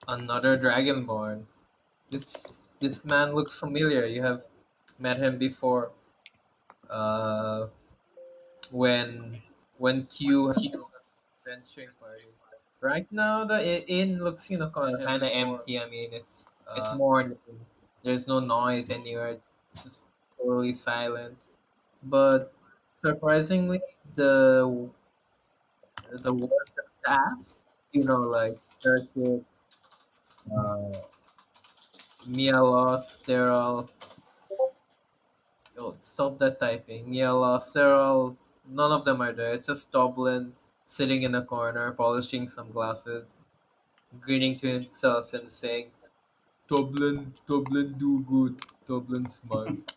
Another Dragonborn. This man looks familiar. You have met him before. Uh, when Q has venturing party. Right now, the inn looks kind of empty. I mean, it's morning. There's no noise anywhere. It's just totally silent. But surprisingly, the work staff, like circuit, uh, Mielos, they're all. Oh, stop that typing. Mielos, they're all. None of them are there. It's just Dublin sitting in a corner, polishing some glasses, grinning to himself and saying, Dublin, Dublin do good. Dublin smart.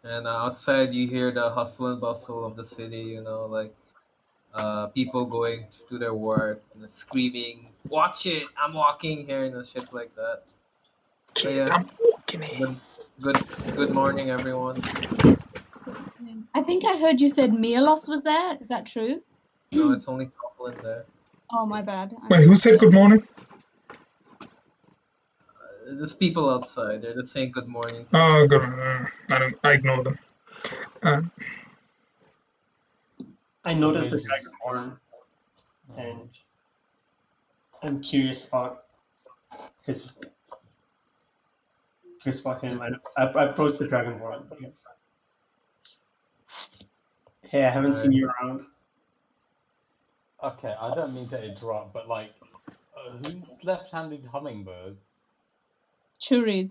And outside you hear the hustle and bustle of the city, like people going to their work and screaming, "Watch it! I'm walking here," and shit like that. So Kid, yeah, I'm walking here. good morning, everyone. I think I heard you said Mielos was there. Is that true? No, it's only Dublin there. Oh, my bad. Wait, who said good morning? There's people outside. They're just saying good morning. Oh, good. I ignore them. I noticed the Dragonborn, and I'm curious about him. I approached the Dragonborn. Yes. Hey, I haven't seen you around. Okay, I don't mean to interrupt, but who's left-handed hummingbird? Churid.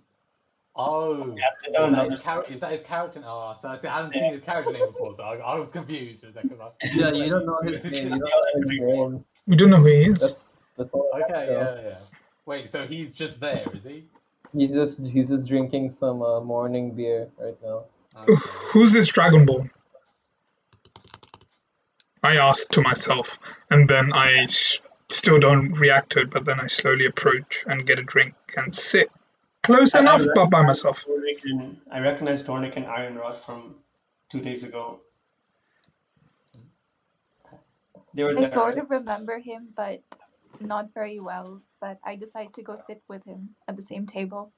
Oh, is that his character? Oh, so I haven't seen his character name before, so I was confused for a second. Yeah, you don't know his name. You don't know his name. We don't know who he is. That's all. Okay, yeah. Wait, so he's just there, is he? He's just drinking some morning beer right now. Okay. Who's this Dragonborn? I asked to myself, and then I still don't react to it, but then I slowly approach and get a drink and sit close enough, but by myself. I recognize Dornick and Ironrod from 2 days ago. I sort of remember him, but not very well. But I decided to go sit with him at the same table.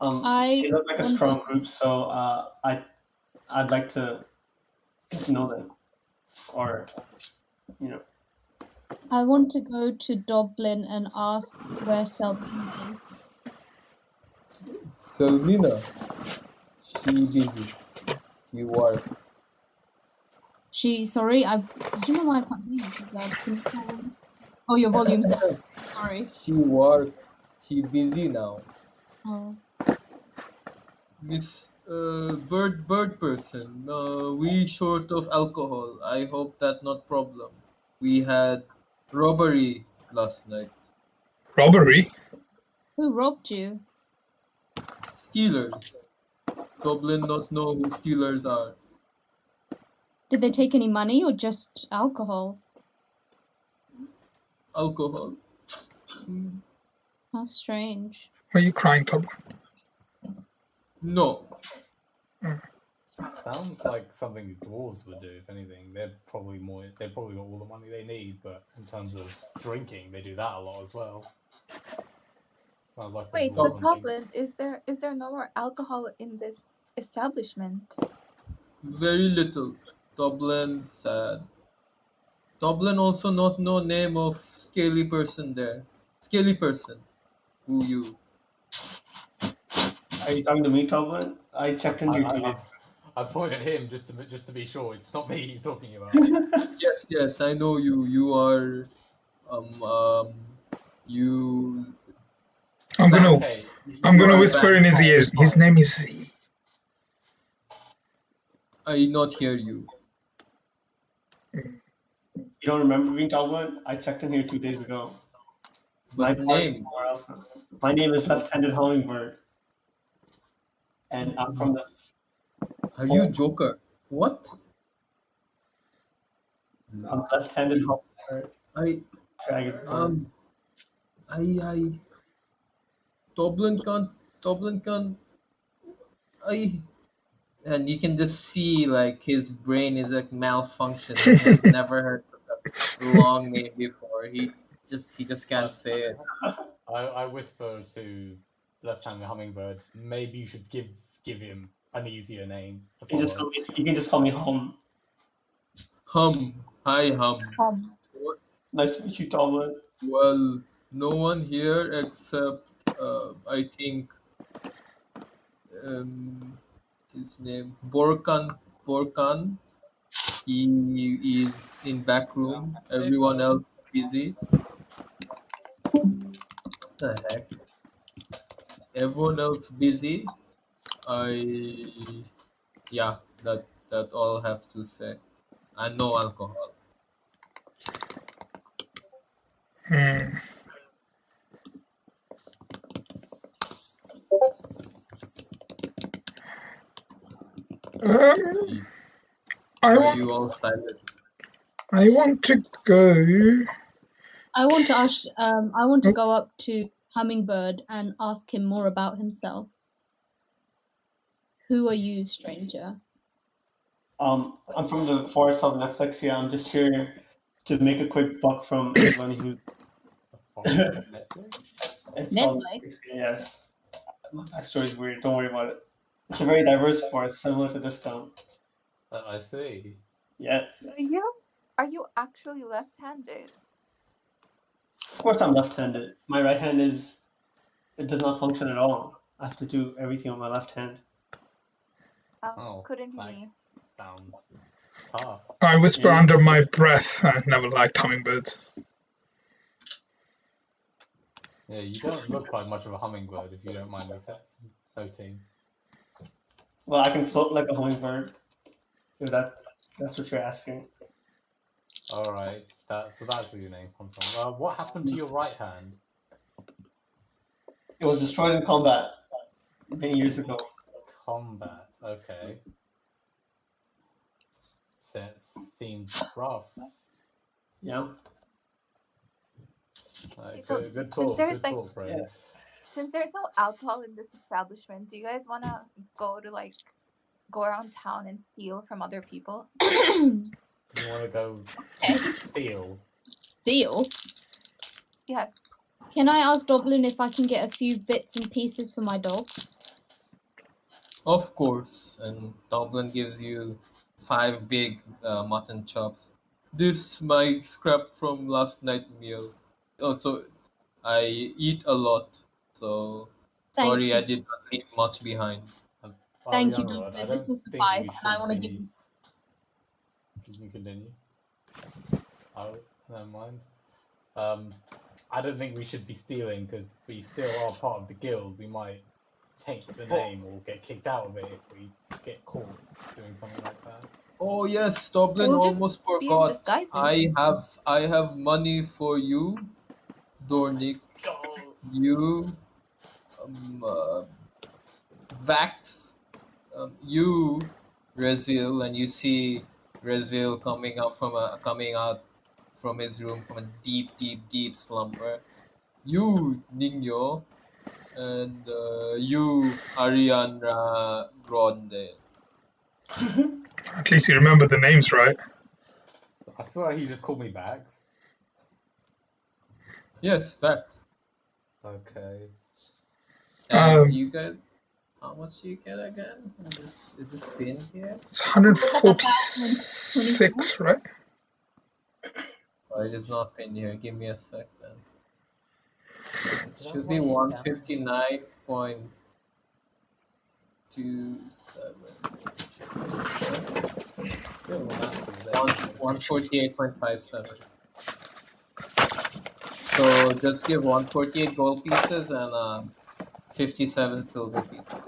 They look like a strong group, so I'd like to get to know them, or I want to go to Dublin and ask where Selmina is. Selmina, she busy. You work. Sorry, I don't know why I can't hear you. Oh, your volume's down. Sorry. She work. She busy now. Oh. Miss bird person. We short of alcohol. I hope that not problem. We had robbery last night. Robbery? Who robbed you? Stealers. Dublin not know who stealers are. Did they take any money or just alcohol? Alcohol. How strange. Are you crying, Dublin? No. Sounds like something the dwarves would do, if anything. They've probably got all the money they need, but in terms of drinking, they do that a lot as well. Sounds like Wait, so Dublin, is there no more alcohol in this establishment? Very little. Dublin sad. Dublin also not know name of scaly person there. Scaly person. Who you? Are you talking to me, Dublin? I checked in here 2 days. I point at him just to be sure it's not me he's talking about. Yes, I know you. You are, you. I'm gonna whisper in his ears. His name is Z. I not hear you. You don't remember me, Dublin? I checked in here 2 days ago. My name? My name is Left-Handed Hummingbird, and I'm from the. Are you Joker? What? I'm Left-Handed Hummingbird. Dragonborn. Dublin can't. and you can just see like his brain is like malfunctioning. He has never heard of a long name before. He just can't say it. I whisper to Left-Handed Hummingbird, maybe you should give him an easier name to follow. You can just call me Hum. Hum. Hi, Hum. Nice to meet you, Tomlin. Well, no one here except I think his name Borkan. He is in back room. Everyone else busy. What the heck? Everyone else busy. Yeah, that all I have to say. And no alcohol. Are you all silent? I want to go. I want to ask. I want to go up to Hummingbird and ask him more about himself. Who are you, stranger? I'm from the forest of Netflixia. I'm just here to make a quick buck from anyone who. It's called Netflixia, yes. My backstory's weird. Don't worry about it. It's a very diverse forest, similar to this town. I see. Yes. Are you actually left-handed? Of course, I'm left-handed. My right hand it does not function at all. I have to do everything on my left hand. Couldn't be. Sounds tough. I whisper under my breath. I never liked hummingbirds. Yeah, you don't look like much of a hummingbird, if you don't mind me noting. Well, I can float like a hummingbird. If that's what you're asking. All right, so that's where your name comes from. What happened to your right hand? It was destroyed in combat many years ago. Combat, okay. Seems rough. Yeah. Good talk, Fred. Yeah. Since there's no alcohol in this establishment, do you guys want to go around town and steal from other people? You want to go steal? Steal? Yes. Can I ask Doblin if I can get a few bits and pieces for my dogs? Of course. And Doblin gives you 5 big mutton chops. This my scrap from last night meal. Also, I eat a lot, so sorry I did not leave much behind. Thank you, Doblin. This is the 5, and I want to give you. You can continue. Never mind. I don't think we should be stealing because we still are part of the guild. We might take the name or get kicked out of it if we get caught doing something like that. Oh yes, Doblin almost forgot. I have money for you, Dornick. You, Vax, you, Rezil, and you see Rezil coming out from his room from a deep slumber. You, Ningyo, and you, Ariana Grande. At least you remember the names, right? I swear he just called me Vax. Yes, Vax. Okay. And you guys, how much do you get again? Is it pinned here? It's 146, right? Oh, it is not pinned here. Give me a sec then. It should be 159.27. 148.57. So just give 148 gold pieces and 57 silver pieces.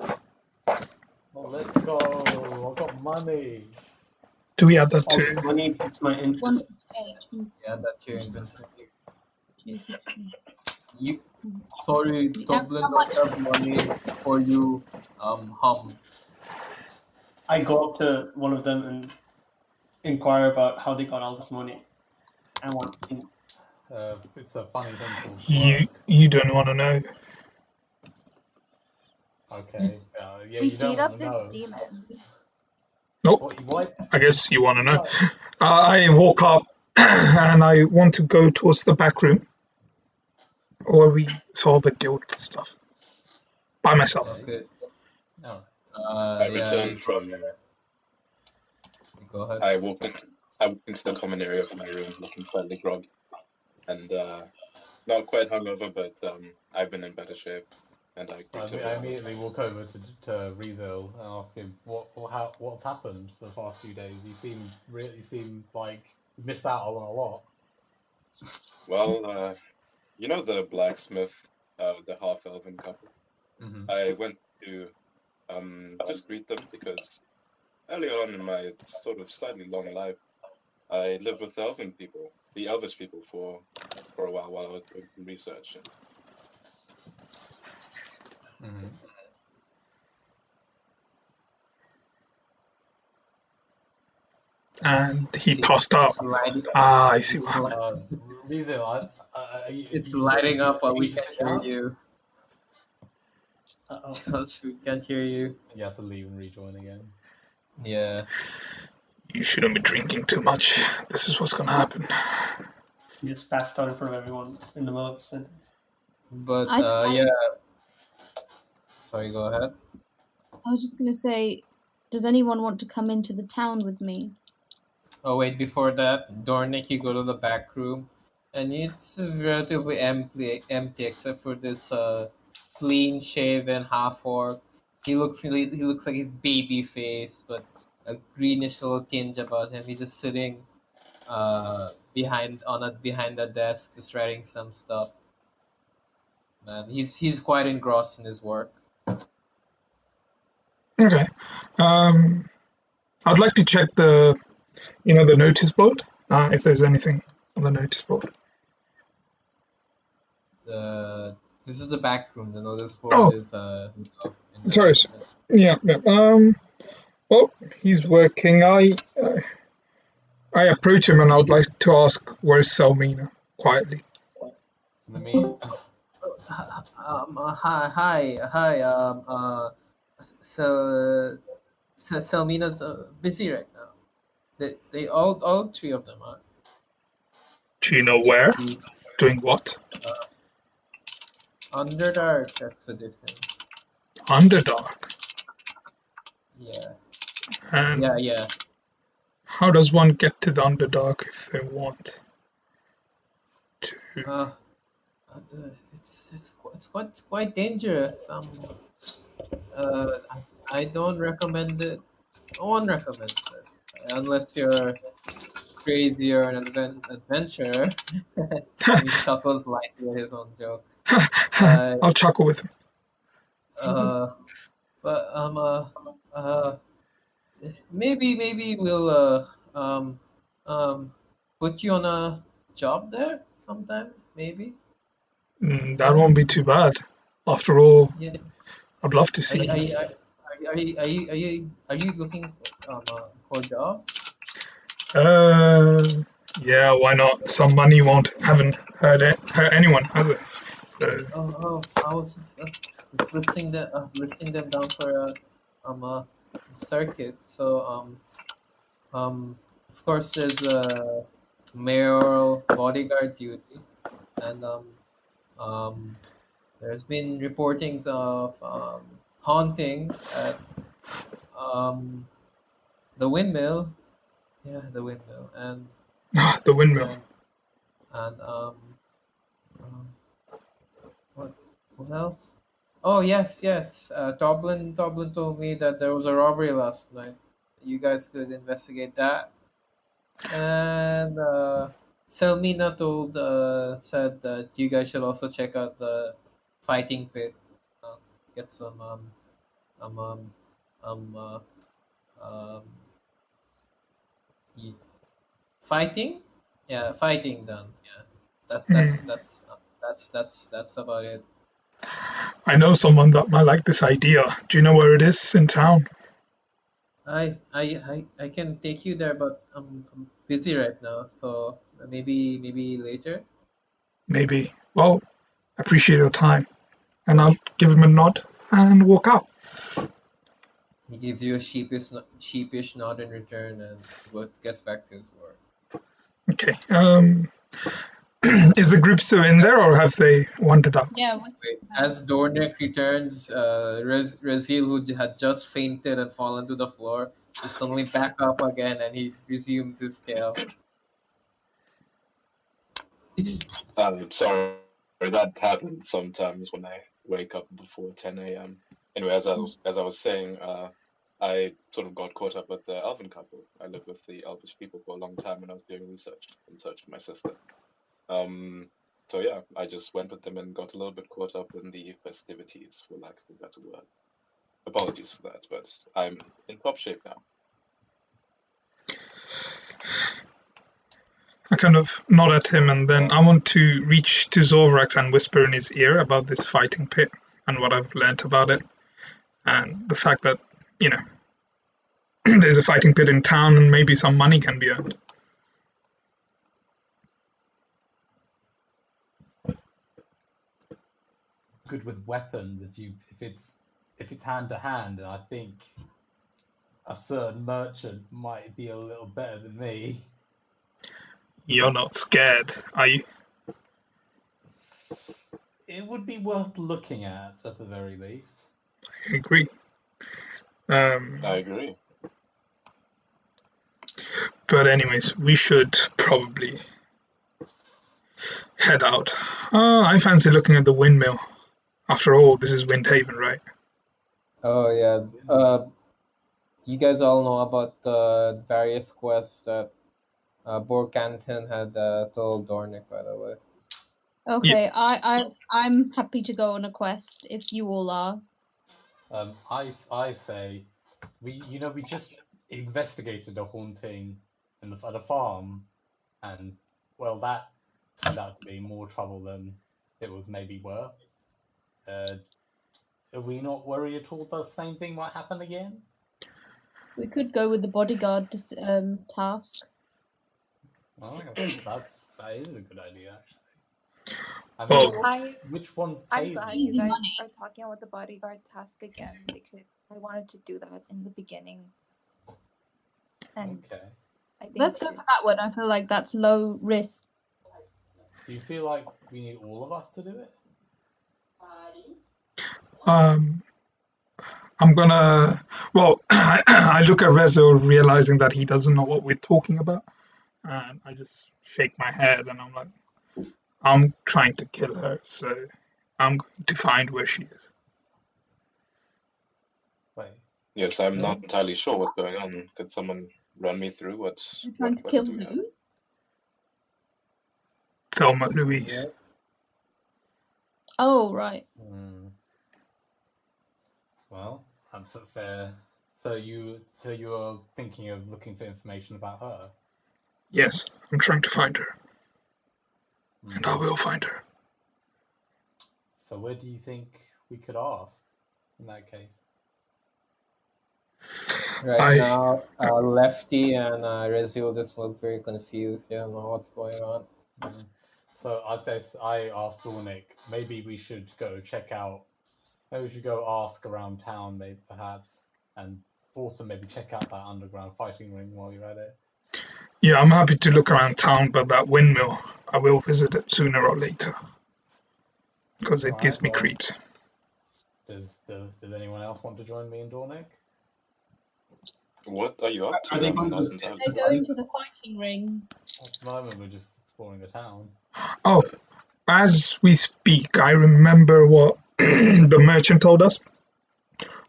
Oh, let's go! I've got money. Do we add that too? Money beats my interest. Yeah, that's your inventory. Sorry, Dublin don't have money for you, Hum. I go up to one of them and inquire about how they got all this money. I want. It's a funny thing called you don't want to know. Okay. Yeah, we you don't beat up want to this know. demon. Nope. What? I guess you want to know. I walk up and I want to go towards the back room where we saw the guild stuff by myself. Okay. Oh. I Yeah. returned from. Go ahead. I walked into the common area of my room, looking slightly groggy, and not quite hungover, but I've been in better shape. And I immediately walk over to Rizal and ask him what's happened for the past few days. You seem like you missed out on a lot. Well, you know the blacksmith, the half-elven couple. Mm-hmm. I went to just greet them because early on in my sort of slightly long life, I lived with the elvish people for a while I was doing some research. Mm-hmm. And he passed out. I see what happened. Rizal, It's lighting up while we need to can't sit hear down? you. Josh, we can't hear you. He has to leave and rejoin again. Yeah. You shouldn't be drinking too much. This is what's gonna happen. He just passed out in front of everyone in the middle of a sentence. But yeah. Sorry, go ahead. I was just going to say, does anyone want to come into the town with me? Oh wait, before that, Dornick, you go to the back room, and it's relatively empty except for this clean-shaven half-orc. He looks like his baby face, but a greenish little tinge about him. He's just sitting behind the desk, just writing some stuff. Man, he's quite engrossed in his work. Okay. I'd like to check the notice board, if there's anything on the notice board. This is the back room. The notice board is in the Sorry. Yeah. Well, he's working. I approach him and I would like to ask, where's Selmina? Quietly. In the mean, Hi. So Selmina's busy right now. They all three of them are. Do you know where? Doing what? Underdark expedition. Underdark. Yeah. And Yeah. how does one get to the Underdark if they want to? It's quite dangerous. I don't recommend it. No one recommends it unless you're crazy or an adventurer. He chuckles lightly at his own joke. I'll chuckle with him. But maybe we'll put you on a job there sometime. Maybe. That won't be too bad. After all, Yeah. I'd love to see. Are you looking for jobs? Yeah, why not? Some money haven't hurt anyone, has it? So, I was just listing them down for a circuit. So of course there's a mayoral bodyguard duty, and there's been reportings of hauntings at the windmill. Yeah, the windmill, and the windmill. and what else? Oh yes. Toblin told me that there was a robbery last night. You guys could investigate that. And Selmina said that you guys should also check out the fighting pit. Get some fighting. Yeah, fighting done. Yeah, that's about it. I know someone that might like this idea. Do you know where it is in town? I can take you there, but I'm busy right now, so maybe later. Maybe. Well, I appreciate your time. And I'll give him a nod and walk out. He gives you a sheepish nod in return, and gets back to his work. Okay. Is the group still in there, or have they wandered out? Yeah. As Dornick returns, Rezil, who had just fainted and fallen to the floor, is suddenly back up again, and he resumes his tale. Sorry, that happens sometimes when I wake up before 10 a.m. Anyway, as I was saying, I sort of got caught up with the elven couple. I lived with the elvish people for a long time when I was doing research in search of my sister. So yeah, I just went with them and got a little bit caught up in the festivities, for lack of a better word. Apologies for that, but I'm in top shape now. I kind of nod at him, and then I want to reach to Zorvax and whisper in his ear about this fighting pit and what I've learnt about it, and the fact that, there's a fighting pit in town and maybe some money can be earned. Good with weapons if it's hand to hand, and I think a certain merchant might be a little better than me. You're not scared, are you? It would be worth looking at the very least. I agree. I agree. But anyways, we should probably head out. I fancy looking at the windmill. After all, this is Windhaven, right? Oh yeah. You guys all know about the various quests that Borkanton had told Dornick, by the way. Okay, I'm happy to go on a quest if you all are. I say we just investigated a haunting at a farm, and well, that turned out to be more trouble than it was maybe worth. Are we not worried at all the same thing might happen again? We could go with the bodyguard task. Well, that is a good idea, actually. Which one pays? I'm glad you guys are talking about the bodyguard task again, because I wanted to do that in the beginning. And okay. I think let's go for that one. I feel like that's low risk. Do you feel like we need all of us to do it? I'm gonna. Well, I look at Rezo, realizing that he doesn't know what we're talking about, and I just shake my head, and I'm like, I'm trying to kill her, so I'm going to find where she is. Wait. Yes, I'm not entirely sure what's going on. Could someone run me through what? You're trying to kill who? Thelma Louise. Yeah. Oh, right. Well, that's fair. So you're thinking of looking for information about her? Yes, I'm trying to find her. And I will find her. So where do you think we could ask in that case? Right now, Lefty and Rezil just look very confused. They don't know what's going on. So I asked Dornick, maybe we should go check out. Maybe we should go ask around town, maybe perhaps, and also maybe check out that underground fighting ring while you're at it. Yeah, I'm happy to look around town, but that windmill, I will visit it sooner or later because it gives me creeps. Does anyone else want to join me and Dornick? What are you up to? They're going to the fighting ring. At the moment, we're just exploring the town. Oh, as we speak, I remember what the merchant told us.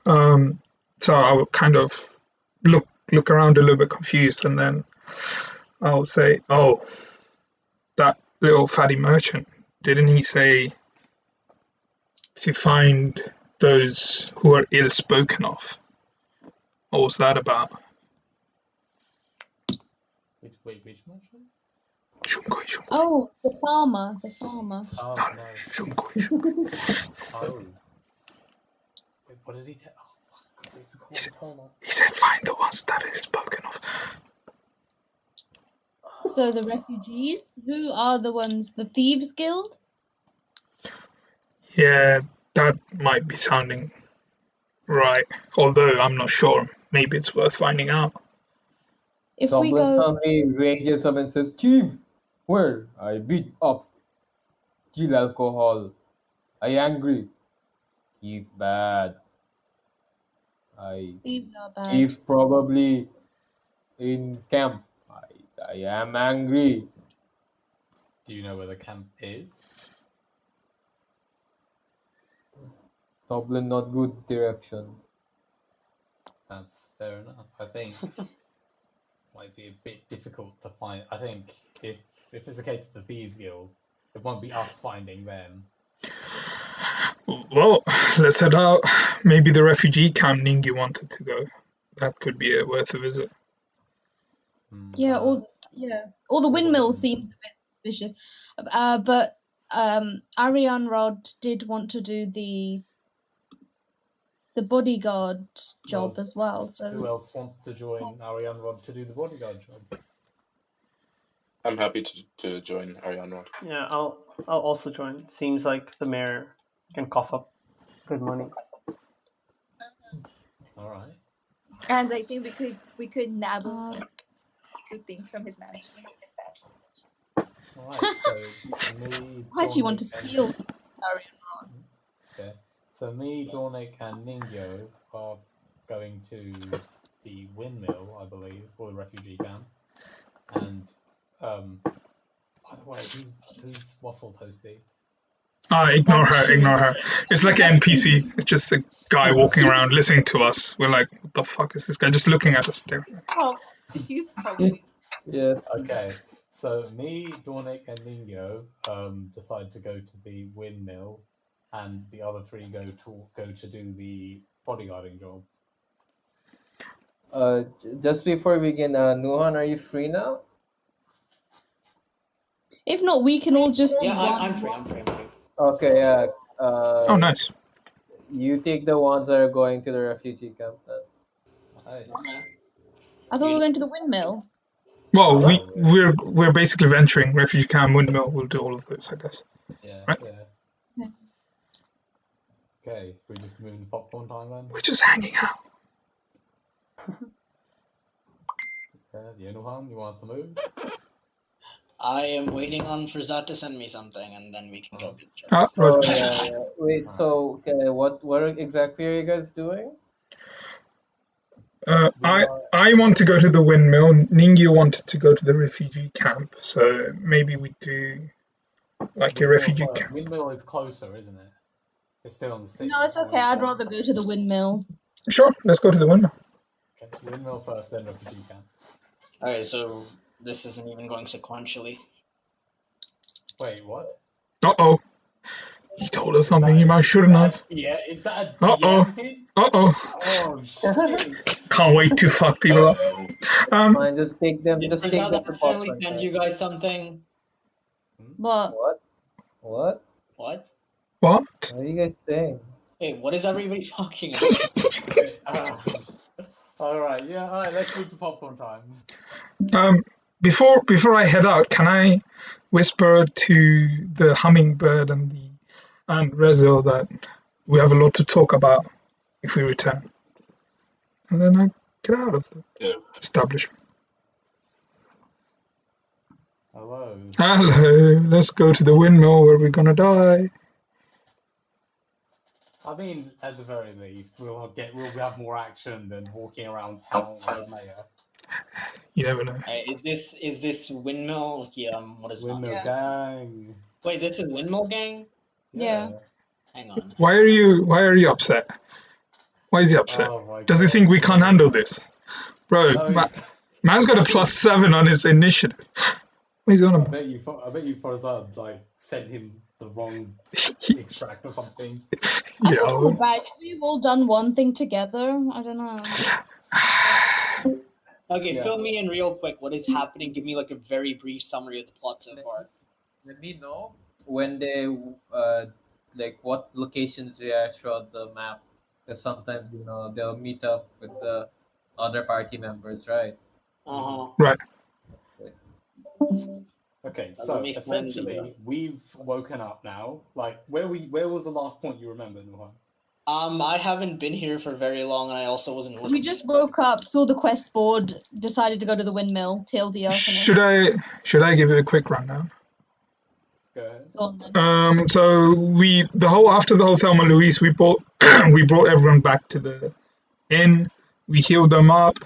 So I'll kind of look around a little bit confused, and then I'll say, "Oh, that little fatty merchant, didn't he say to find those who are ill spoken of? What was that about?" Wait, which merchant? Oh, the farmer. Oh, no. Oh. Wait, what did he tell? Oh, fuck. He said find the ones that are spoken of. So the refugees? Who are the ones? The Thieves Guild? Yeah, that might be sounding Right. Although I'm not sure. Maybe it's worth finding out. If we Goblin go, suddenly rages up and says, Chief, where? I beat up. Kill alcohol. I angry. Chief bad. I thieves are bad. Chief probably in camp. I am angry. Do you know where the camp is? Goblin not good direction. That's fair enough. I think might be a bit difficult to find. I think if it's the case of the Thieves Guild, it won't be us finding them. Well, let's head out. Maybe the refugee camp Ningi wanted to go. That could be worth a visit. Yeah, all the windmill seems a bit suspicious. But Ariane Rod did want to do the bodyguard job as well. So who else wants to join Ariane Rod to do the bodyguard job? I'm happy to join Ariane Rod. Yeah, I'll also join. Seems like the mayor can cough up good money. All right. And I think we could nabble two things from his man. All right. So me. why do you want to Dornick, steal Ariane Rod? Okay. So me, Dornick, and Ningyo are going to the windmill, I believe, or the refugee camp. And by the way, who's Waffle Toasty? Ignore her. It's like an NPC. It's just a guy walking around listening to us. We're like, what the fuck is this guy just looking at us there? Oh, she's probably. Yes. Okay, so me, Dornick, and Ningyo decide to go to the windmill, and the other three go to do the bodyguarding job. Just before we begin, Nuhan, are you free now? If not, we can all just Yeah, run. I'm free. Okay, yeah. Oh, nice. You take the ones that are going to the refugee camp then. Hey. I thought we were going to the windmill. Well, we're basically venturing refugee camp, windmill. We'll do all of those, I guess. Yeah, Right? yeah. Okay, we're just moving to popcorn time then. We're just hanging out. Yeah, Nuhan, you want us to move? I am waiting on Frazat to send me something, and then we can go. Oh, yeah. Wait, so okay, what exactly are you guys doing? I want to go to the windmill. Ningyu wanted to go to the refugee camp, so maybe we do like a refugee camp. Windmill is closer, isn't it? It's still on the city. No, it's okay. I'd rather go to the windmill. Sure, let's go to the windmill. Okay, windmill first, then refugee camp. Alright, so this isn't even going sequentially. Wait, what? Uh-oh. He told us something he might shouldn't have. Yeah, is that a Uh-oh. DM hint? Uh-oh. Oh, shit. Can't wait to fuck people up. Fine, just take them. Did Just take Frazat them to accidentally popcorn send time. you guys something? What? What? What? What? What are you guys saying? Hey, what is everybody talking about? Alright, yeah, alright, let's move to popcorn time. Before I head out, can I whisper to the hummingbird and Rezo that we have a lot to talk about if we return, and then I get out of the establishment. Hello. Let's go to the windmill where we're gonna die. I mean, at the very least, we'll have more action than walking around town with the mayor. You never know. Is this windmill? What is Windmill gang? Wait, this is windmill gang? Yeah. Hang on. Why are you upset? Why is he upset? Oh Does he think we can't handle this? Bro, man's got a +7 on his initiative. What is he on about? I bet you Farzad sent him the wrong extract or something. I feel so bad. We've all done one thing together. I don't know. Okay, fill me in real quick. What is happening? Give me a very brief summary of the plot so far. Let me know when they what locations they are throughout the map. Because sometimes they'll meet up with the other party members, right? Right. Okay, so essentially we've woken up now. Where was the last point you remember, Nuhan? I haven't been here for very long, and I also wasn't listening. We just woke up, saw the quest board, decided to go to the windmill. TLDR. Should I give you a quick rundown? Go ahead. Go on then. So after the whole Thelma Louise, we brought everyone back to the inn. We healed them up,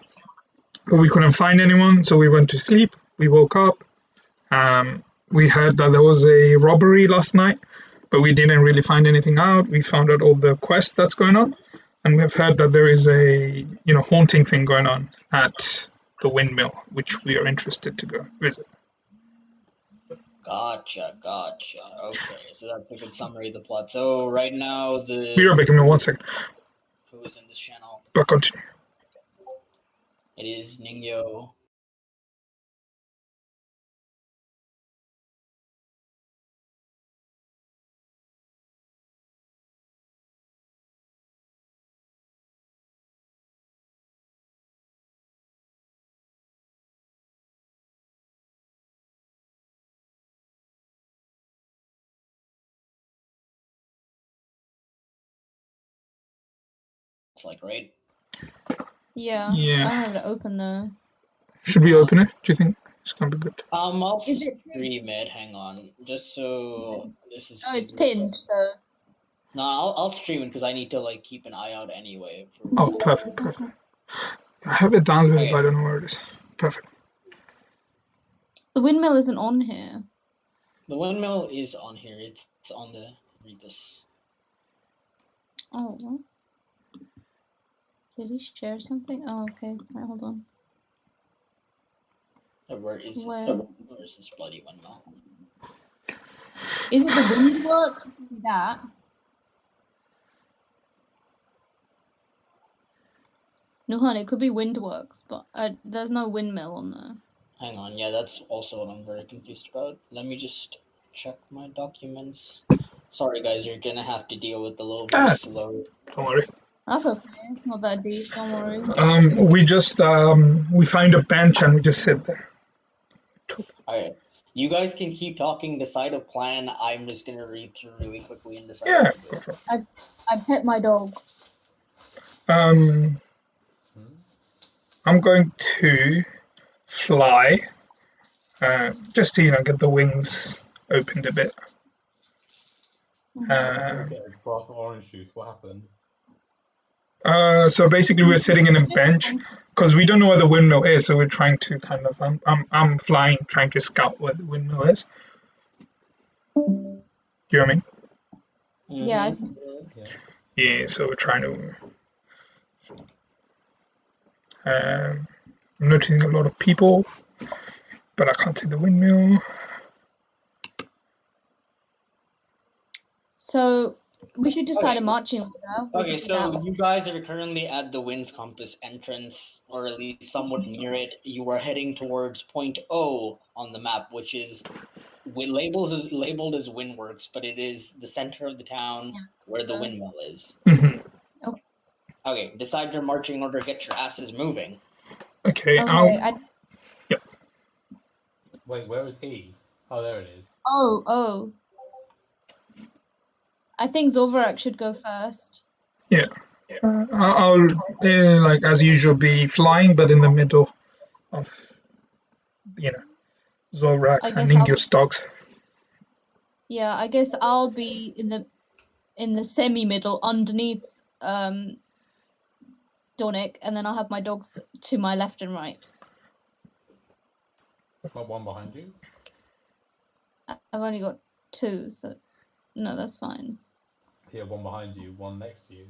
but we couldn't find anyone, so we went to sleep. We woke up. We heard that there was a robbery last night, but we didn't really find anything out. We found out all the quest that's going on, and we've heard that there is a haunting thing going on at the windmill, which we are interested to go visit. Gotcha. Okay, so that's a good summary of the plot. So right now, Be right back, give me 1 second. who is in this channel? But continue. It is Ningyo. It's like, right? Yeah. Yeah. I don't have it open though. Should we open it? Do you think it's gonna be good? I'll Is it stream it. Hang on, just so this is. Oh, it's pinned. So. No, I'll stream it because I need to like keep an eye out anyway. Oh, perfect. I have it downloaded, Okay. but I don't know where it is. Perfect. The windmill isn't on here. The windmill is on here. It's on the read this. Oh. What? Did he share something? Oh, okay. Right, hold on. Where is Where? Where is this bloody windmill? Is it the windwork? That. No, honey, it could be windworks, but there's no windmill on there. Hang on, yeah, that's also what I'm very confused about. Let me just check my documents. Sorry, guys, you're gonna have to deal with a little bit slow. Don't worry. That's okay. It's not that deep. Don't worry. We just we find a bench and we just sit there. Alright. You guys can keep talking, decide a plan. I'm just gonna read through really quickly and decide Yeah, what to do. go for it. I pet my dog. I'm going to fly, just to get the wings opened a bit. Okay, glass of orange juice. What happened? So basically, we're sitting in a bench because we don't know where the windmill is. So we're trying to kind of I'm flying, trying to scout where the windmill is. Do you know what I mean? Yeah. Yeah. So we're trying to. I'm noticing a lot of people, but I can't see the windmill. So we should decide a marching order. Okay, so you guys are currently at the Wind's Compass entrance, or at least somewhat near it. You are heading towards point O on the map, which is labeled as Windworks, but it is the center of the town where the windmill is. Okay, decide your marching order. Get your asses moving. Okay. Yep. Wait, where is he? Oh, there it is. Oh. I think Zorvarak should go first. Yeah. I'll like as usual be flying, but in the middle of Zorax and Ningyo's dogs. Yeah, I guess I'll be in the semi-middle underneath Donick, and then I'll have my dogs to my left and right. Not one behind you? I've only got two, so no, that's fine. Yeah, one behind you, one next to you.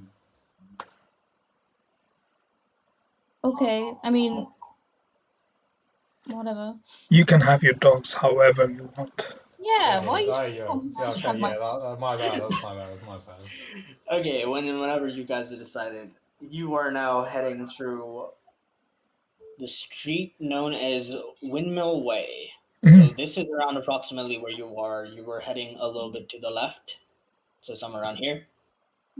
Okay, I mean, whatever. You can have your dogs however you want. Yeah, why are you? That's my bad. That's my bad. Okay, whenever you guys have decided, you are now heading through the street known as Windmill Way. So this is around approximately where you are. You were heading a little bit to the left, so somewhere around here.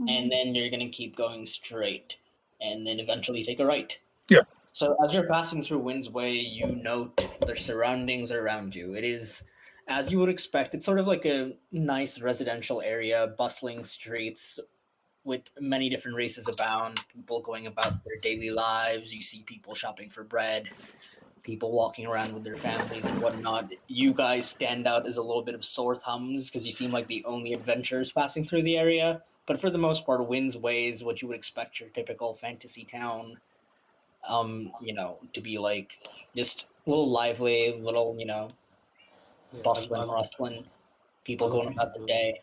And then you're going to keep going straight, and then eventually take a right. Yeah. So as you're passing through Wind's Way, you note the surroundings around you. It is, as you would expect, it's sort of like a nice residential area, bustling streets, with many different races abound, people going about their daily lives. You see people shopping for bread, people walking around with their families and whatnot. You guys stand out as a little bit of sore thumbs because you seem like the only adventurers passing through the area. But for the most part, Wind's Way is what you would expect your typical fantasy town, to be like, just a little lively, a little, bustling, rustling, people going about the day.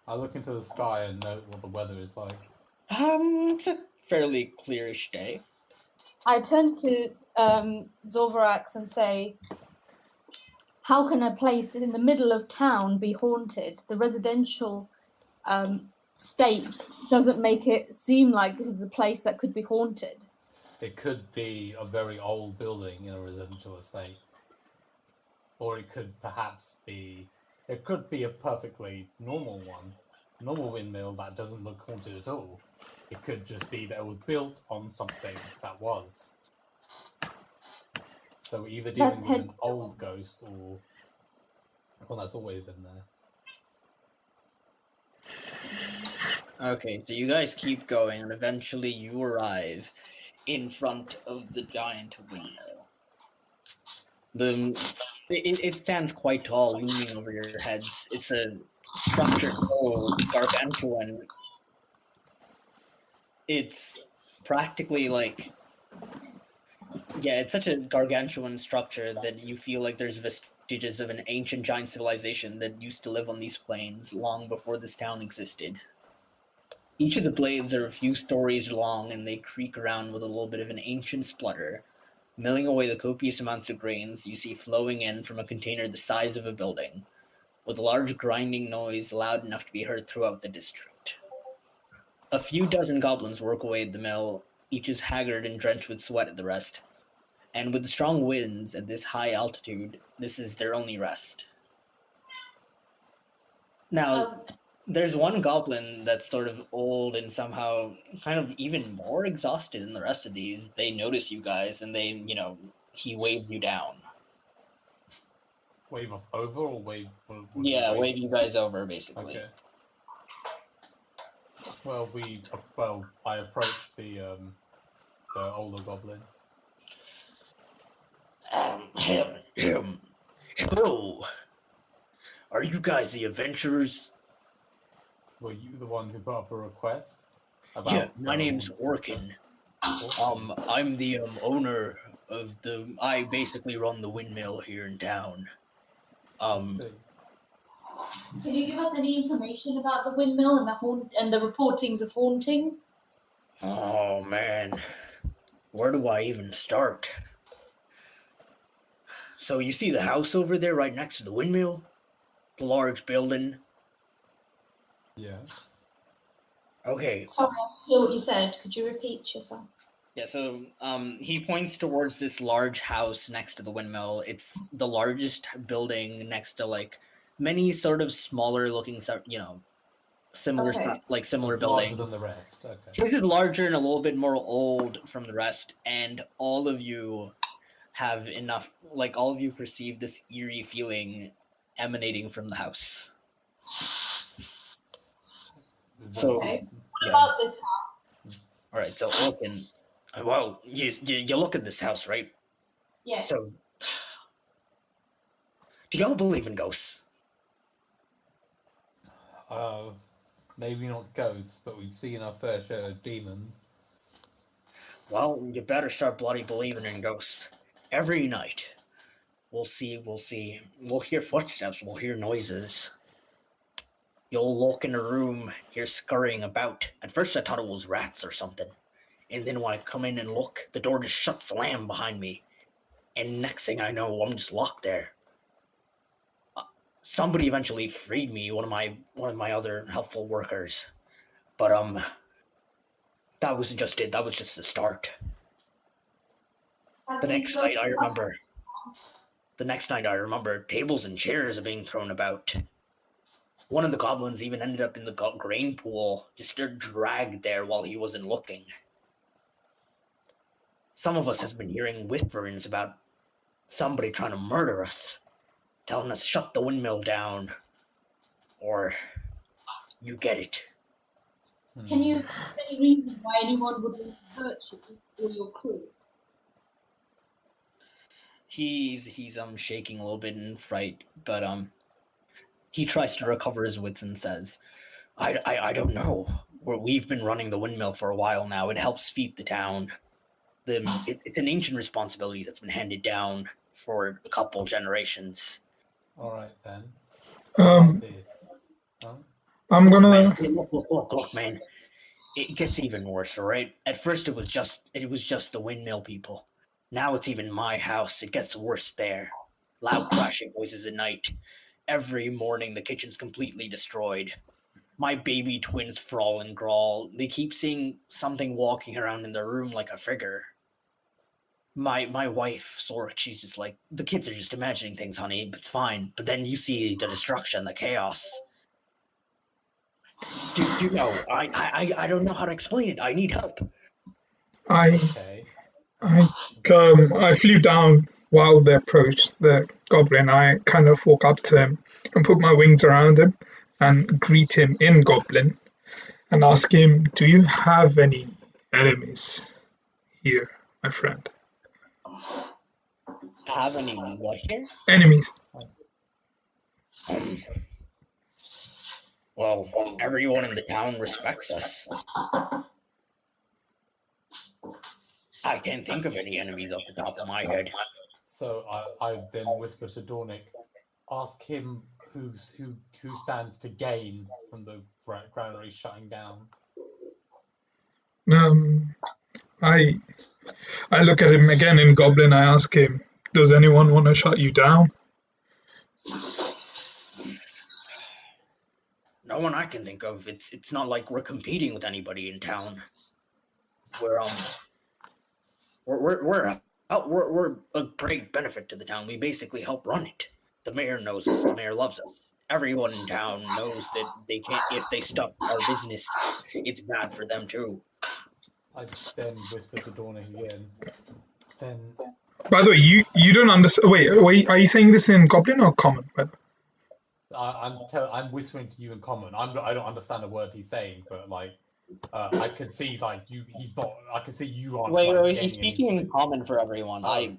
I look into the sky and note what the weather is like. It's a fairly clearish day. I turn to Zorvarax and say, how can a place in the middle of town be haunted? The residential state doesn't make it seem like this is a place that could be haunted. It could be a very old building in a residential estate. Or it could perhaps be... It could be a perfectly normal windmill that doesn't look haunted at all. It could just be that it was built on something that was. So either dealing with an old ghost or one that's always been there. Okay, so you guys keep going, and eventually you arrive in front of the giant windmill. It stands quite tall, looming over your heads. It's a structure so gargantuan. It's practically like... Yeah, it's such a gargantuan structure that you feel like there's vestiges of an ancient giant civilization that used to live on these plains long before this town existed. Each of the blades are a few stories long, and they creak around with a little bit of an ancient splutter, milling away the copious amounts of grains you see flowing in from a container the size of a building, with a large grinding noise loud enough to be heard throughout the district. A few dozen goblins work away at the mill, each as haggard and drenched with sweat as the rest, and with the strong winds at this high altitude, this is their only rest. Now, there's one goblin that's sort of old and somehow kind of even more exhausted than the rest of these. They notice you guys, and they, he waves you down. Wave us over, or wave... wave you guys over, basically. Okay. Well, I approach the older goblin. Hello. Are you guys the adventurers? Were you the one who put up a request? Yeah, my name's Orkin. I'm the owner of I basically run the windmill here in town. Can you give us any information about the windmill and the reportings of hauntings? Oh man, where do I even start? So you see the house over there right next to the windmill? The large building? Yeah. Okay. Sorry, I didn't hear what you said. Could you repeat yourself? Yeah, so he points towards this large house next to the windmill. It's the largest building next to many sort of smaller looking, similar similar building. Larger than the rest. Okay. This is larger and a little bit more old from the rest, and all of you have enough. All of you perceive this eerie feeling emanating from the house. So, what about this house? All right, so Orkin. Well, you look at this house, right? Yeah. So, do y'all believe in ghosts? Maybe not ghosts, but we've seen our fair share of demons. Well, you better start bloody believing in ghosts. Every night, we'll hear footsteps, we'll hear noises. You'll look in a room, hear scurrying about. At first I thought it was rats or something. And then when I come in and look, the door just shuts slam behind me. And next thing I know, I'm just locked there. Somebody eventually freed me, one of my other helpful workers. But that wasn't just it, that was just the start. The next night I remember tables and chairs are being thrown about. One of the goblins even ended up in the grain pool, just dragged there while he wasn't looking. Some of us has been hearing whisperings about somebody trying to murder us, telling us shut the windmill down, or you get it. Can you give any reason why anyone would want to hurt you or your crew? He's shaking a little bit in fright, but he tries to recover his wits and says, I don't know. We've been running the windmill for a while now. It helps feed the town. It's an ancient responsibility that's been handed down for a couple generations. All right then. I'm gonna. Look, man. It gets even worse, all right? At first, it was just the windmill people. Now it's even my house. It gets worse there. Loud crashing noises at night. Every morning, the kitchen's completely destroyed. My baby twins sprawl and growl. They keep seeing something walking around in their room like a figure. My wife, Sork, she's just like, the kids are just imagining things, honey. It's fine. But then you see the destruction, the chaos. Do you know? I don't know how to explain it. I need help. I flew down while they approached the goblin. I kind of walk up to him and put my wings around him and greet him in goblin and ask him, do you have any enemies here, my friend? Have any what here? Enemies. Well, everyone in the town respects us. I can't think of any enemies off the top of my head. So I then whisper to Dornick, ask him who stands to gain from the granary shutting down. I look at him again in goblin. I ask him, does anyone want to shut you down? No one I can think of. It's not like we're competing with anybody in town. We're a great benefit to the town. We basically help run it. The mayor knows us. The mayor loves us. Everyone in town knows that they can't. If they stop our business, it's bad for them too. I then whisper to Dornick again. Then. By the way, you don't understand. Wait. Are you saying this in goblin or common? By the way? I'm whispering to you in common. I don't understand a word he's saying, but like I can see like you. He's not. I can see you aren't. Wait. He's speaking in common for everyone. Okay.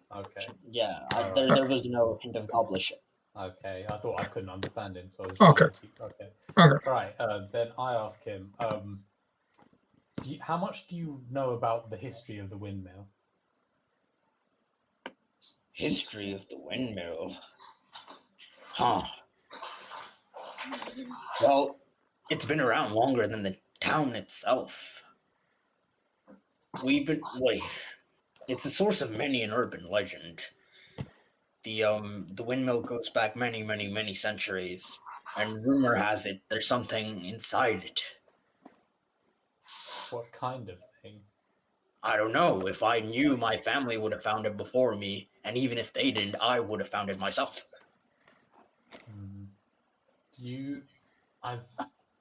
There was no hint of gobbliship. Okay, I thought I couldn't understand him, so I was okay. Okay. All right. Then I ask him. How much do you know about the history of the windmill? History of the windmill? Huh. Well, it's been around longer than the town itself. It's the source of many an urban legend. The windmill goes back many, many, many centuries, and rumor has it there's something inside it. What kind of thing? I don't know. If I knew, my family would have found it before me, and even if they didn't, I would have found it myself.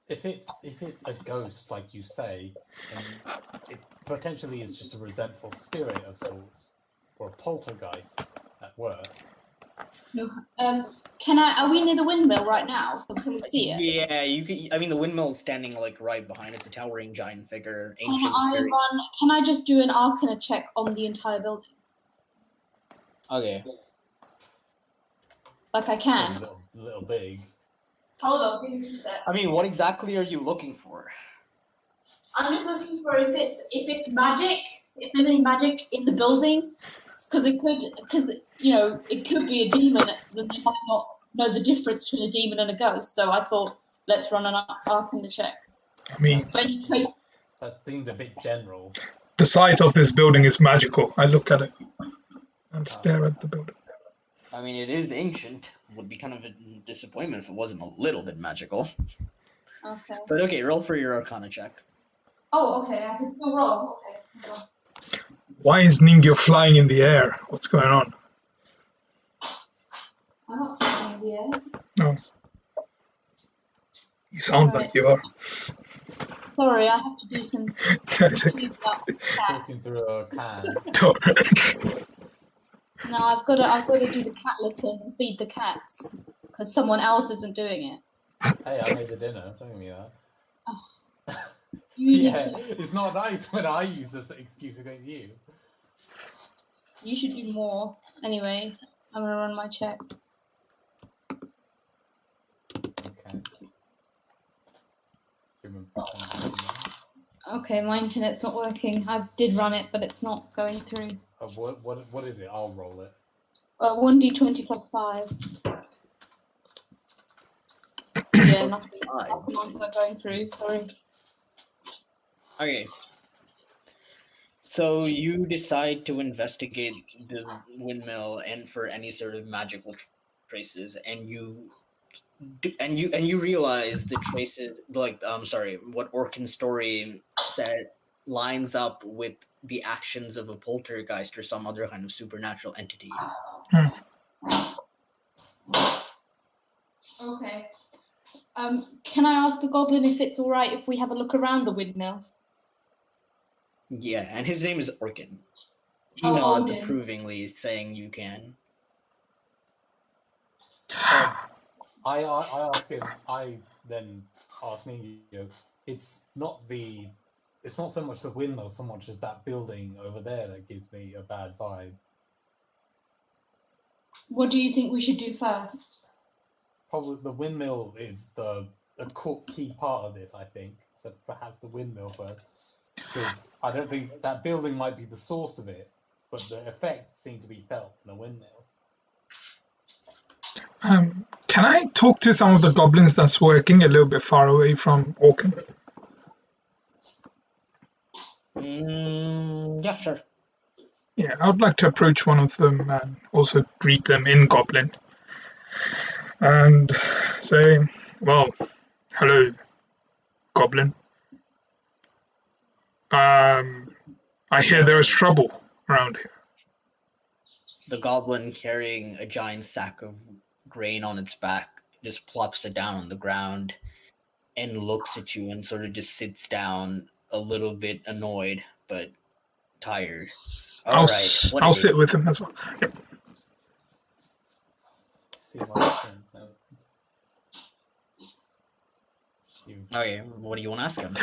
If it's a ghost, like you say, then it potentially is just a resentful spirit of sorts, or a poltergeist at worst. No. Are we near the windmill right now? So can we see it? Yeah, you can. I mean, the windmill's standing like right behind. It's a towering giant figure. Can I just do an Arcana check on the entire building? Okay. Like I can. It's a little big. Hold on, give me 2 seconds. I mean, what exactly are you looking for? I'm just looking for if it's magic, if there's any magic in the building, because it could be a demon, then they might not know the difference between a demon and a ghost. So I thought, let's run an Arcana check. I mean, that seemed a bit general. The site of this building is magical. I look at it and stare at the building. I mean, it is ancient. Would be kind of a disappointment if it wasn't a little bit magical. Okay. But okay, roll for your Arcana check. Oh, okay. I can still roll. Okay. Why is Ningyo flying in the air? What's going on? I'm not flying in the air. No. You sound like you are. Sorry, I have to do some. Talking through a can. No, I've got to do the cat licking and feed the cats because someone else isn't doing it. Hey, I made the dinner. Don't give me that. Oh. Yeah, it's not nice when I use this excuse against you. You should do more. Anyway, I'm gonna run my check. Okay. Okay, my internet's not working. I did run it, but it's not going through. What is it? I'll roll it. 1d20 plus 5. Yeah, nothing's not going through. Sorry. Okay. So you decide to investigate the windmill and for any sort of magical traces, and you realize the traces, like what Orkin's story said lines up with the actions of a poltergeist or some other kind of supernatural entity. Okay. Can I ask the goblin if it's all right if we have a look around the windmill? Yeah, and his name is Orkin. He nods approvingly, saying you can. I ask him. I then ask Mingo. It's not so much the windmill, so much as that building over there that gives me a bad vibe. What do you think we should do first? Probably the windmill is the key part of this, I think. So perhaps the windmill first. Because I don't think that building might be the source of it, but the effects seem to be felt in a windmill. Can I talk to some of the goblins that's working a little bit far away from Orkin? Yeah, sure. Yeah, I would like to approach one of them and also greet them in Goblin. And say, well, hello, Goblin. I hear there is trouble around here. The goblin, carrying a giant sack of grain on its back, just plops it down on the ground and looks at you and sort of just sits down, a little bit annoyed but tired. I'll sit with him as well. Yep. Okay, what do you want to ask him?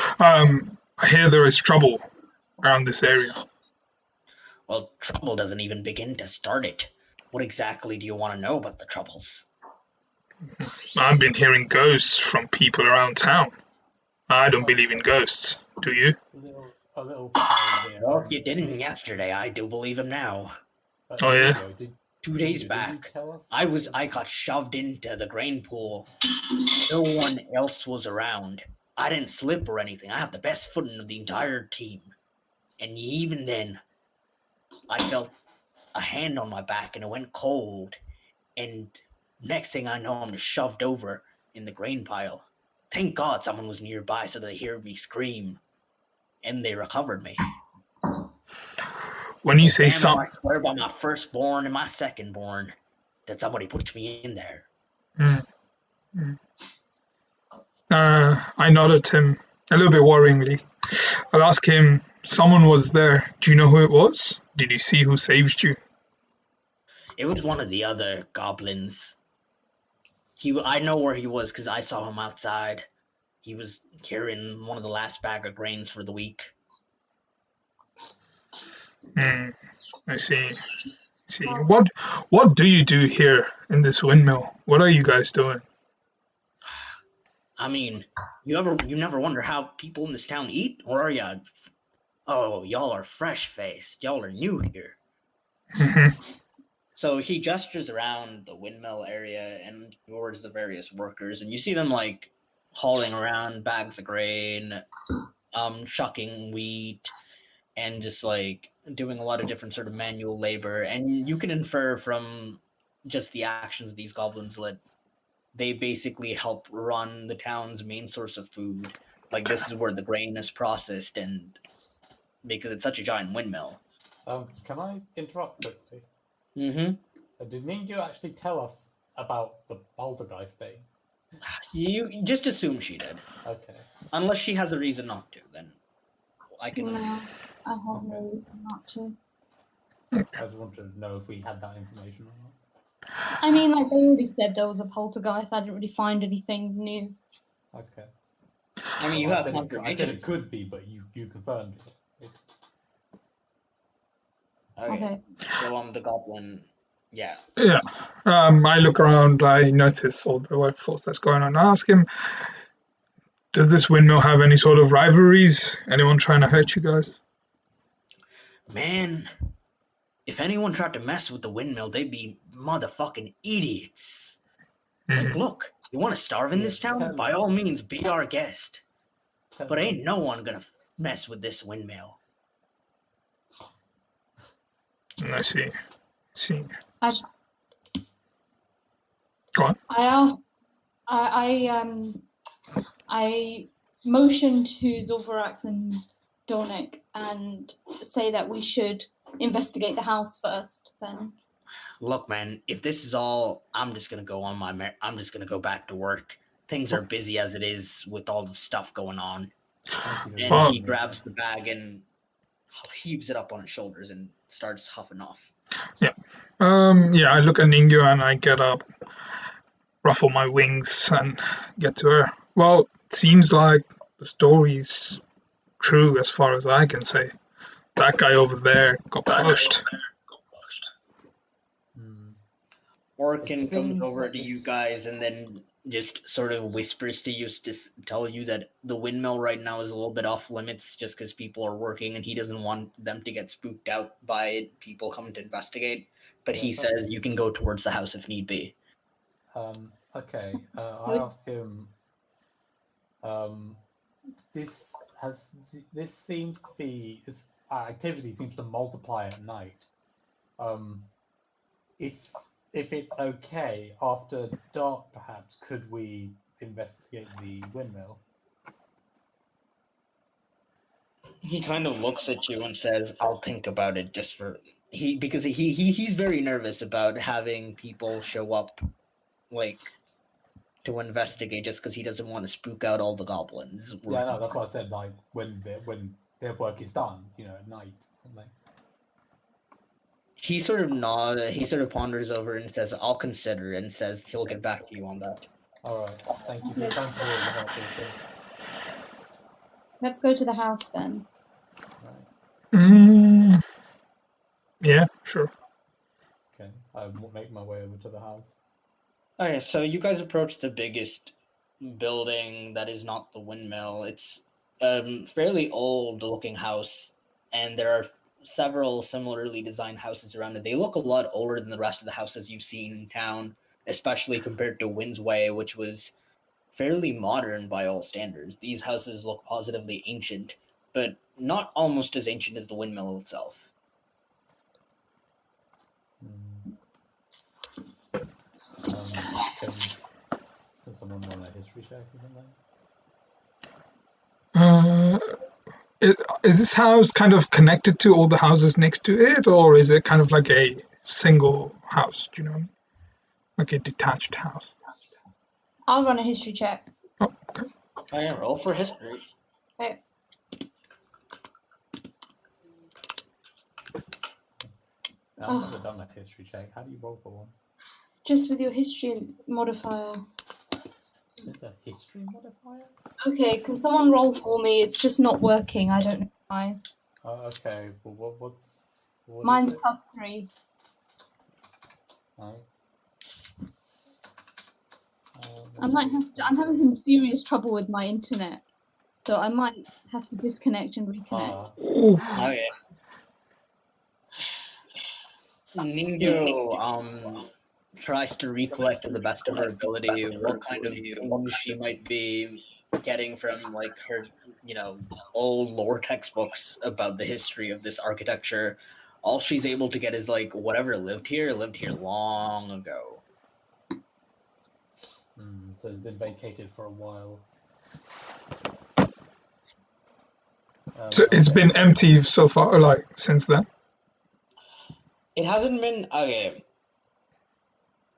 I hear there is trouble around this area. Well, trouble doesn't even begin to start it. What exactly do you want to know about the troubles? I've been hearing ghosts from people around town. I don't believe in ghosts. Do you? A little. Well, if you didn't yesterday, I do believe him now. Oh yeah. 2 days back, I got shoved into the grain pool. No one else was around. I didn't slip or anything. I have the best footing of the entire team. And even then, I felt a hand on my back and it went cold. And next thing I know, I'm just shoved over in the grain pile. Thank God someone was nearby so they heard me scream. And they recovered me. When you say I swear by my firstborn and my secondborn that somebody put me in there. I nod at him a little bit worryingly. I'll ask him, someone was there. Do you know who it was? Did you see who saved you? It was one of the other goblins. I know where he was because I saw him outside. He was carrying one of the last bag of grains for the week. I see. What do you do here in this windmill? What are you guys doing? I mean, you never wonder how people in this town eat, or are ya? Oh, y'all are fresh-faced. Y'all are new here. So he gestures around the windmill area and towards the various workers, and you see them like hauling around bags of grain, shucking wheat, and just like doing a lot of different sort of manual labor. And you can infer from just the actions of these goblins that they basically help run the town's main source of food. Like this is where the grain is processed, and because it's such a giant windmill. Can I interrupt quickly? Mm-hmm. Did Ningu actually tell us about the poltergeist thing? You just assume she did. Okay. Unless she has a reason not to, then I can. No, I have no reason not to. I just wanted to know if we had that information or not. I mean, like they already said there was a poltergeist. I didn't really find anything new. Okay. I mean, you Well, have I said confirmation. it could be, but you confirmed it. Okay. So the goblin, yeah. Yeah. I look around. I notice all the workforce that's going on. I ask him, "Does this windmill have any sort of rivalries? Anyone trying to hurt you guys?" Man, if anyone tried to mess with the windmill, they'd be motherfucking idiots. Like, look, you want to starve in this town? By all means, be our guest. But ain't no one gonna mess with this windmill. I see. I Go on. I motion to Zorvarax and Dornick and say that we should investigate the house first. Then, look, man, if this is all, I'm just gonna go on I'm just gonna go back to work. Things are busy as it is with all the stuff going on. And he grabs the bag and heaves it up on his shoulders and starts huffing off. Yeah. I look at Ningyo and I get up, ruffle my wings, and get to her. Well, it seems like the story's true as far as I can say. That guy over there got pushed. Orkin comes over to you guys and then just sort of whispers to you to tell you that the windmill right now is a little bit off limits just because people are working and he doesn't want them to get spooked out by people coming to investigate. But he says you can go towards the house if need be. Okay. I asked him. This seems to be activity seems to multiply at night. If it's okay, after dark, perhaps, could we investigate the windmill? He kind of looks at you and says, "I'll think about it just for because he's very nervous about having people show up, like, to investigate just because he doesn't want to spook out all the goblins." Yeah, no, that's what I said. Like when their work is done, at night or something. He sort of nods. He sort of ponders over it and says, "I'll consider," and says he'll get back to you on that. All right. Thank you for all the help. let's go to the house then. Right. Yeah, sure. Okay, I will make my way over to the house. Okay, so you guys approach the biggest building that is not the windmill. It's a fairly old-looking house, and there are several similarly designed houses around it. They look a lot older than the rest of the houses you've seen in town, especially compared to Wind's Way, which was fairly modern by all standards. These houses look positively ancient, but not almost as ancient as the windmill itself. Can someone run a history check or something? Is this house kind of connected to all the houses next to it, or is it kind of like a single house? Do you know what I mean? Like a detached house? I'll run a history check. Oh, okay. Oh yeah, roll for history. Okay. I've never done a history check. How do you roll for one? Just with your history modifier. There's a history modifier? Okay, can someone roll for me? It's just not working. I don't know why. Okay. Well, what Mine's is it? +3. Right. I'm having some serious trouble with my internet, so I might have to disconnect and reconnect. Okay. Ningyo tries to recollect to the best of her ability what kind of things she might be getting from like her, old lore textbooks about the history of this architecture. All she's able to get is like whatever lived here long ago. So it's been vacated for a while. So it's been empty so far, like since then? It hasn't been okay.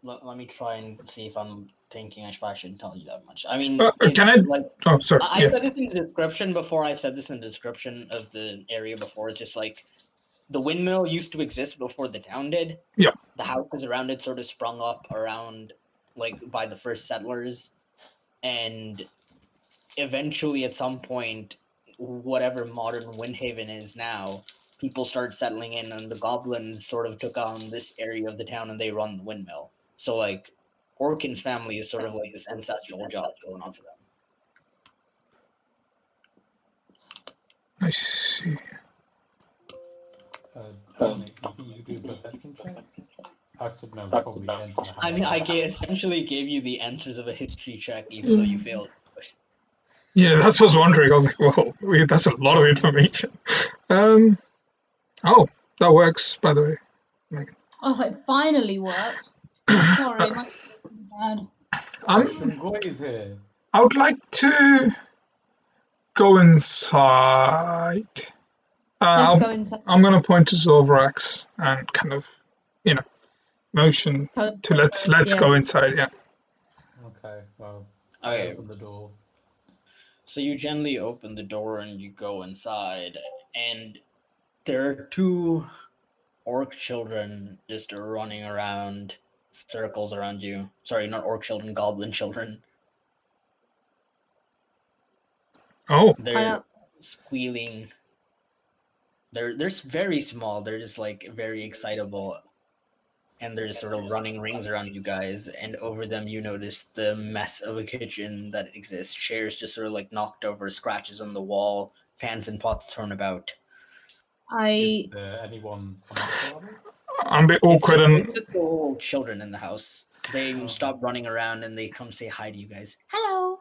Let me try and see if I'm thinking if I shouldn't tell you that much. I mean, can I? Like, oh, sorry. I said this in the description before. I've said this in the description of the area before. It's just like the windmill used to exist before the town did. Yeah. The houses around it sort of sprung up around, like, by the first settlers, and eventually, at some point, whatever modern Windhaven is now, people started settling in, and the goblins sort of took on this area of the town, and they run the windmill. So, like, Orkin's family is sort of like this ancestral job going on for them. I see. Nick, you think you could do a perception check? Actually, no, probably enter the house. I mean, essentially gave you the answers of a history check, even though you failed. Yeah, that's what I was wondering. I was like, well, that's a lot of information. Oh, that works, by the way. Megan. Oh, it finally worked. Sorry, my bad. Shungoi is here. I would like to go inside. Let's go inside. I'm going to point to Zorvrax and kind of, motion to let's go inside. Yeah. Okay. Well, Okay. I open the door. So you gently open the door and you go inside, and there are two orc children just running around, circles around you. Sorry, not orc children, goblin children. Oh. They're squealing. They're very small. They're just like very excitable, and they're just sort of running rings around you guys. And over them, you notice the mess of a kitchen that exists. Chairs just sort of like knocked over, scratches on the wall, pans and pots thrown about. Is there anyone amongst them? I'm a bit awkward It's just the little children in the house. They stop running around and they come say hi to you guys. Hello.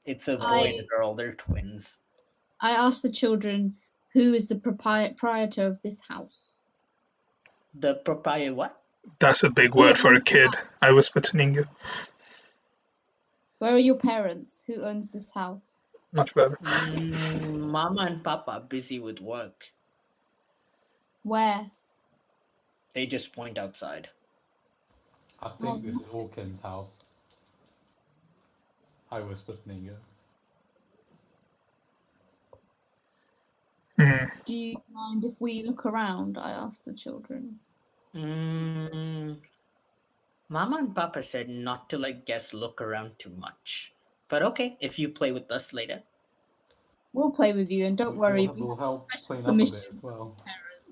It's a boy and a girl. They're twins. I asked the children, who is the proprietor of this house? The proprietor what? That's a big word for a kid. I whispered to Ninga. Where are your parents? Who owns this house? Much better. Mama and Papa are busy with work. Where? They just point outside. I think this is Orkin's house. I whispered Ninga. Do you mind if we look around? I asked the children. Mama and Papa said not to let guests look around too much. But okay, if you play with us later. We'll play with you, and don't worry. We'll help clean up a bit as well.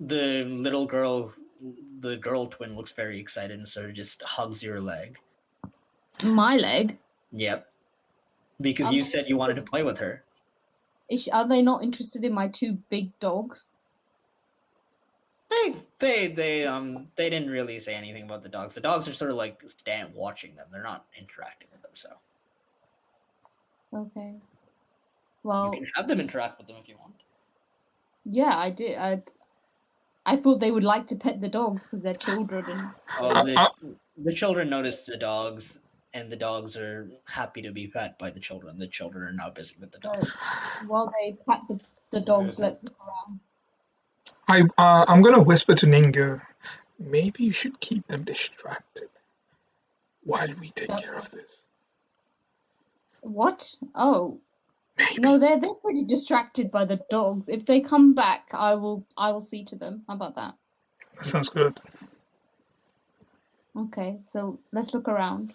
The little girl, the girl twin, looks very excited and sort of just hugs your leg. My leg? Yep. Because you said you wanted to play with her. Are they not interested in my two big dogs? They didn't really say anything about the dogs. The dogs are sort of like watching them. They're not interacting with them, so. Okay. Well, you can have them interact with them if you want. Yeah, I did. I thought they would like to pet the dogs because they're children. And the children noticed the dogs, and the dogs are happy to be pet by the children. The children are now busy with the dogs. While they pet the dogs, let's look around. I'm going to whisper to Ninga, maybe you should keep them distracted while we take care of this. What? Oh. Maybe. No, they're pretty distracted by the dogs. If they come back, I will see to them. How about that? That sounds good. Okay, so let's look around.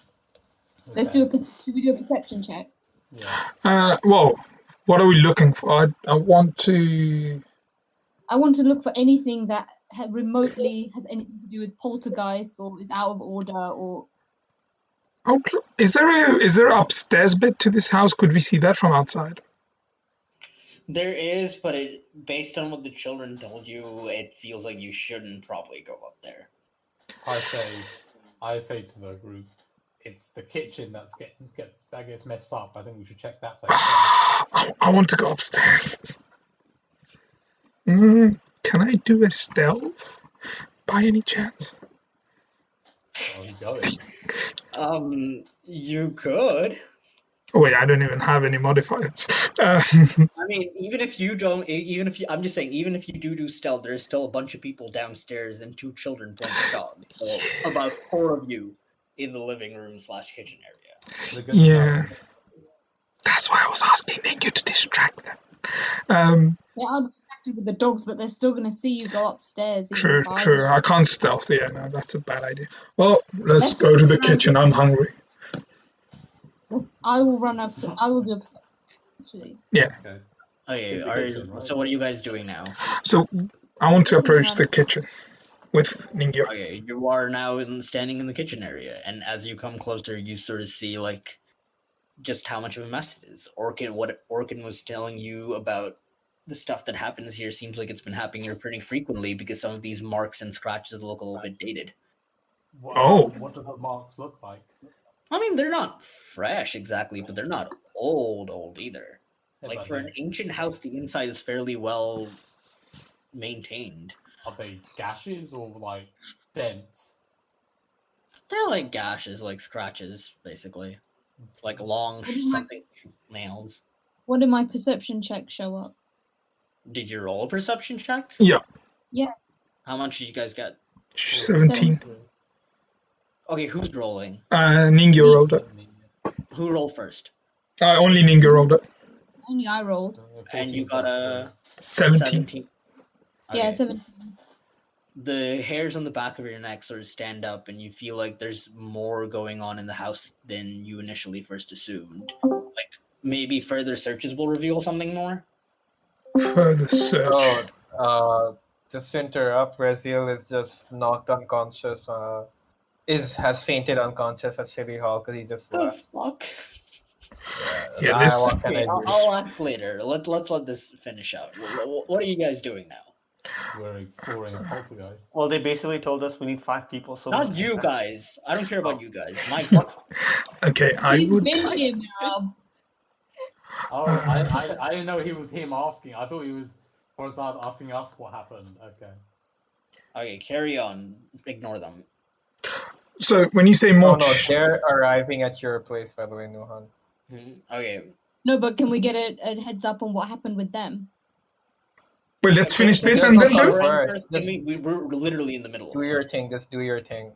Okay. Should we do a perception check? Yeah. Well, what are we looking for? I want to look for anything that remotely has anything to do with poltergeist or is out of order or. Oh, is there an upstairs bit to this house? Could we see that from outside? There is, but based on what the children told you, it feels like you shouldn't probably go up there. I say to the group, it's the kitchen that gets messed up. I think we should check that place first. I want to go upstairs. Can I do a stealth by any chance? Where are you going? You could. Oh wait, I don't even have any modifiers. I mean, I'm just saying, even if you do stealth, there's still a bunch of people downstairs and two children playing with dogs. So about 4 of you in the living room / kitchen area. Yeah. That's why I was asking Ninja to distract them. They are distracted with the dogs, but they're still going to see you go upstairs. True. I can't stealth. Yeah, no, that's a bad idea. Well, let's go to the kitchen. I'm hungry. I will do a perception actually. Yeah. Okay. Okay, In the kitchen, right? so what are you guys doing now? So I want to approach the kitchen with Ningyo. Okay, you are now standing in the kitchen area, and as you come closer, you sort of see like just how much of a mess it is. What Orkin was telling you about the stuff that happens here seems like it's been happening here pretty frequently because some of these marks and scratches look a little bit dated. What do the marks look like? I mean, they're not fresh exactly, but they're not old either. Yeah, Like but for an they- ancient house, the inside is fairly well maintained. Are they gashes or like dents? They're like gashes, like scratches, basically. Like long something nails. What did my perception check show up? Did you roll a perception check? Yeah. Yeah. How much did you guys get? 17. Okay, who's rolling? Ningyo rolled it. Who rolled first? Only Ningyo rolled it. Only I rolled. And you got a 17. Yeah, Okay. 17. The hairs on the back of your neck sort of stand up, and you feel like there's more going on in the house than you initially first assumed. Like maybe further searches will reveal something more. Further search. Just to interrupt, Rezil is just knocked unconscious. Has fainted unconscious at City Hall because he just left. Fuck. Yeah, this. What can I do? I'll ask later. Let's let this finish out. What are you guys doing now? We're exploring a poltergeist. Well, they basically told us we need 5 people. So Not you guys. I don't care about you guys. My Okay, I He's would. been here, Rob. Oh, I didn't know he was him asking. I thought he was for start asking us what happened. Okay. Okay, carry on. Ignore them. So when you say more, No, they're arriving at your place, by the way, Nuhan. Okay. No, but can we get a heads up on what happened with them? well, let's finish this There's and no then cover. go. First, we're literally in the middle of Do your this. thing. Just do your thing.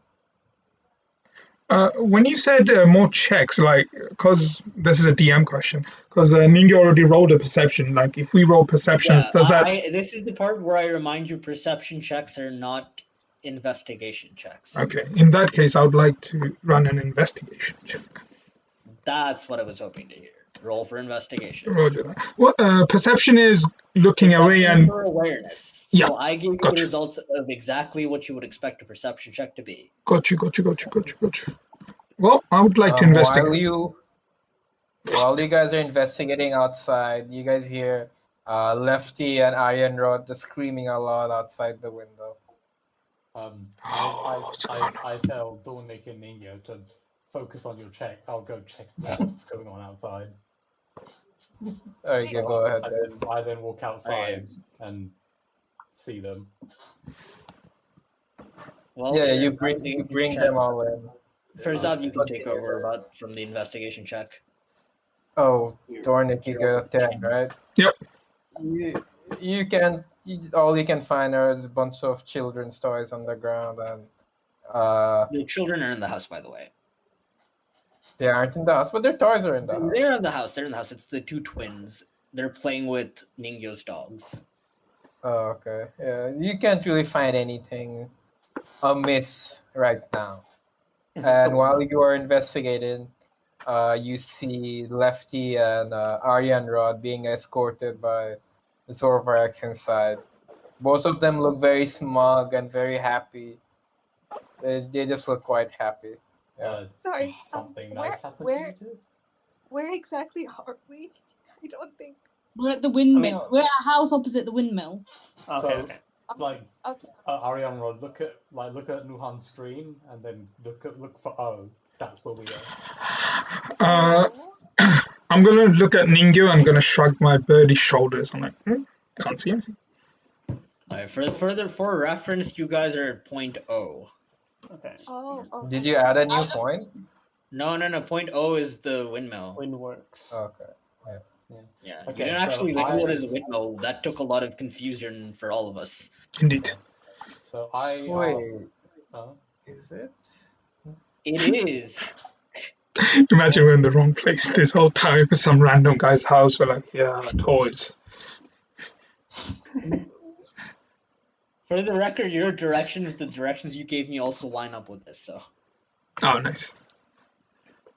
When you said more checks, like, because this is a DM question, because Ningyo already rolled a perception. Like, if we roll perceptions, Yeah, does that? this is the part where I remind you perception checks are not investigation checks. Okay, in that case, I would like to run an investigation check. That's what I was hoping to hear. Roll for investigation. Roger that. Well, perception is looking away Perception and for awareness. Yeah, So I gave you gotcha. the results of exactly what you would expect a perception check to be. got you. Well, I would like to investigate. While you guys are investigating outside, you guys hear Lefty and Iron Rod just screaming a lot outside the window. I tell Dornick and Ningyo to focus on your checks. I'll go check what's going on outside. Alright, yeah, go ahead. I then walk outside and see them. Well, Yeah, you bring them all in. Farzad, you can take over from the investigation check. Oh, Dornick, you got a 10, right? Yep. All you can find are a bunch of children's toys on the ground, and The children are in the house, by the way. they aren't in the house, but their toys are in the house. They're in the house. They're in the house. It's the two twins. They're playing with Ningyo's dogs. Oh, okay. Yeah, you can't really find anything amiss right now. And while you are investigating, you see Lefty and Aryan Rod being escorted by Zorvax inside. Both of them look very smug and very happy. They just look quite happy. Yeah. Sorry, Something where- nice happened where- to you two? Where exactly are we? I don't think. We're at the windmill. We're at a house opposite the windmill. So, like, Okay. Ariane Rod, look at Nuhan's screen and then look for O. That's where we are. I'm gonna look at Ningyo. I'm gonna shrug my birdie shoulders. I'm like, can't see anything. For reference, you guys are at point O. Okay. Oh. Did you add a new point? No. Point O is the windmill. Windworks. Okay. Yeah. Okay, You didn't so actually know I- what is a windmill. That took a lot of confusion for all of us. Indeed. So I Wait. asked, Is it? It is. Imagine we're in the wrong place this whole time. Some random guy's house. We're like, yeah, toys. For the record, the directions you gave me also line up with this. So Oh, nice.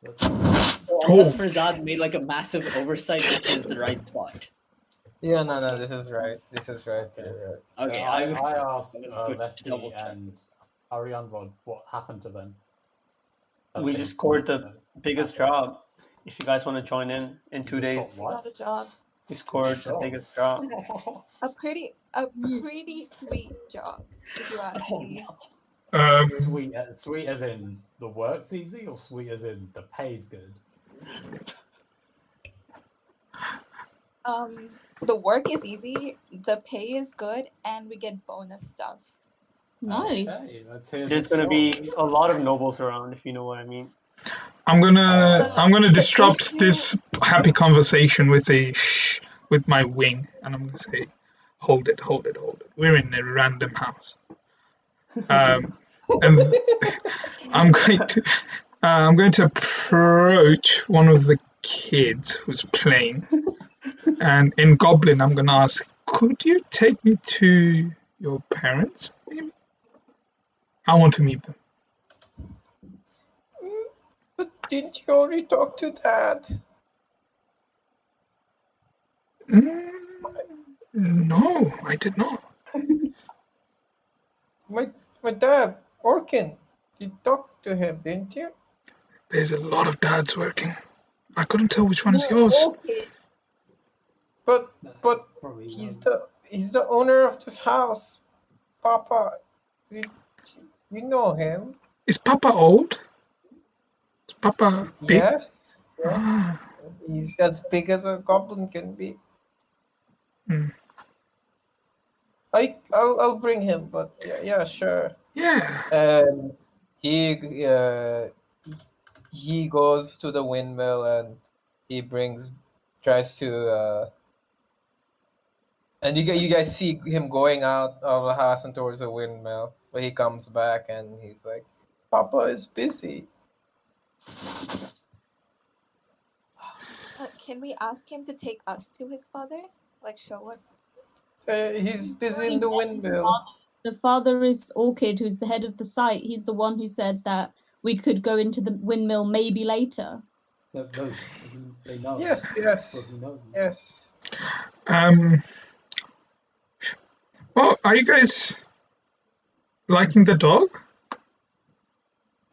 So unless Farzad made like a massive oversight, this is the right spot. Yeah, no, this is right. This is right. Okay, I asked double Lefty check. and Arianrod what happened to them. We just scored the biggest job. If you guys want to join in 2 days, Got a job. we scored the biggest job. A pretty sweet job, if you ask me. Sweet as in the work's easy, or sweet as in the pay's good? The work is easy, the pay is good, and we get bonus stuff. Nice. Okay, let's hear There's going to be a lot of nobles around, if you know what I mean. I'm gonna disrupt this happy conversation with with my wing, and I'm gonna say, hold it. We're in a random house, and I'm going to approach one of the kids who's playing, and in Goblin, I'm gonna ask, could you take me to your parents, maybe? I want to meet them. But didn't you already talk to Dad? No, I did not. My dad, Orkin. You talked to him, didn't you? There's a lot of dads working. I couldn't tell which one is yours. Okay. But he's the owner of this house, Papa. You know him? Is Papa old? Is Papa big? Yes. He's as big as a goblin can be. I'll bring him, but yeah, sure. Yeah. And he goes to the windmill and he tries to and you guys see him going out of the house and towards the windmill, but he comes back and he's like, Papa is busy. Can we ask him to take us to his father? Like, show us? He's busy in the windmill. The father is Orchid, who's the head of the site. He's the one who said that we could go into the windmill maybe later. They know. Yes. Well, are you guys liking the dog?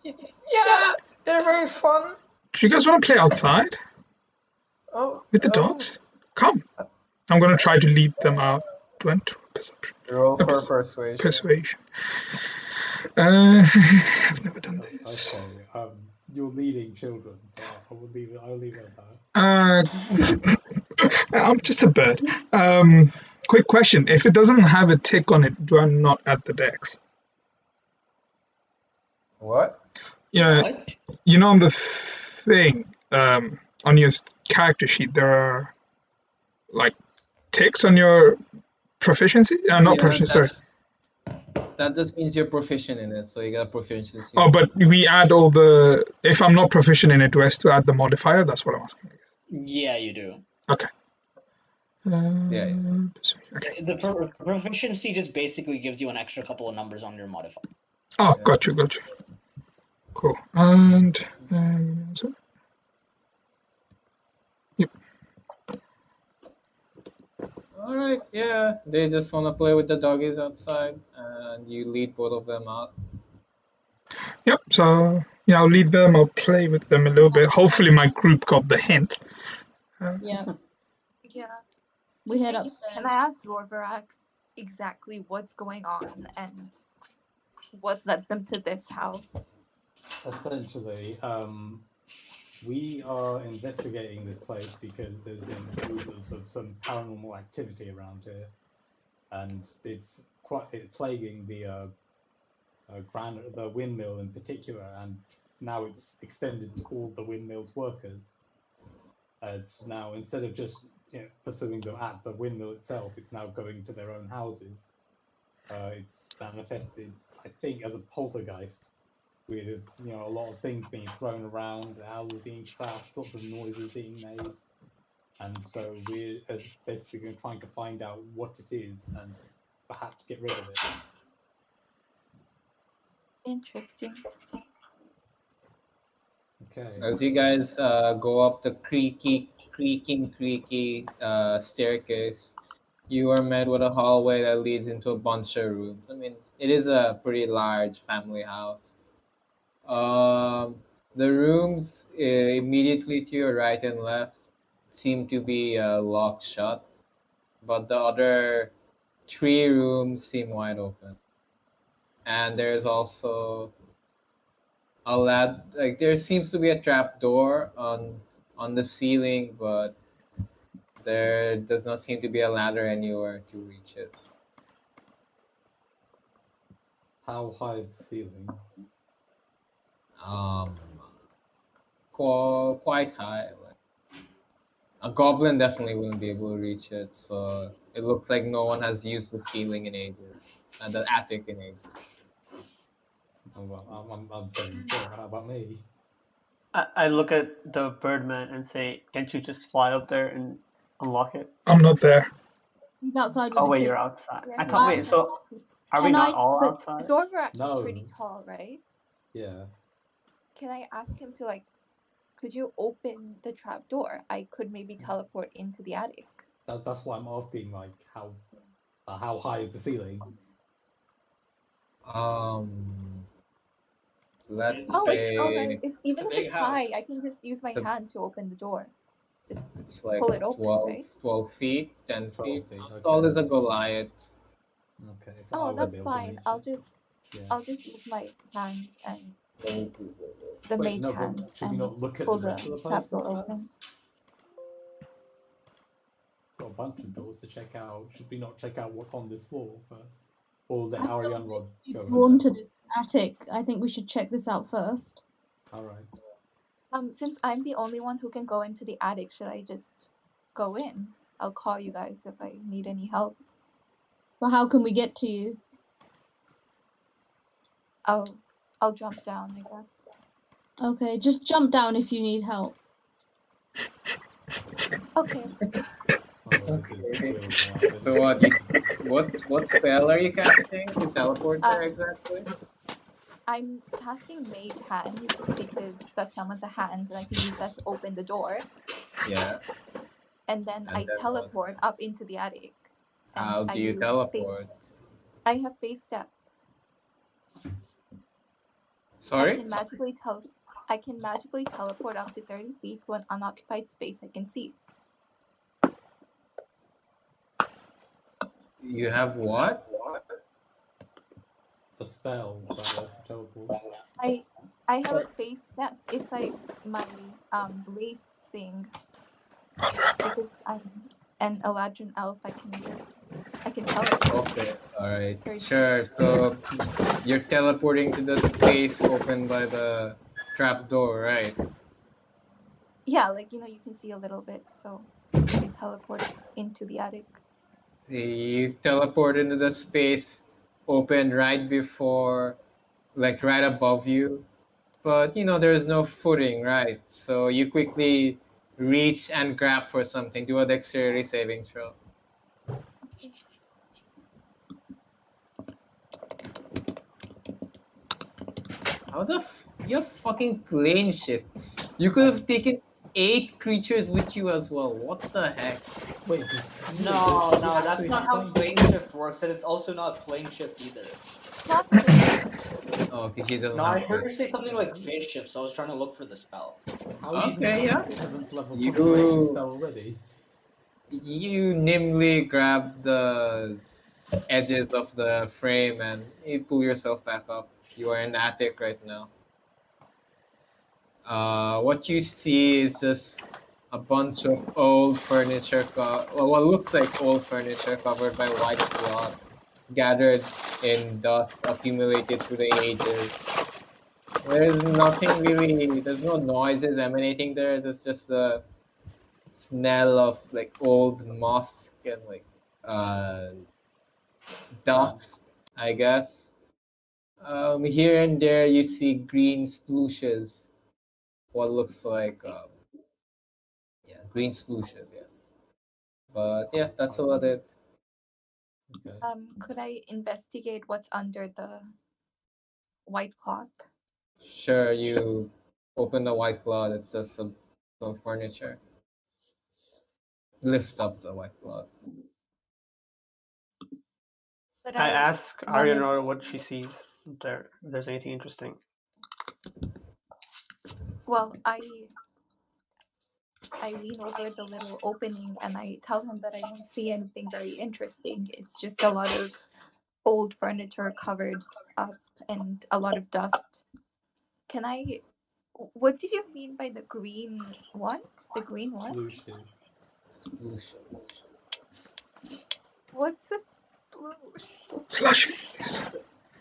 Yeah, they're very fun. Do you guys want to play outside with the dogs? Come. I'm going to try to lead them out. Do I enter perception? Roll for persuasion. I've never done this. Okay, you're leading children. I'll leave it at that. I'm just a bird. Quick question. If it doesn't have a tick on it, do I not add the dex? What? Yeah, you know on the thing, on your character sheet, there are like ticks on your proficiency? Not proficiency, sorry. That just means you're proficient in it, so you got proficiency. Oh, but we add all the... If I'm not proficient in it, do I still add the modifier? That's what I'm asking. Yeah, you do. Okay. Yeah. Okay. The proficiency just basically gives you an extra couple of numbers on your modifier. Oh, got you. Cool. And... Yep. Alright, yeah. They just want to play with the doggies outside, and you lead both of them out. Yep, so yeah, I'll lead them, I'll play with them a little bit. Hopefully my group got the hint. Yeah. Yeah. We head upstairs. Can I ask Zorvarax exactly what's going on and what led them to this house? Essentially, we are investigating this place because there's been rumors of some paranormal activity around here, and it's plaguing the windmill in particular, and now it's extended to all the windmill's workers. It's now, instead of just pursuing them at the windmill itself, it's now going to their own houses. It's manifested, I think, as a poltergeist, with a lot of things being thrown around, the houses being trashed, lots of noises being made, and so we're basically trying to find out what it is and perhaps get rid of it. Interesting. Okay. As you guys go up the creaky staircase, you are met with a hallway that leads into a bunch of rooms. I mean, it is a pretty large family house. The rooms immediately to your right and left seem to be locked shut, but the other 3 rooms seem wide open. And there's also like there seems to be a trap door on the ceiling, but there does not seem to be a ladder anywhere to reach it. How high is the ceiling? Quite high. Like, a goblin definitely wouldn't be able to reach it, so it looks like no one has used the ceiling in ages, and the attic in ages. I'm 74. How about me? I look at the Birdman and say, "Can't you just fly up there and unlock it?" I'm not there. He's outside with Oh the wait, kid. you're outside. Yeah, I he thought. is. Wait, so are we Can not I- all But outside? Zorvarak is No. pretty tall, right? Yeah. Can I ask him to, like, could you open the trap door? I could maybe teleport into the attic. That's why I'm asking, like, how high is the ceiling? Let's Oh, it's say alright. Even a if big it's high, house. I can just use my It's a- hand to open the door. Just it's like pull it open, 12 feet, 10 12 feet. feet, How tall okay. is a Goliath? Okay, so I Oh, won't that's be able to fine. reach I'll it. just Yeah. I'll just use my hand and Let me Google this. the Wait, mage no, but hand should we and not look at pull the rest of the trap places door open. first? Got a bunch of doors to check out. Should we not check out what's on this floor first? Or let I feel Ariane Rod go drawn to herself? this attic. I think we should check this out first. Alright. Since I'm the only one who can go into the attic, should I just go in? I'll call you guys if I need any help. But how can we get to you? I'll jump down, I guess. Okay, just jump down if you need help. Okay. Oh, this is Okay. real now. So what spell are you casting to teleport there exactly? I'm casting Mage Hand because that summons a hand and I can use that to open the door. Yeah. And then I then teleport up into the attic. And How I do you use teleport? I have phase step. Sorry? I can magically teleport up to 30 feet to an unoccupied space I can see. You have what? The spell that lets you teleport. I have a phase step. It's like my race thing. Because I'm an Eladrin elf, I can teleport. Okay, alright. 30 Sure, so you're teleporting to the space opened by the trapdoor, right? Yeah, like, you can see a little bit, so I teleport into the attic. You teleport into the space opened right before, like right above you. But there's no footing, right? So you quickly reach and grab for something. Do a dexterity saving throw. Okay. How the you're fucking plane shift? You could have taken 8 creatures with you as well. What the heck? Wait, No, did you that's actually not have how plane shift works, and it's also not plane shift either. It's not plane shift. Oh, okay, he doesn't No, have I heard her plane. say something like phase shift, so I was trying to look for the spell. How are you Okay, yeah. 7th level You- concentration spell already? You nimbly grab the edges of the frame and you pull yourself back up. You are in the attic right now. What you see is just a bunch of old furniture, what looks like old furniture covered by white cloth, gathered in dust accumulated through the ages. There's nothing really, there's no noises emanating there. There's just a smell of like old musk and like dust, I guess. Here and there you see green splooshes. What looks like green splooshes, yes. But yeah, that's about it. Okay. Could I investigate what's under the white cloth? Sure, you open the white cloth. It's just some furniture. Lift up the white cloth. But I ask Arian wanted- what she sees there. If there's anything interesting. Well, I lean over the little opening and I tell him that I don't see anything very interesting. It's just a lot of old furniture covered up and a lot of dust. Can I... What did you mean by the green what? The green what? Splooshes. Splooshes. What's a sploosh? Slushies.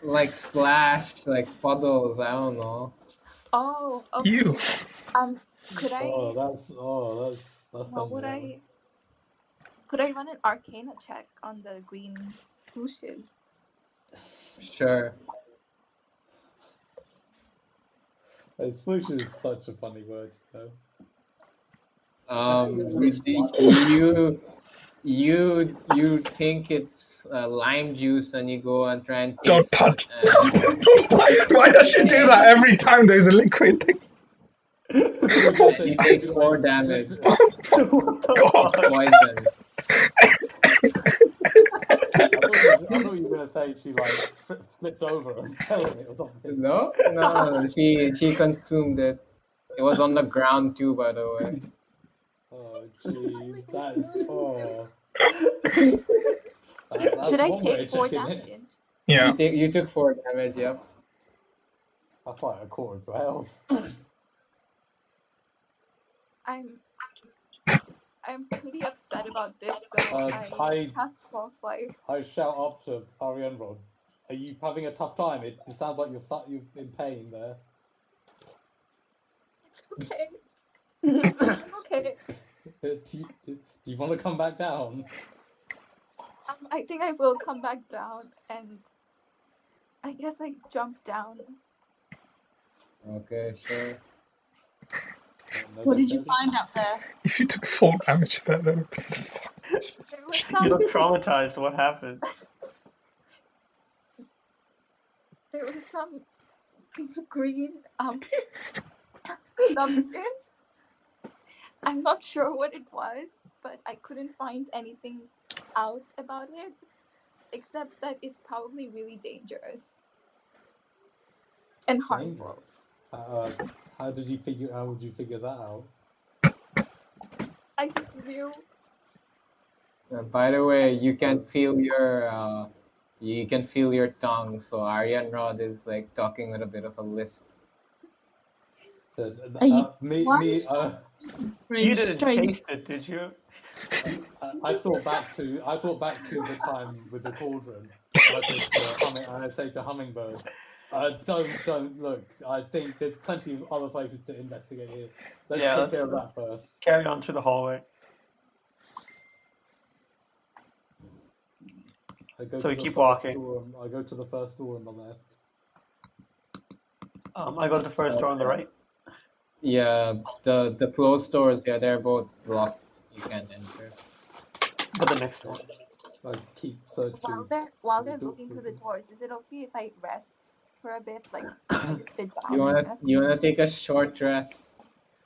Like splash, like puddles. I don't know. Oh, okay. You. Could I... that's What would I... Could I run an Arcana check on the green splooshes? Sure. Sploosh is such a funny word, you know. You think it's lime juice and you go and try and Don't taste touch. it. Why does she do that every time there's a liquid thing? You take 4 damage. God. Poison. I thought you were gonna say she like slipped over and fell in it or something. No, she consumed it. It was on the ground too, by the way. Oh jeez, that's Did I one way take of 4 checking damage? it. Yeah. You took 4 damage. Yep. That's like a quarter of your health. I'm pretty upset about this, so I cast False Life. I shout up to Arian Rod. Are you having a tough time? It sounds like you're in pain there. It's okay. I'm okay. Do you want to come back down? I think I will come back down, and I guess I jump down. Okay, sure. What did you find out there? If you took 4 damage there, then There was You look traumatized. What happened? There was some green substance. I'm not sure what it was, but I couldn't find anything out about it, except that it's probably really dangerous and harmful. How would you figure that out? I just knew. By the way, you can feel your tongue. So Aryan Rod is like talking with a bit of a lisp. You didn't taste it, did you? I thought back to the time with the cauldron. I say to Hummingbird, don't look. I think there's plenty of other places to investigate here. Let's take care of that first. Carry on through the hallway. So we keep walking. I go to the first door on the left. I go to the first door on the right. Yeah, the closed doors. Yeah, they're both locked. You can't enter. But the next one. I keep searching. While they're looking through the doors, is it okay if I rest for a bit? Like, I just sit down and rest? You wanna take a short rest?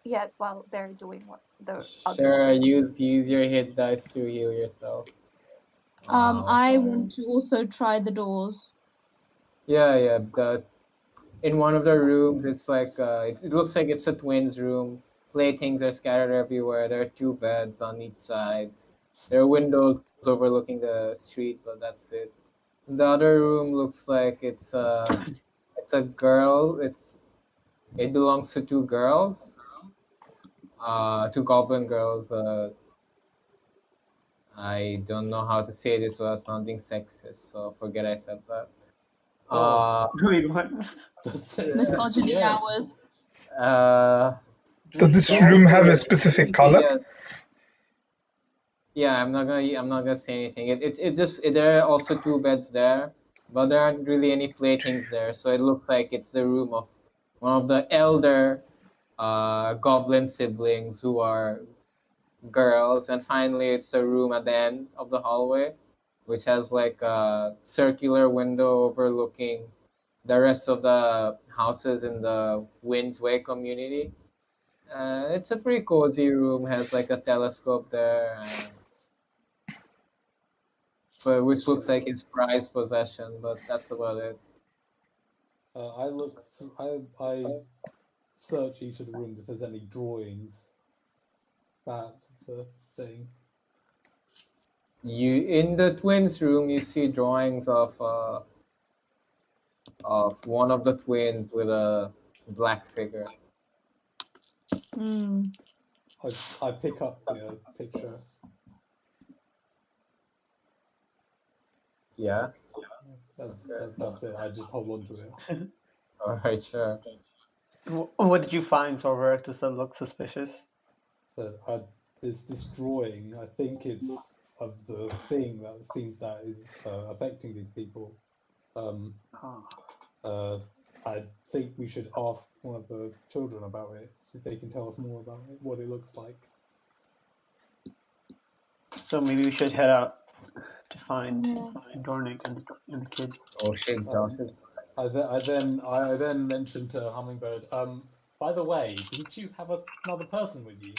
Yes, while they're doing what the Sure, others. use your hit dice to heal yourself. I want to also try the doors. Yeah. In one of the rooms, it's like it looks like it's a twins' room. Playthings are scattered everywhere. There are 2 beds on each side. There are windows overlooking the street, but that's it. The other room looks like it's a girl. It belongs to 2 girls. 2 goblin girls. I don't know how to say this without sounding sexist, so forget I said that. Wait, what? Misogyny hours. Does this room have a specific color? Yeah, I'm not gonna say anything. There are also 2 beds there, but there aren't really any playthings there, so it looks like it's the room of one of the elder goblin siblings who are girls, and finally it's a room at the end of the hallway, which has like a circular window overlooking the rest of the houses in the Wind's Way community. It's a pretty cozy room. Has like a telescope there, but which looks like his prized possession. But that's about it. I look. I search each of the rooms if there's any drawings, perhaps of the thing. You in the twins' room, you see drawings of one of the twins with a black figure. Hmm. I pick up the picture. Yeah. That's it. I just hold on to it. All right, sure. What did you find, Zorveric? Does that look suspicious? But there's this drawing. I think it's of the thing that seems that is affecting these people. I think we should ask one of the children about it, if they can tell us more about it, what it looks like. So maybe we should head out to find Dornick and the kid. Oh shit, Josh is I then mentioned to Hummingbird, by the way, didn't you have another person with you?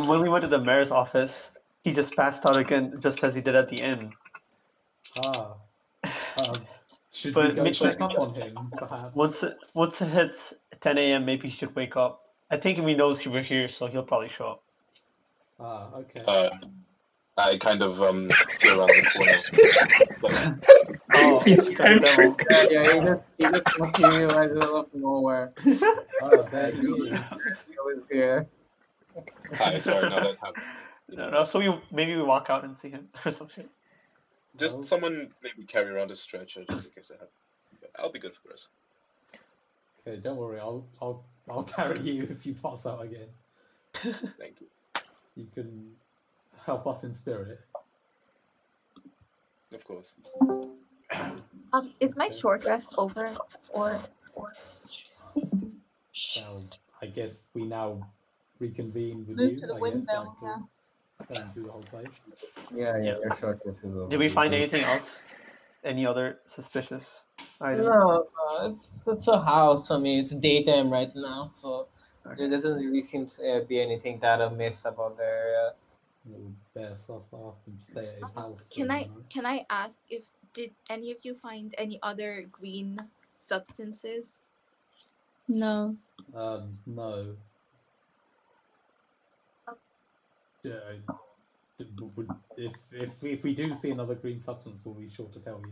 When we went to the mayor's office, he just passed out again, just as he did at the inn. Should we go check up on him, perhaps? Once it hits 10 a.m., maybe he should wake up. I think if he knows you were here, so he'll probably show up. Okay. I kind of peer around the corner. Previous entry. Yeah, he just materializes out of nowhere. Oh, there he is. He was here. Hi, sorry, no, that happened. No, so maybe we walk out and see him or something. Just someone maybe carry around a stretcher just in case it happens. But I'll be good for the rest. Okay, don't worry. I'll carry you if you pass out again. Thank you. You can help us in spirit. Of course. Is my short rest over, or? Well, I guess we now reconvene with Move you. to the I windmill, guess, and do the whole place. Yeah, your short list is over. Did we find anything else? Any other suspicious items? No, it's a house. I mean, it's daytime right now, so there doesn't really seem to be anything that amiss about the area. It would best us to ask him to stay at his house. Can I ask if did any of you find any other green substances? No. No. If we do see another green substance, we'll be sure to tell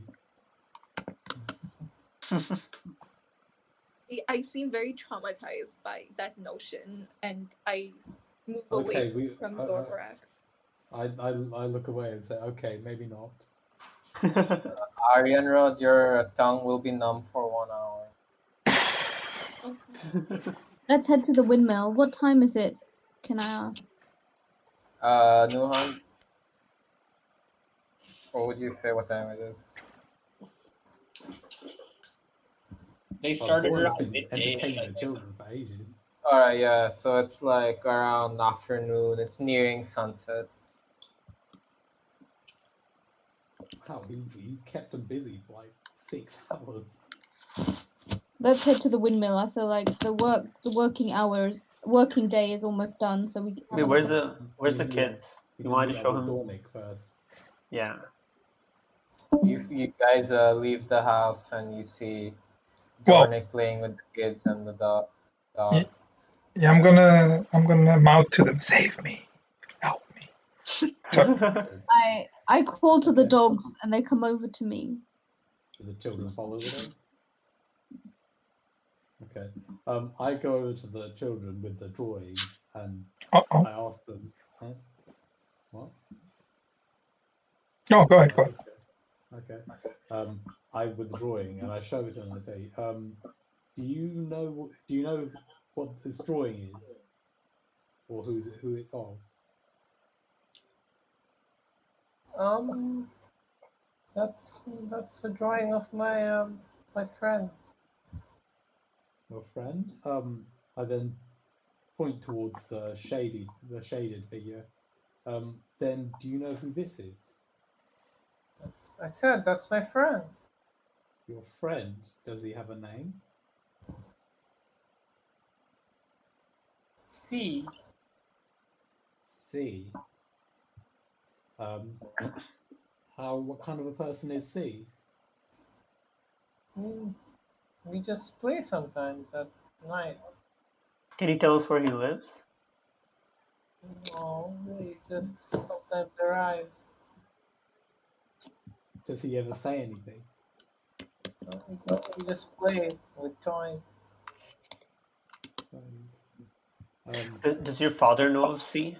you. I seem very traumatized by that notion, and I move Okay, away from Zorverax. I look away and say, okay, maybe not. Aryan Road, your tongue will be numb for 1 hour. Okay. Let's head to the windmill. What time is it? Can I ask? Nuhan, what would you say what time it is? They started Boy, around been midday. entertaining the children for ages. Alright, yeah, so it's like around afternoon. It's nearing sunset. Wow, he's kept them busy for like 6 hours. Let's head to the windmill. I feel like the working day is almost done, so we can Wait, where's the kids? You wanted to show him Dornick first. Yeah. You guys leave the house and you see Well- Dornick playing with the kids and the dog. Yeah, I'm gonna mouth to them. Save me, help me. I call to the dogs and they come over to me. Do the children follow the dogs? Okay. I go over to the children with the drawing and I ask them, huh? What? No, go ahead. Okay. I with the drawing and I show it to them and I say, do you know what this drawing is? Or who it's of? That's a drawing of my my friend. Your friend? I then point towards the shaded figure. Then do you know who this is? I said that's my friend. Your friend, does he have a name? C. C. What kind of a person is C? We just play sometimes at night. Can you tell us where he lives? No, he just sometimes arrives. Does he ever say anything? We just play with toys. Does your father know of C?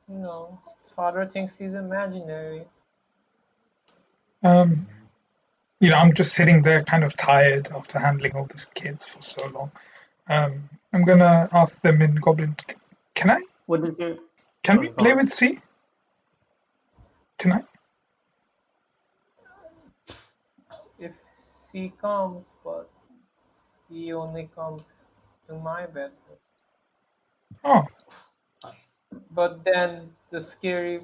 No, father thinks he's imaginary. I'm just sitting there kind of tired after handling all these kids for so long. I'm gonna ask them in Goblin, can we play with C tonight? If C comes, but C only comes to my bed. Oh. But then the scary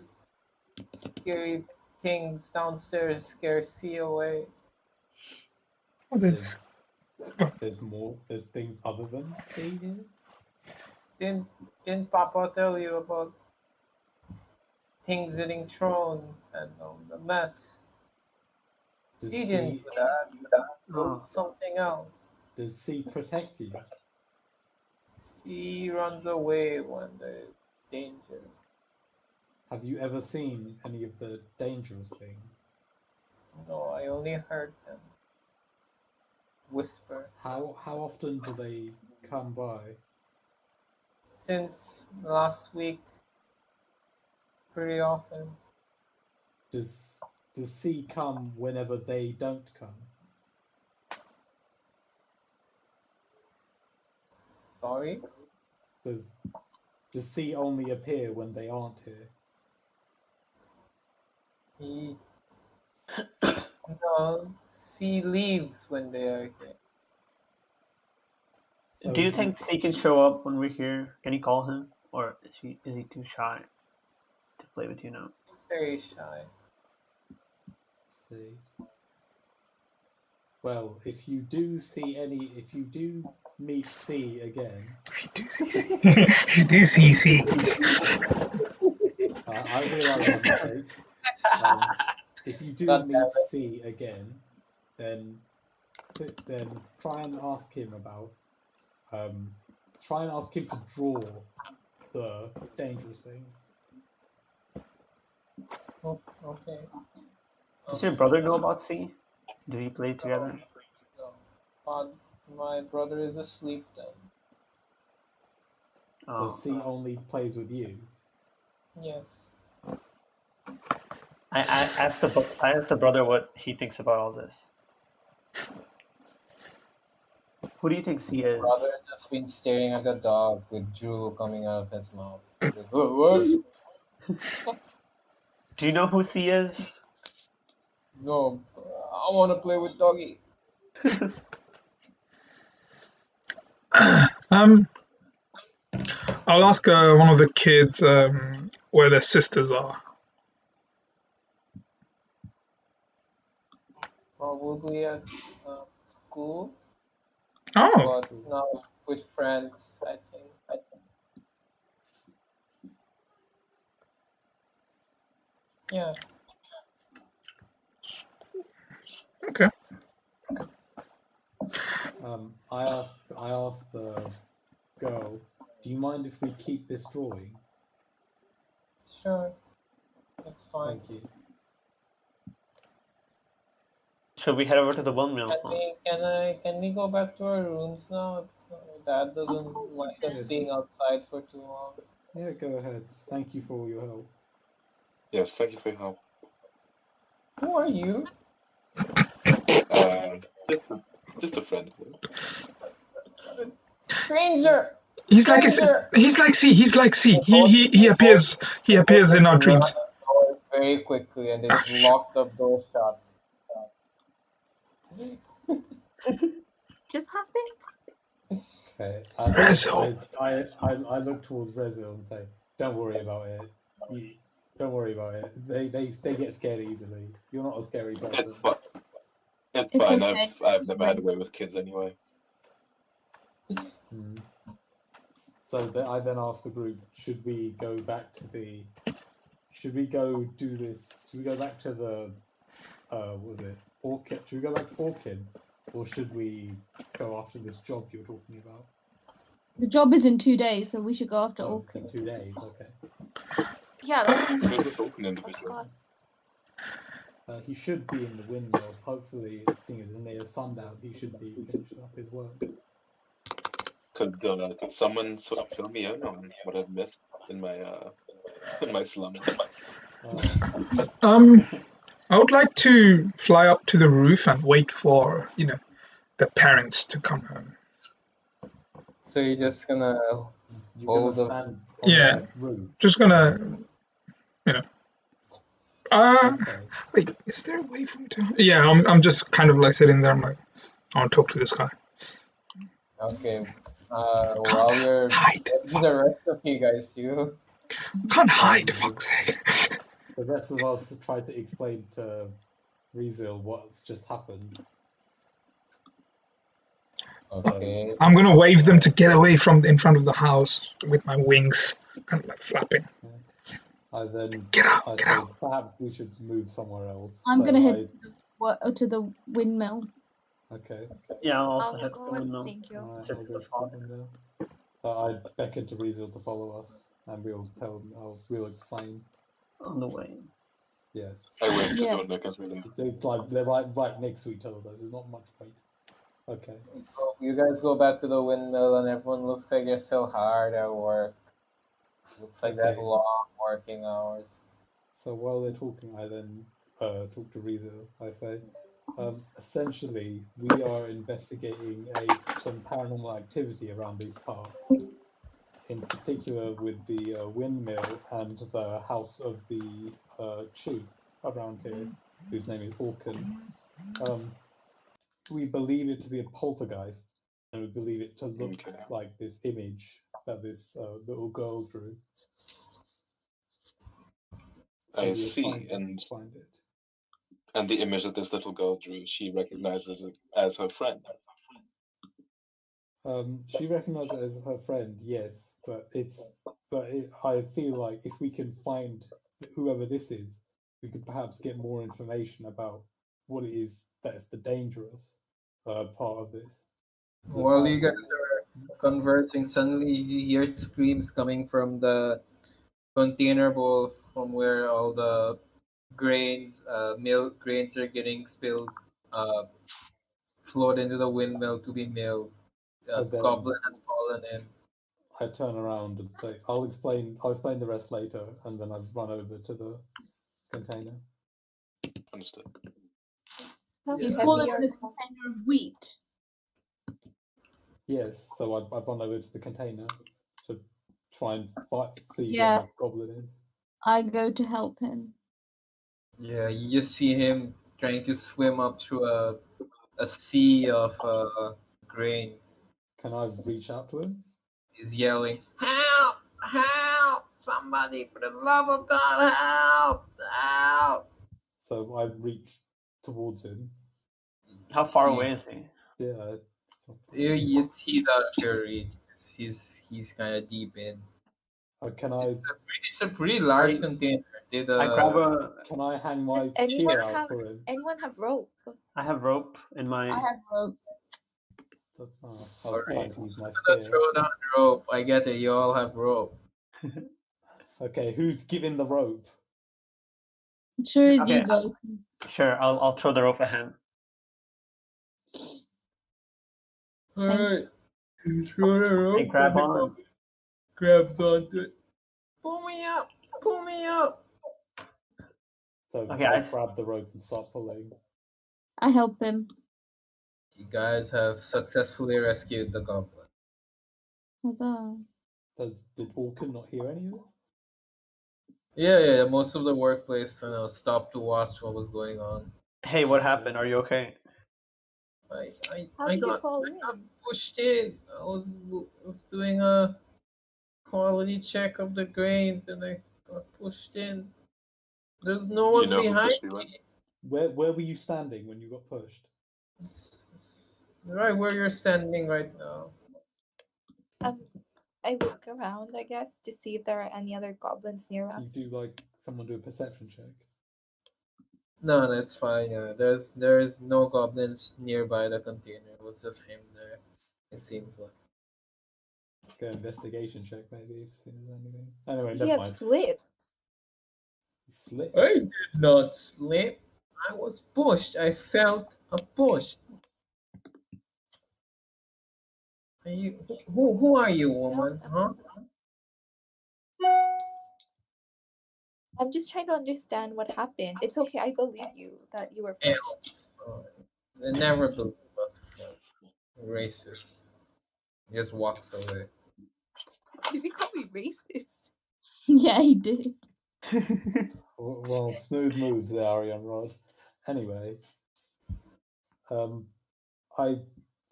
things downstairs scare C away. Oh, there's things other than C here? Didn't Papa tell you about things getting thrown and the mess? C didn't do that. It was something else. Does C protect you? C runs away when there's danger. Have you ever seen any of the dangerous things? No, I only heard them whisper. How often do they come by? Since last week, pretty often. Does C come whenever they don't come? Sorry? Does C only appear when they aren't here? No, C leaves when they are here. So do you think C can show up when we're here? Can you call him? Or is he too shy to play with you now? He's very shy. C. Well, if you do meet C again... If you do see C. I realise my mistake. If you do meet C again, then try and ask him about... try and ask him to draw the dangerous things. Okay. Does your brother know about C? Do you play together? No. My brother is asleep then. So C only plays with you? Yes. I asked the brother what he thinks about all this. Who do you think C is? My brother just been staring at a dog with drool coming out of his mouth. What? Do you know who C is? No, I want to play with doggy. I'll ask one of the kids where their sisters are. Probably at school. Oh. But not with friends, I think. Yeah. Okay. I asked the girl, do you mind if we keep this drawing? Sure. That's fine. Thank you. Should we head over to the windmill? Can we go back to our rooms now? Dad doesn't like us being outside for too long. Yeah, go ahead. Thank you for all your help. Yes, thank you for your help. Who are you? Just a friend. Stranger. He's like C. He's like C. He appears in our dreams. Very quickly, and they just locked the door shut. Just happened. Okay. Rezo. I look towards Rezo and say, don't worry about it. Don't worry about it. They get scared easily. You're not a scary person. It's It's Fine, okay. I've never had a way with kids anyway. So I then asked the group, should we go back to the? Should we go do this? Should we go back to the? Was it Orchid? Should we go back to Orchid, or should we go after this job you're talking about? The job is in 2 days, so we should go after Oh, it's in Orchid. 2 days. Okay. Yeah, let's Who's this Orkin go individual? after. He should be in the windmill. Hopefully, seeing as it's near sundown, he should be finishing up his work. Could someone sort of fill me in on what I've missed in my in my slum? I would like to fly up to the roof and wait for, the parents to come home. So you're just gonna You're gonna hold the stand on Yeah. the roof. Just gonna, Okay. wait, is there a way for me to? Yeah, I'm just kind of like sitting there. I'm like, I want to talk to this guy. okay. While you're Hide. the rest of you guys, you Can't hide, fuck's sake. The rest of us tried to explain to Rezil what's just happened. okay? I'm gonna wave them to get away from in front of the house with my wings, kind of like flapping. I then Get out, I get said out. perhaps we should move somewhere else. I'm So gonna head to the windmill. Okay. Yeah, I'll also I'll head to go the and windmill. thank you. I'll go to the window. I beckon to Rezil to follow us, and we'll explain. On the way. Yes. I wave to Yeah. Dornick as we leave. It's like they're right next to each other though. There's not much weight. Okay. So you guys go back to the windmill, and everyone looks like they're still hard at work. Looks like they have Okay. long working hours. So while they're talking, I then talk to Rezil. I say, essentially, we are investigating some paranormal activity around these parts. In particular, with the windmill and the house of the chief around here, whose name is Orkin. We believe it to be a poltergeist, and we believe it to look Okay. like this image that this little girl drew. So I we're see, trying to and- find it. And the image that this little girl drew, she recognizes it as her friend. She recognizes it as her friend, yes, I feel like if we can find whoever this is, we could perhaps get more information about what it is that's the dangerous part of this. While you guys are conversing, suddenly you hear screams coming from the container bowl from where all the grains, milk grains are getting spilled, flowed into the windmill to be milled. The And then- goblin has fallen in. I turn around and say, I'll explain the rest later, and then I run over to the container. Understood. He's Have fallen your- in a container of wheat. Yes, so I've run over to the container to try and see Yeah. what that goblin is. I go to help him. Yeah, you just see him trying to swim up through a sea of grains. Can I reach out to him? He's yelling, "Help! Help! Somebody, for the love of God, help! Help!" So I reach towards him. How far away is he? Yeah. He's out of your reach. He's kind of deep in. Can I It's a pretty large I- container. Did I grab can I hang my Does anyone spear out have for him? anyone have rope? I have rope in my. I have rope. I was Alright. trying to use my gonna spear. throw down rope? I get it. You all have rope. Okay, who's giving the rope? Sure, Okay, you go. Sure, I'll throw the rope at him. All Thank right. You throw the rope. Hey, grab on. Grabs onto it. Pull me up. Pull me up. So Okay, I I- grab the rope and start pulling. I help him. You guys have successfully rescued the goblin. Huzzah. Did Orkin not hear any of this? Yeah. Most of the workplace, stopped to watch what was going on. Hey, what happened? Are you okay? How I did you got fall in? pushed in. I was doing a quality check of the grains, and I got pushed in. There's no You one know who behind pushed you in? me. Where were you standing when you got pushed? Right where you're standing right now. I look around, I guess, to see if there are any other goblins near Can us. you do like someone do a perception check? No, that's fine. There's no goblins nearby the container. It was just him there. It seems like. Go investigation check maybe if there's anything. Anyway, He never have mind. slipped. Slip. I did not slip. I was pushed. I felt a push. Are you who are you, woman? Huh? I'm just trying to understand what happened. It's okay, I believe you that you were pushed. Elves. They never believe us racist. Just walks away. Did he call me racist? Yeah, he did. Well, smooth moves there, Arian Rod. Anyway,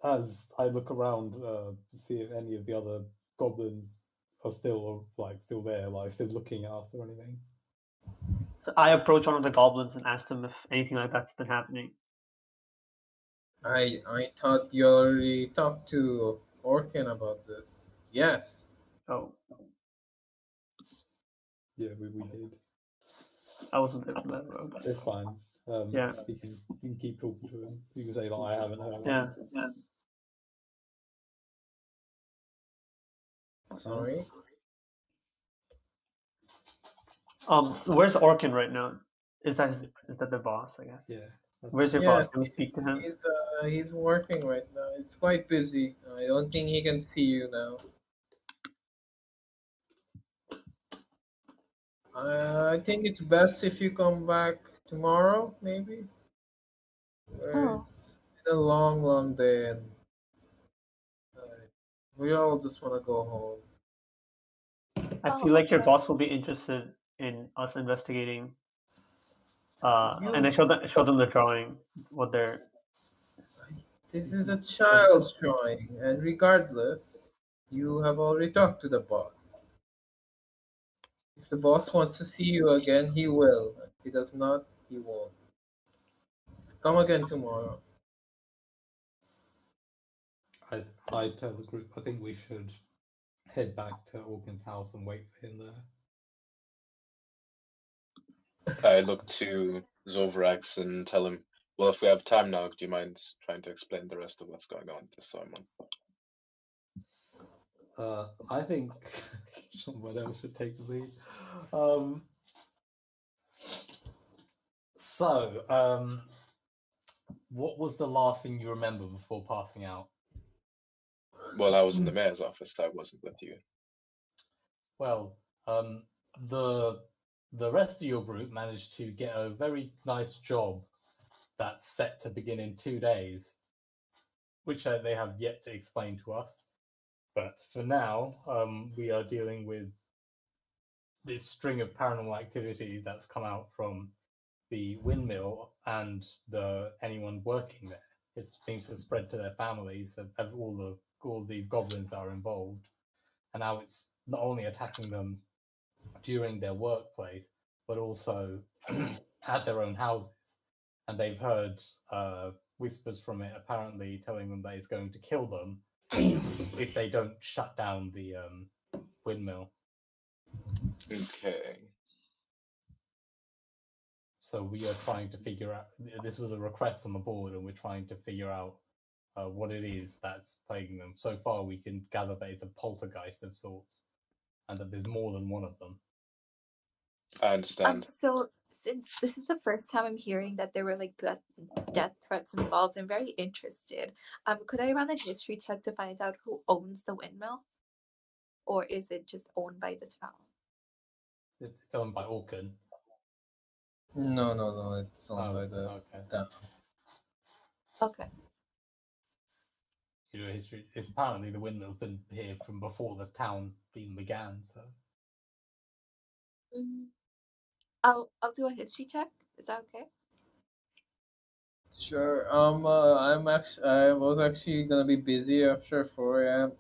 as I look around to see if any of the other goblins are still there, like still looking at us or anything. So I approach one of the goblins and ask them if anything like that's been happening. I thought you already talked to Orkin about this. Yes. Oh, Yeah, we did. I wasn't there for that road. It's fine. Yeah. You can keep talking to him. You can say like I haven't heard. Yeah. Sorry. Where's Orkin right now? Is that the boss? I guess. Yeah. Where's your boss? Can we speak to him? He's working right now. It's quite busy. I don't think he can see you now. I think it's best if you come back tomorrow, maybe. Oh. It's been a long, long day, and we all just want to go home. I feel like your boss will be interested in us investigating. And I show them the drawing. What they're. This is a child's drawing, and regardless, you have already talked to the boss. If the boss wants to see you again, he will. If he does not, he won't. Come again tomorrow. I tell the group I think we should head back to Orkin's house and wait for him there. I look to Zovrax and tell him, well, if we have time now, do you mind trying to explain the rest of what's going on to Simon? I think someone else should take the lead. What was the last thing you remember before passing out? Well, I was in the mayor's office. I wasn't with you. Well, the rest of your group managed to get a very nice job that's set to begin in 2 days, which they have yet to explain to us. But for now, we are dealing with this string of paranormal activity that's come out from the windmill and anyone working there. It seems to spread to their families of all these goblins that are involved, and now it's not only attacking them during their workplace, but also at their own houses. And they've heard whispers from it, apparently telling them that it's going to kill them if they don't shut down the windmill. Okay. So we are trying to figure out. This was a request on the board, and we're trying to figure out what it is that's plaguing them. So far, we can gather that it's a poltergeist of sorts, and that there's more than one of them. I understand. So since this is the first time I'm hearing that there were like death threats involved, I'm very interested. Could I run a history check to find out who owns the windmill, or is it just owned by the town? It's owned by Orkin. No. It's owned by the town. Okay. You know, history. It's apparently the windmill's been here from before the town even began. So. I'll do a history check. Is that okay? Sure. I was actually gonna be busy after 4 a.m.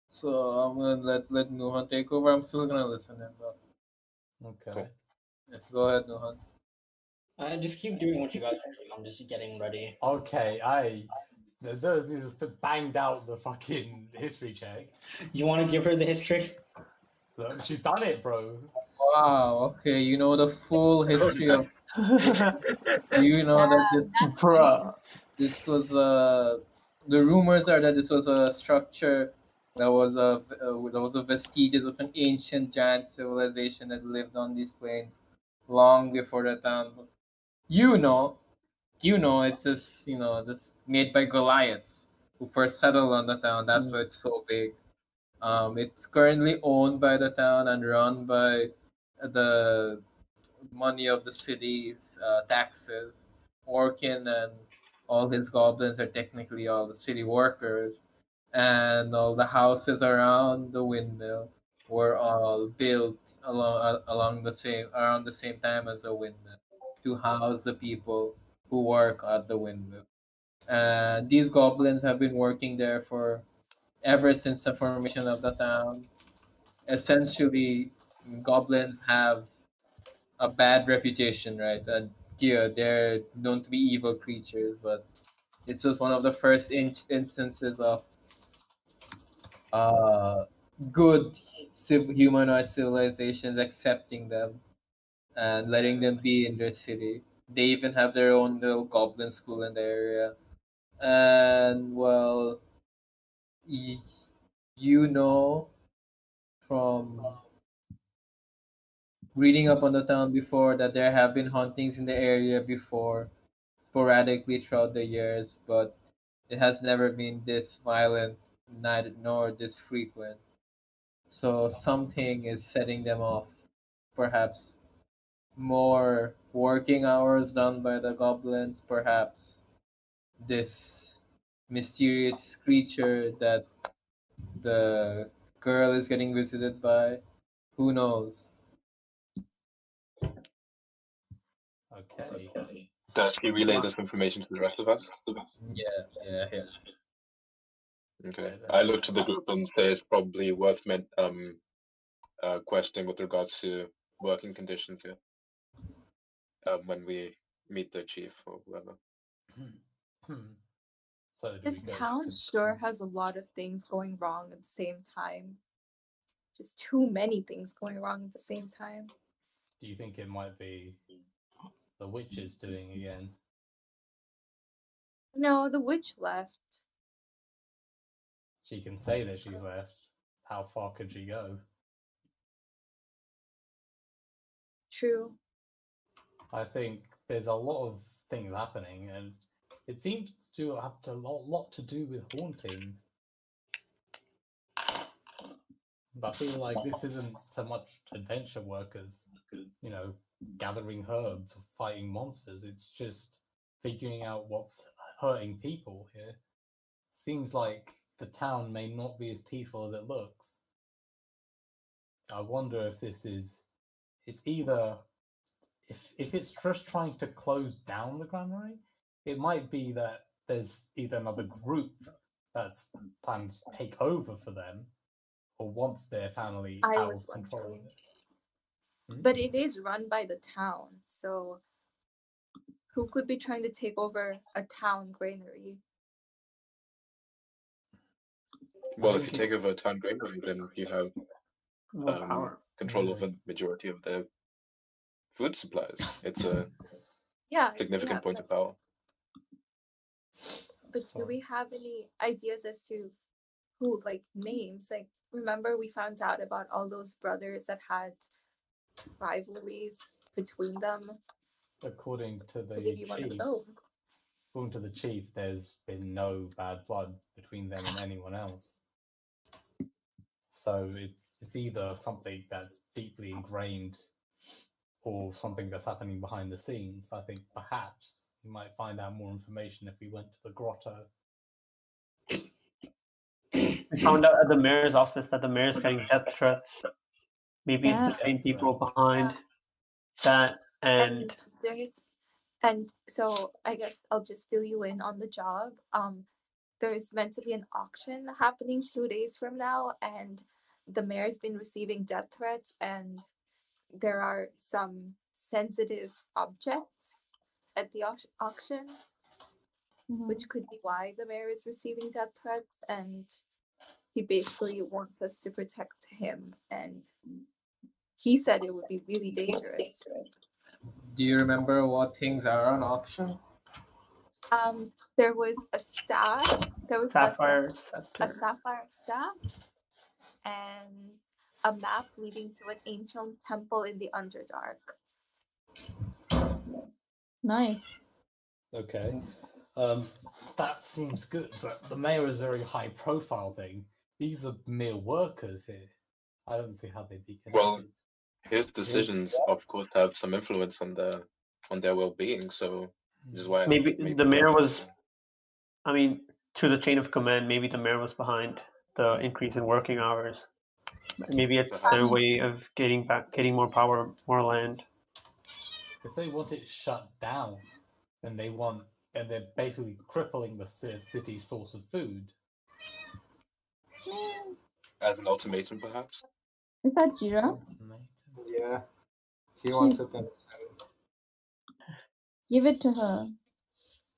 So I'm gonna let Nuhan take over. I'm still gonna listen in though. Okay. Cool. Yeah, go ahead, Nuhan. Just keep doing what you guys are doing. I'm just getting ready. Okay, just banged out the fucking history check. You want to give her the history? Look, she's done it, bro. Wow. Okay, you know the full history of. You know that Bruh. this was the rumors are that this was a structure that was a vestiges of an ancient giant civilization that lived on these plains long before the town. You know, it's this made by Goliaths who first settled on the town. That's why it's so big. It's currently owned by the town and run by the money of the city's taxes. Orkin and all his goblins are technically all the city workers, and all the houses around the windmill were all built along the same around the same time as the windmill to house the people who work at the windmill. And these goblins have been working there for ever since the formation of the town. Essentially, goblins have a bad reputation, right? And yeah, they're known to be evil creatures, but this was one of the first instances of uh, good humanoid civilizations accepting them and letting them be in their city. They even have their own little goblin school in the area. And well, y- you know from reading up on the town before that there have been hauntings in the area before, sporadically throughout the years, but it has never been this violent, neither nor this frequent. So something is setting them off. Perhaps more working hours done by the goblins, perhaps this mysterious creature that the girl is getting visited by. Who knows? Okay. Does he relay this information to the rest of us? Yeah. Okay. I look to the group and say it's probably worth questioning with regards to working conditions here when we meet the chief or whoever. So do This we go town to... sure has a lot of things going wrong at the same time. Just too many things going wrong at the same time. Do you think it might be the witches doing again? No, the witch left. She can say that she's left. How far could she go? True. I think there's a lot of things happening, and it seems to have a lot to do with hauntings. But I feel like this isn't so much adventure workers, gathering herbs, fighting monsters. It's just figuring out what's hurting people here. Seems like the town may not be as peaceful as it looks. I wonder if it's either, if it's just trying to close down the granary, it might be that there's either another group that's planned to take over for them, or wants their family out of control of it. But it is run by the town, so who could be trying to take over a town granary? Well, if you take over a town granary, then you have power. control over the majority of their food supplies. It's a significant point of power. But do we have any ideas as to who, like names? Like, remember we found out about all those brothers that had rivalries between them? According to the chief, there's been no bad blood between them and anyone else. So it's either something that's deeply ingrained or something that's happening behind the scenes. I think perhaps you might find out more information if we went to the grotto. We found out at the mayor's office that the mayor's getting death threats. Maybe it's the same people behind that, and so I guess I'll just fill you in on the job. There's meant to be an auction happening 2 days from now, and the mayor's been receiving death threats, and there are some sensitive objects at the auction, which could be why the mayor is receiving death threats, and he basically wants us to protect him, and he said it would be really dangerous. Do you remember what things are on auction? There was a staff. There was Sapphire a scepter. sapphire staff, and a map leading to an ancient temple in the Underdark. Nice. Okay. That seems good, but the mayor is a very high profile thing. These are mere workers here. I don't see how they'd be connected. Well, his decisions, of course, have some influence on their well-being. So, which is why I Maybe think the mayor was. I mean, to the chain of command, maybe the mayor was behind the increase in working hours. Maybe it's their way of getting more power, more land. If they want it shut down, then they're basically crippling the city's source of food. As an ultimatum, perhaps. Is that Jira? Yeah, she wants it. Give it to her.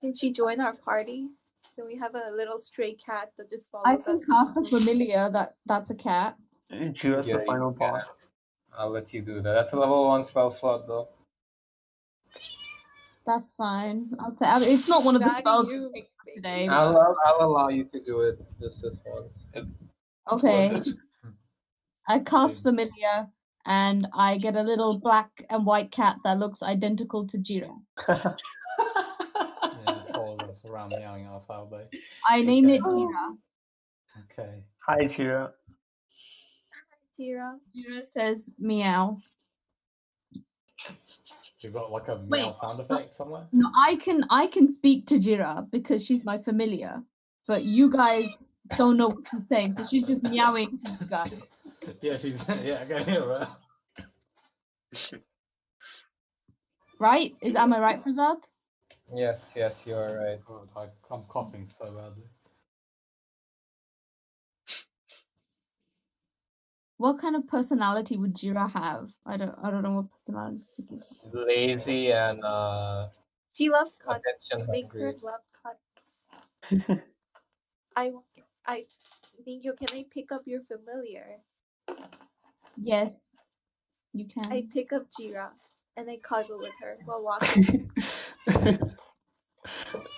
Can she join our party? Then we have a little stray cat that just follows I us. can cast a familiar that's a cat. Jira's the final boss. I'll let you do that. That's a level 1 spell slot, though. That's fine. It's not one of the Daddy, spells you- we picked today. I'll allow you to do it just this once. Okay. I cast familiar, and I get a little black and white cat that looks identical to Jira. Yeah, just follows us around meowing at us all day. I name it Jira. Okay. Hi, Jira. Jira. Jira says meow. You've got like a meow sound effect somewhere? No, I can speak to Jira because she's my familiar, but you guys don't know what she's saying, so she's just meowing to you guys. Yeah, I can hear her. Right? Am I right, Frazad? Yes, you are right. God, I'm coughing so badly. What kind of personality would Jira have? I don't know what personality to give. Lazy and She loves cuddles. attention Make hungry. her love cuddles. I think you can I pick up your familiar? Yes, you can. I pick up Jira and I cuddle with her while walking.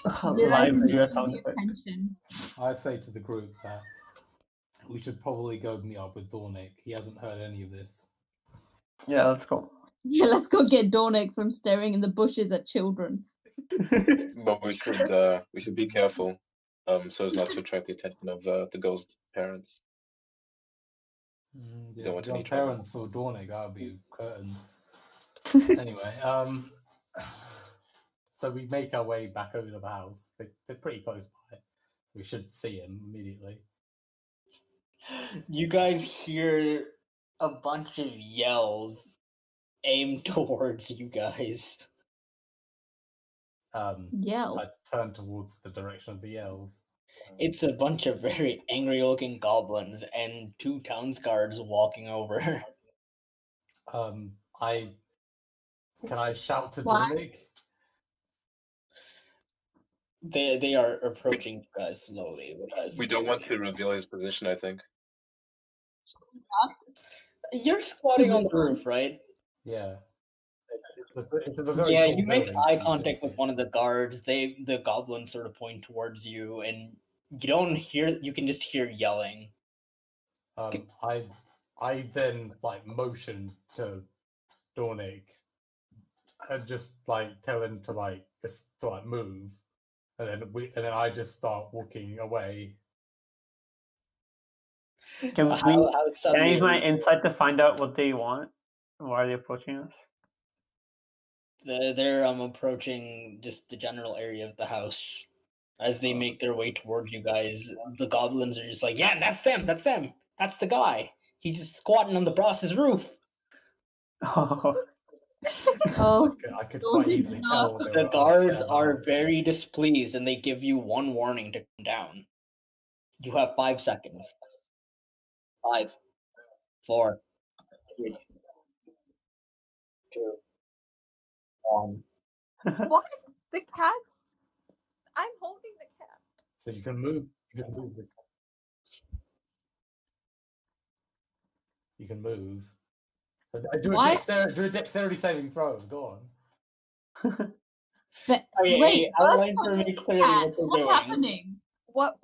Live Jira sound effect. Attention. I say to the group that we should probably go meet up with Dornick. He hasn't heard any of this. Yeah, let's go. Yeah, let's go get Dornick from staring in the bushes at children. But we should be careful, so as not to attract the attention of the girl's parents. Yeah, Don't want if any your trouble. parents saw Dornick, that would be curtains. Anyway, so we make our way back over to the house. They're pretty close by. We should see him immediately. You guys hear a bunch of yells aimed towards you guys. Yell. I turn towards the direction of the yells. It's a bunch of very angry-looking goblins and 2 town guards walking over. Can I shout to What? Dornick? They are approaching you guys slowly. We don't want to reveal his position, I think. You're squatting on the roof, right? Yeah. It's a very Yeah, tall you make building, eye so you contact shouldn't with one of the guards. The goblins sort of point towards you, and you don't hear. You can just hear yelling. I then motion to Dornick and just tell him to move, and then I just start walking away. Can How I use my suddenly- insight to find out what they want? Why are they approaching us? They're approaching just the general area of the house. As they make their way towards you guys, the goblins are just like, "Yeah, that's them. That's them. That's the guy. He's just squatting on the boss's roof." Oh, I could quite easily tell. They The were guards upset about are it. very displeased, and they give you 1 warning to come down. You have 5 seconds. 5, 4, 3, 2, 1. What? The cat? I'm holding the cat. So you can move. You can move. You can move. Do a dexterity saving throw. Go on. Wait, outline for me clearly what they're what's doing. happening? What?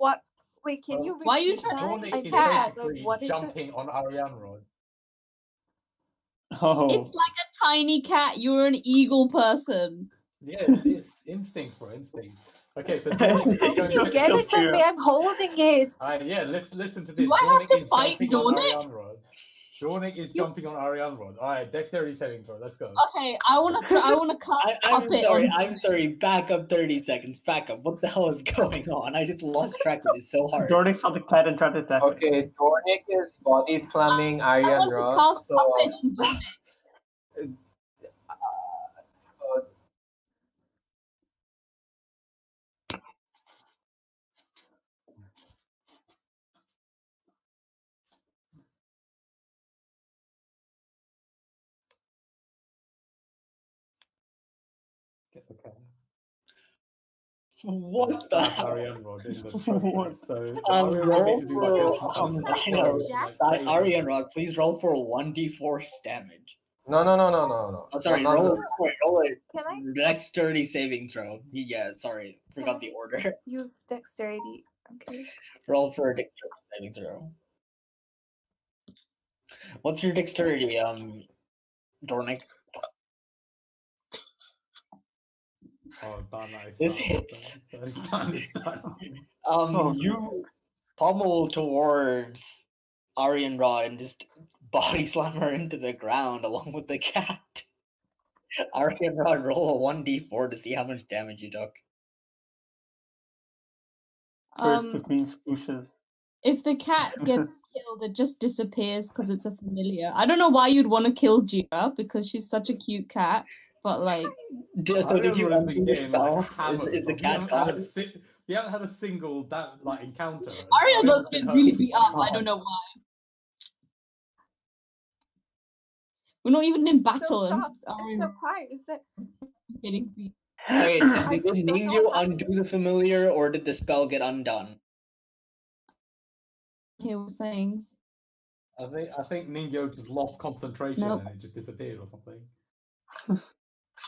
Wait, can you repeat Why are you that? Dornic I is missed, basically what is jumping on Arianrod. Oh. It's like a tiny cat. You're an eagle person. Yeah, it's instincts, bro. Instinct. Okay, so Dornic is How going did you to get it from me? I'm holding it. yeah, listen to this. Do I have Dornic to is fight jumping on Dornic? Arianrod. Dornic is jumping on Arianrod. All right, dexterity saving throw. Let's go. Okay, I want to cast puppet on. I'm sorry. Back up 30 seconds. Back up. What the hell is going on? I just lost track of this so hard. Dornic saw the cat and tried to attack it. Okay, Dornic is body slamming I Aryan want to Rock. cast So, puppet on Dornic. so Get the cat. What the Stab hell? Arianrod in the process. So Roll Arianrod needs to do like I know. save. Arianrod, please roll for 1d4 damage. no. Oh, sorry, Not roll a Can I dexterity saving throw. Yeah, sorry, forgot the order. use dexterity? Okay. Roll for a dexterity saving throw. What's your dexterity, Dornic? Oh, done. This hits. It's done. You pummel towards Arianrod and just body slam her into the ground along with the cat. Arianrod, roll a 1d4 to see how much damage you took. First 15 swooshes. If the cat gets killed, it just disappears because it's a familiar. I don't know why you'd want to kill Jira because she's such a cute cat, but like. So did you undo the spell? Is the cat gone? We haven't had a single encounter. Arianrod's been really beat up. I don't know why. We're not even in battle. So I'm surprised that getting beat. Okay, did Ningyu undo the familiar, or did the spell get undone? He was saying. I think Ningyo just lost concentration and it just disappeared or something.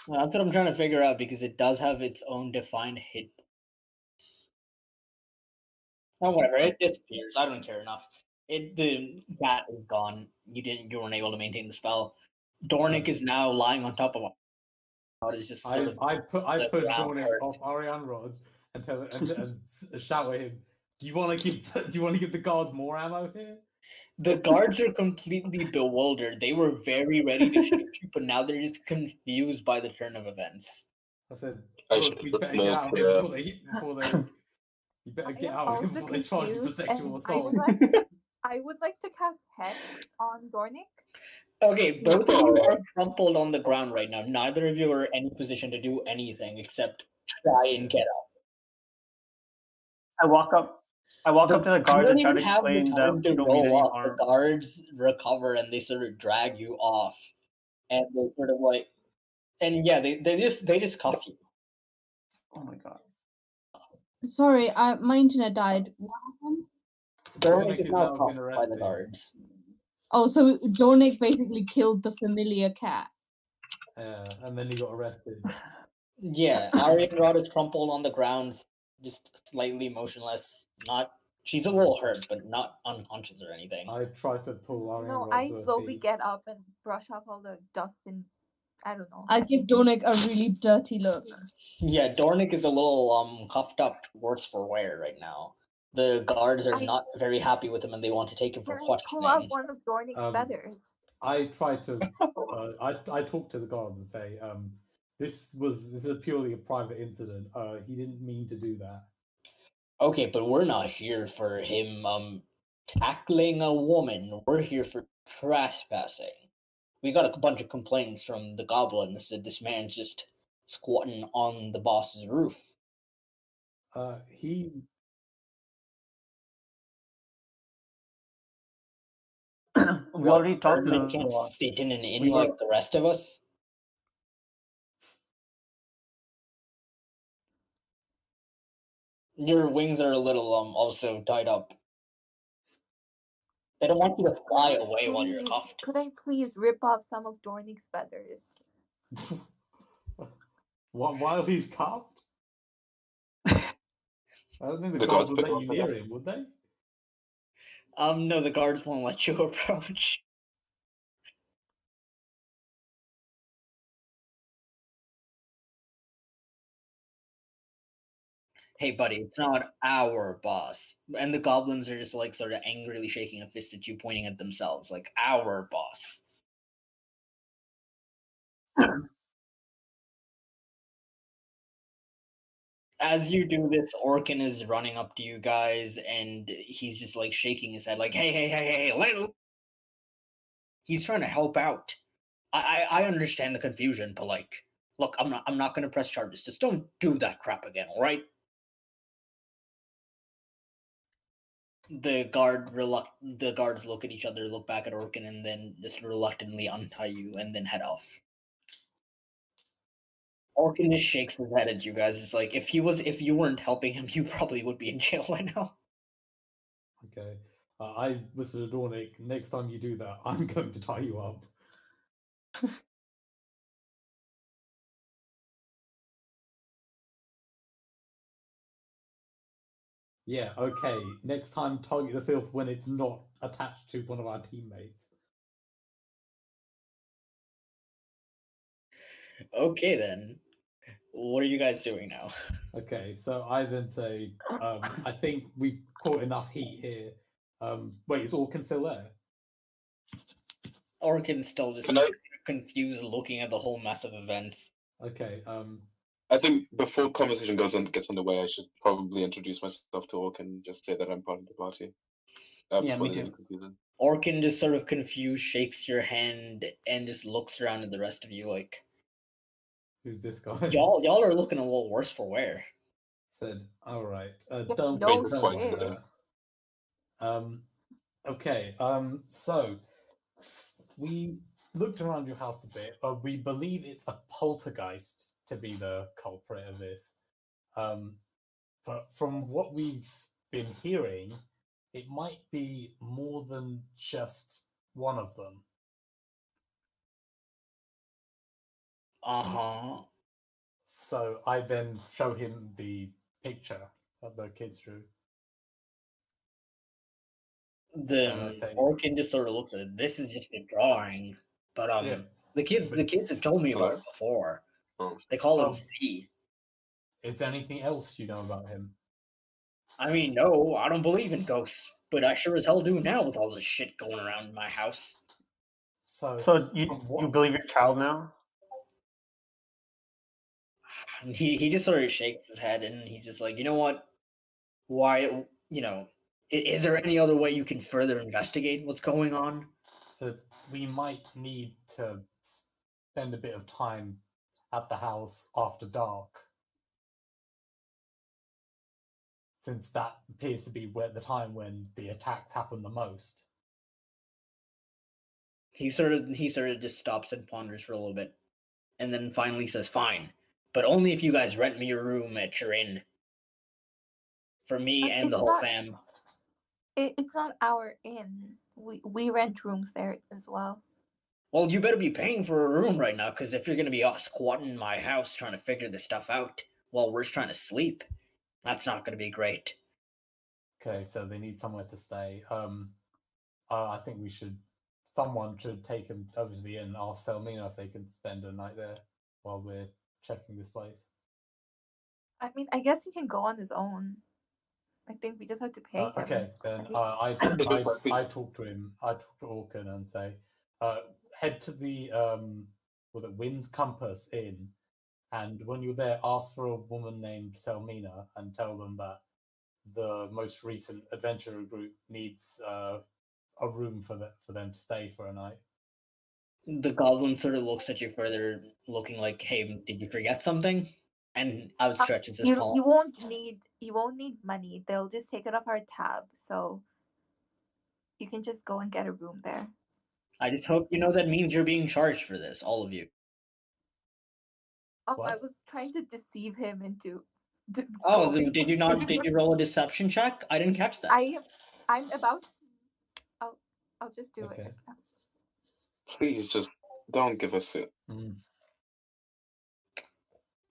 Well, that's what I'm trying to figure out because it does have its own defined hit. Oh, whatever, it disappears. I don't care enough. The cat is gone. You weren't able to maintain the spell. Dornic is now lying on top of him. It's just I push Dornic off Arianrod and shout at him. Do you want to give the guards more ammo here? The guards are completely bewildered. They were very ready to shoot you, but now they're just confused by the turn of events. I said, look, we better get out of here before they. You better get out of here before they charge you for sexual assault. I would like to cast Hex on Dornic. Okay, both of you are crumpled on the ground right now. Neither of you are in any position to do anything except try and get up. I walk up to the guards and try to explain that to we don't mean any roll harm. The guards recover and they sort of drag you off, and they sort of like, and yeah, they just cuff you. Oh my god! Sorry, my internet died. What happened? Dornic is now cuffed by the guards. Oh, so Dornic basically killed the familiar cat. And then he got arrested. Yeah, Arianrod is crumpled on the ground, just slightly motionless. She's a little hurt, but not unconscious or anything. I tried to pull Arianrod. No, I slowly get up and brush off all the dust and I don't know. I give Dornic a really dirty look. Yeah, Dornic is a little cuffed up, worse for wear right now. The guards are not very happy with him, and they want to take him for questioning. Pull out one of Dornic's feathers. I tried to. I talked to the guards and say, this is purely a private incident. He didn't mean to do that. Okay, but we're not here for him tackling a woman. We're here for trespassing. We got a bunch of complaints from the goblins that this man's just squatting on the boss's roof. We already talked to He them. can't sit in an inn like the rest of us. Your wings are a little also tied up. They don't want you to fly away while you're cuffed. Could I please rip off some of Dornick's feathers? While he's cuffed? I don't think the guards would let you near him, would they? No, the guards won't let you approach. Hey, buddy, it's not our boss. And the goblins are just like sort of angrily shaking a fist at you, pointing at themselves, like our boss. As you do this, Orkin is running up to you guys, and he's just like shaking his head, like, hey, he's trying to help out. I understand the confusion, but like, look, I'm not gonna press charges. Just don't do that crap again, all right? The guards look at each other, look back at Orkin, and then just reluctantly untie you and then head off. Orkin just shakes his head at you guys. It's like if you weren't helping him, you probably would be in jail right now. Okay. I whisper to Dornick, next time you do that, I'm going to tie you up. Yeah, okay. Next time, target the filth when it's not attached to one of our teammates. Okay, then. What are you guys doing now? Okay, so I then say, I think we've caught enough heat here. Wait, is Orkin still there? Orkin's still just confused, looking at the whole mess of events. Okay, I think before conversation gets underway, I should probably introduce myself to Orc and just say that I'm part of the party. Yeah, me too. Orkin just sort of confused, shakes your hand, and just looks around at the rest of you like, who's this guy? Y'all are looking a little worse for wear. Said, all right, don't no tell me shit. that. Okay, so we looked around your house a bit. We believe it's a poltergeist to be the culprit of this. But from what we've been hearing, it might be more than just one of them. Uh-huh. So I then show him the picture that the kids drew. The Orkin just sort of looks at it. This is just a drawing. But Yeah, the kids have told me about it before. Oh. They call him C. Is there anything else you know about him? I mean, no, I don't believe in ghosts, but I sure as hell do now with all this shit going around in my house. So you believe your child now? He just sort of shakes his head and he's just like, you know what? Why, is there any other way you can further investigate what's going on? So we might need to spend a bit of time at the house after dark, since that appears to be the time when the attacks happen the most. He sort of just stops and ponders for a little bit, and then finally says, "Fine, but only if you guys rent me a room at your inn for me and the whole fam." It's not our inn. We rent rooms there as well. Well, you better be paying for a room right now, because if you're going to be squatting in my house trying to figure this stuff out while we're trying to sleep, that's not going to be great. Okay, so they need somewhere to stay. I think someone should take him over to the inn and ask Selmina if they can spend a night there while we're checking this place. I mean, I guess he can go on his own. I think we just have to pay him. Okay, then I talk to him. I talk to Orkin and say, head to the Wind's Compass Inn, and when you're there, ask for a woman named Selmina and tell them that the most recent adventurer group needs a room for them to stay for a night. The goblin sort of looks at you further, looking like, "Hey, did you forget something?" And outstretches his palm. You won't need money. They'll just take it off our tab, so you can just go and get a room there. I just hope you know that means you're being charged for this, all of you. Oh, what? I was trying to deceive him into Oh, did you not? Did you roll a deception check? I didn't catch that. I'm about to. I'll just do Okay. it. Please just don't give us it.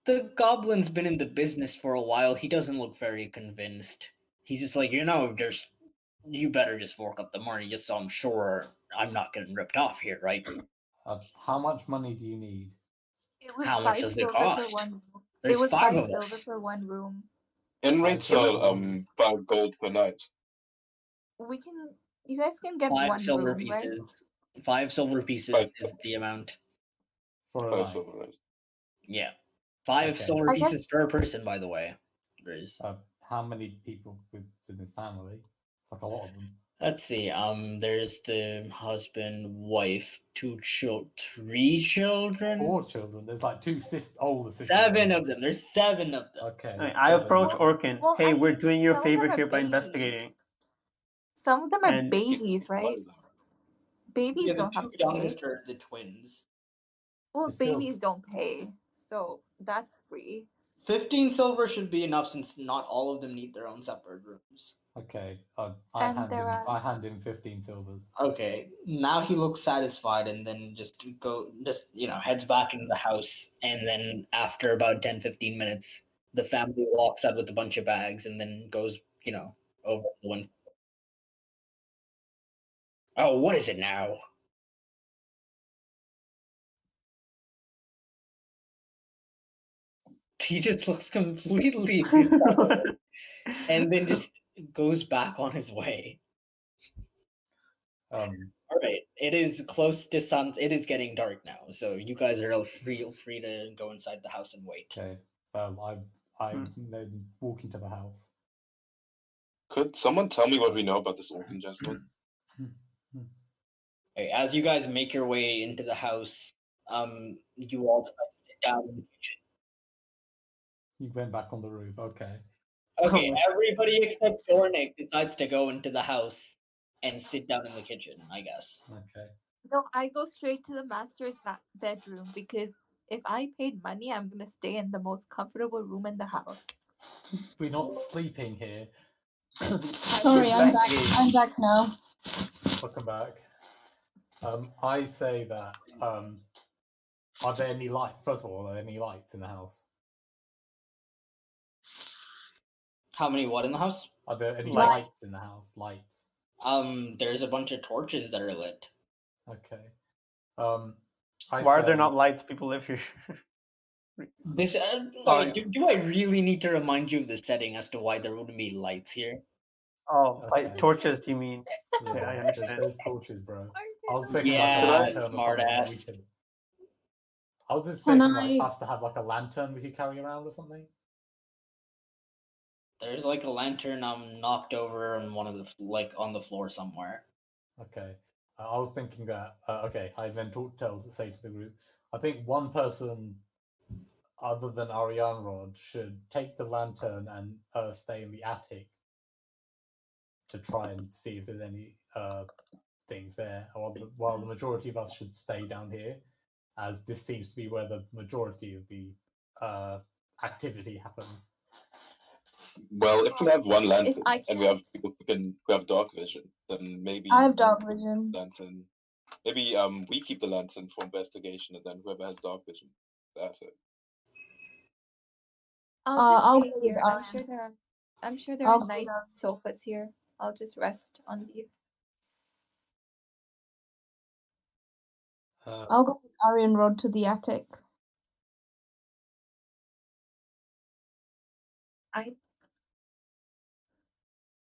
The goblin's been in the business for a while. He doesn't look very convinced. He's just like, you better just fork up the money just so I'm sure I'm not getting ripped off here, right? How much money do you need? It was How much 5 does it silver cost? for one room. There's It was 5 5 of silver us. for one room. In Five rates silver. are 5 gold per night. You guys can get 5 one silver room, right? pieces. 5 silver pieces Five. is the amount. For a 5 night. silver, right? Yeah. 5 Okay. silver I guess- pieces per person, by the way. There's How many people within his family? It's like a lot of them. let's see. There's the husband, wife, 3 children. 4 children. There's like 2 older sisters. 7 of them. There's 7 of them. Okay. I 7 approach right? Orkin. Well, Hey, I we're mean, doing you a some of them favor are here by babies. investigating. Some of them are And- babies, right? Babies Yeah, the don't 2 have to pay. youngest are the twins. Well, It's still- babies don't pay, so that's free. 15 silver should be enough since not all of them need their own separate rooms. Okay. And I hand in 15 silvers. Okay, now he looks satisfied and then just heads back into the house. And then after about 10-15 minutes, the family walks out with a bunch of bags and then goes, over the one. Oh, what is it now? He just looks completely and then just goes back on his way. All right, it is close to sun. It is getting dark now, so you guys are free to go inside the house and wait. Okay. I'm then walking to the house. Could someone tell me what we know about this orphan gentleman? Okay, as you guys make your way into the house, you all decide to sit down in the kitchen. You went back on the roof. Okay. Okay, everybody except Dornick decides to go into the house and sit down in the kitchen, I guess. Okay. No, I go straight to the master's bedroom because if I paid money, I'm gonna stay in the most comfortable room in the house. We're not sleeping here. Sorry, I'm back. I'm back now. Welcome back. I say that. Are there any lights? First of all, are there any lights in the house? How many what in the house? Are there any Light. lights in the house? Lights. There's a bunch of torches that are lit. Okay. Why are there not lights? People live here. This Sorry. do I really need to remind you of the setting as to why there wouldn't be lights here? Oh, Okay. like torches, do you mean? Yeah, I understand. There's torches, bro. I was thinking Yeah, like a lantern or something that we smartass. could. I was Can expecting like I- us to have like a lantern we could carry around or something. There's like a lantern knocked over on one of the on the floor somewhere. Okay. I was thinking that. Okay, I then say to the group, I think one person other than Ariane Rod should take the lantern and stay in the attic to try and see if there's any things there, while the majority of us should stay down here, as this seems to be where the majority of the activity happens. Well, if we have one lantern I and we have can't- people who have dark vision, then maybe I have dark vision. lantern. Maybe we keep the lantern for investigation, and then whoever has dark vision, that's it. I'll just I'll stay go with here. Arian. I'm sure there I'll are go nice with Arian. sofas here. I'll just rest on these. I'll go with Arian Rod to the attic.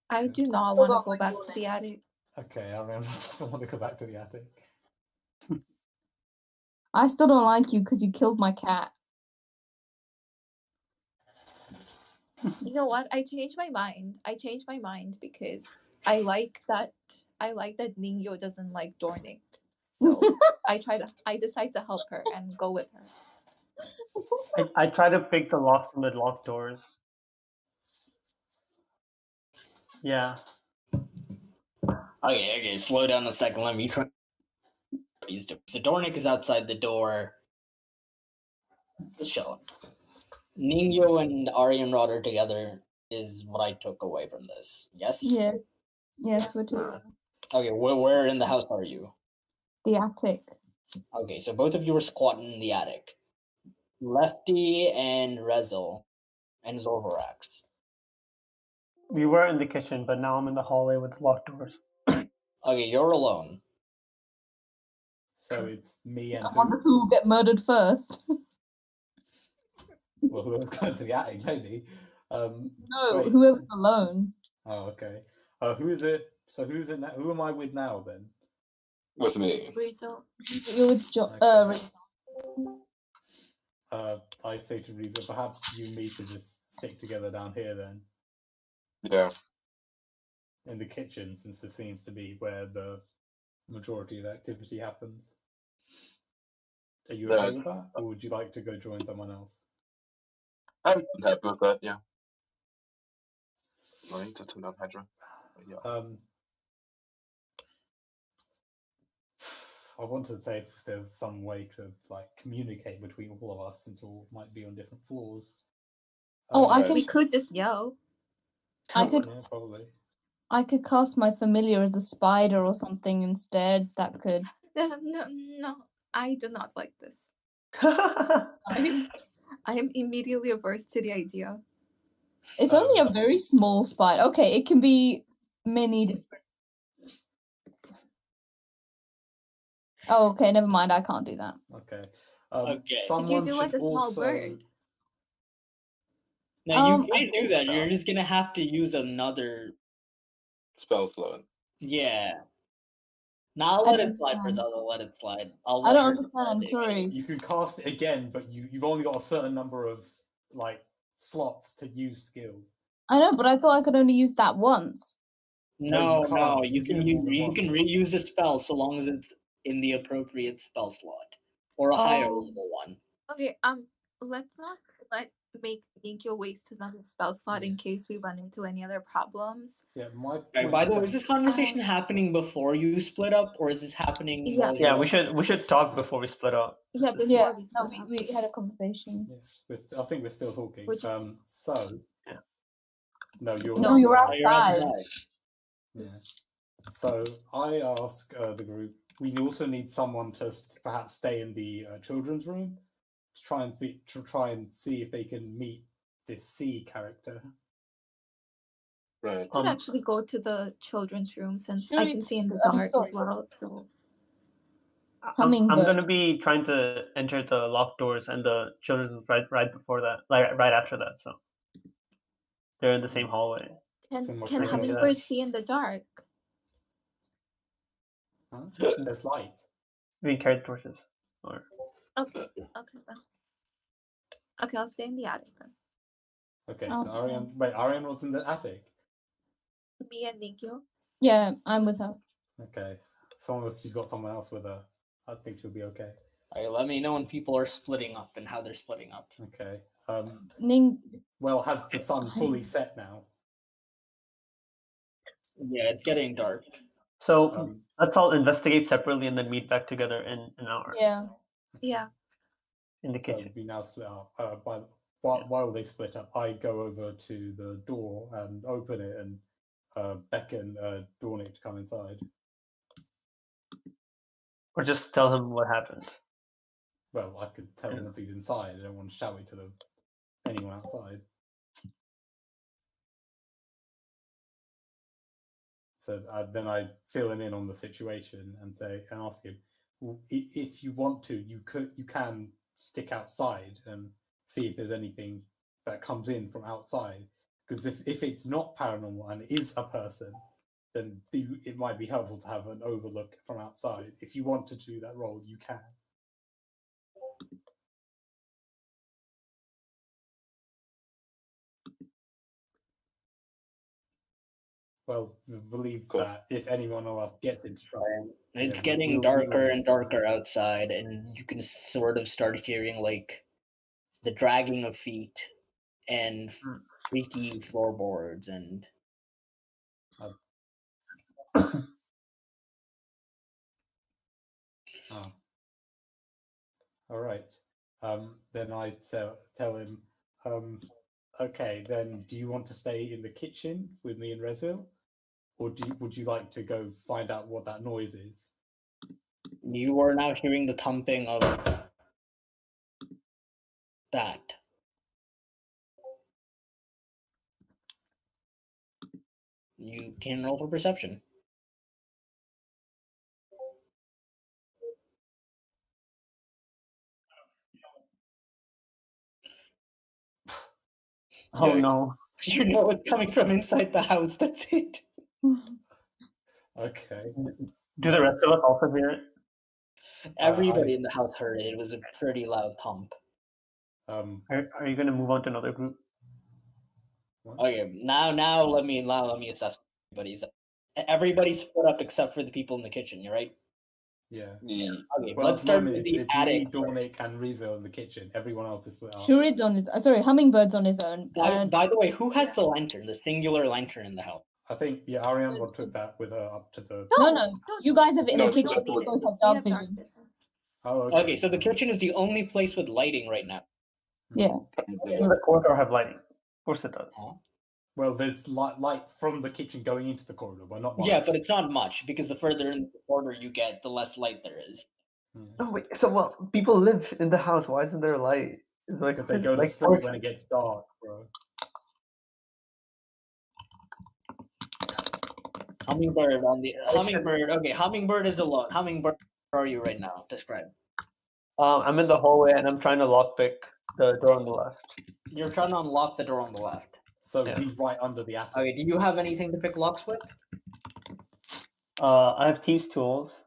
I do not still want to don't go like back doing to the attic. Okay, Ariane doesn't want to go back to the attic. I still don't like you because you killed my cat. You know what? I changed my mind. Because I like that Ningyo doesn't like Dornick. So I decide to help her and go with her. I try to pick the locks on the locked doors. Yeah. Okay, slow down a second. Let me try. So Dornick is outside the door, just chilling. Ningyo and Arianrod are together is what I took away from this. Yes? Yes. Yes, we're together. Okay, where in the house are you? The attic. Okay, so both of you are squatting in the attic. Lefty and Rezel and Zorvarax. We were in the kitchen, but now I'm in the hallway with locked doors. Okay, you're alone. So it's me and I wonder who will get murdered first. well, whoever's going to the attic, maybe. No, wait. whoever's alone. Oh, okay. Who is it? So who's in? Who am I with now then? With me. Rizzo. You're with Okay. I say to Riza, perhaps you and me should just stick together down here then, Yeah. in the kitchen, since this seems to be where the majority of the activity happens. Are you okay with that, or would you like to go join someone else? I'm happy with that, yeah. I need to turn down Hydra. Yeah. I want to say if there's some way to like communicate between all of us, since we all might be on different floors. We could just yell. I could. Yeah, probably. I could cast my familiar as a spider or something instead. That could. No, I do not like this. I am immediately averse to the idea. It's only a very small spider. Okay, it can be many. Oh, okay, never mind. I can't do that. Okay. Okay. Someone Could you do should like a small also... bird? No, you can't do that. You're just gonna have to use another spell slot. Yeah. Now I'll let it slide for Zelda. Let it slide. I don't understand. Sorry. You can cast it again, but you've only got a certain number of like slots to use skills. I know, but I thought I could only use that once. No, you can't. no, you You can use it more than you can once. reuse a spell so long as it's in the appropriate spell slot or a higher level one. Okay, let's not make Ninkyo waste another spell slot in case we run into any other problems. Yeah, my Right, by the way, is this conversation happening before you split up, or is this happening? Yeah. While you're we should talk before we split up. Yeah, before Yeah, we no, split up. we had a conversation. Yes, I think we're still talking. Which- So no, you're No, you're outside. outside. Yeah. So I ask the group. We also need someone to perhaps stay in the children's room to try and see if they can meet this C character. Right. I could actually go to the children's room since I Sorry, can see in the I'm dark sorry. as well. So I'm going to be trying to enter the locked doors and the children's room right before that, like right after that. So they're in the same hallway. can Hummingbird see in the dark? Huh? There's lights. We carry torches. Or Okay. Okay, I'll stay in the attic then. Okay, so Arian was in the attic. Me and Ninkyo. Yeah, I'm with her. Okay, she's got someone else with her. I think she'll be okay. Alright, let me know when people are splitting up and how they're splitting up. Okay. Well, has the sun fully set now? Yeah, it's getting dark. So let's all investigate separately and then meet back together in an hour. Yeah. Yeah. In the kitchen. So we now split up. While they split up, I go over to the door and open it and beckon Dornick to come inside. Or just tell him what happened. Well, I could tell him once he's inside. I don't want to shout it to anyone outside. So then I fill him in on the situation and ask him, well, if you want to, you can stick outside and see if there's anything that comes in from outside. Because if it's not paranormal and it is a person, then it might be helpful to have an overlook from outside. If you want to do that role, you can. Well, we believe that if anyone of us gets into trouble, it's getting darker and darker outside, and you can sort of start hearing like the dragging of feet and freaky floorboards and. All right. Then I tell him Okay, then do you want to stay in the kitchen with me and Rezil? Or would you like to go find out what that noise is? You are now hearing the thumping of that. You can roll for perception. Oh no. You know it's coming from inside the house, that's it. Okay. Do the rest of us also hear it? Everybody in the house heard it. It was a pretty loud thump. Are you going to move on to another group? Okay, now let me assess everybody's split up except for the people in the kitchen. You're right. Yeah. Okay, Well, let's at the start moment, with the it's attic. me, Dornick, and Rizzo in the kitchen. Everyone else is split up. Shurid's on his. Sorry, Hummingbird's on his own. By the way, who has the lantern, the singular lantern in the house? I think Ariane took that with her up to the. No, you guys have it in No, the kitchen. that's You what- both have dark vision. Oh, okay. Okay, so the kitchen is the only place with lighting right now. Yeah. Doesn't the corridor have lighting? Of course it does. Well, there's light from the kitchen going into the corridor, but not much. Yeah, but it's not much because the further in the corridor you get, the less light there is. Oh wait, so people live in the house. Why isn't there light? Because they go to sleep when it gets dark, bro. Hummingbird on the Hummingbird. Okay, Hummingbird is alone. Hummingbird, where are you right now? Describe. I'm in the hallway and I'm trying to lockpick the door on the left. You're trying to unlock the door on the left. So he's right under the attic. Okay, do you have anything to pick locks with? I have Thieves' tools.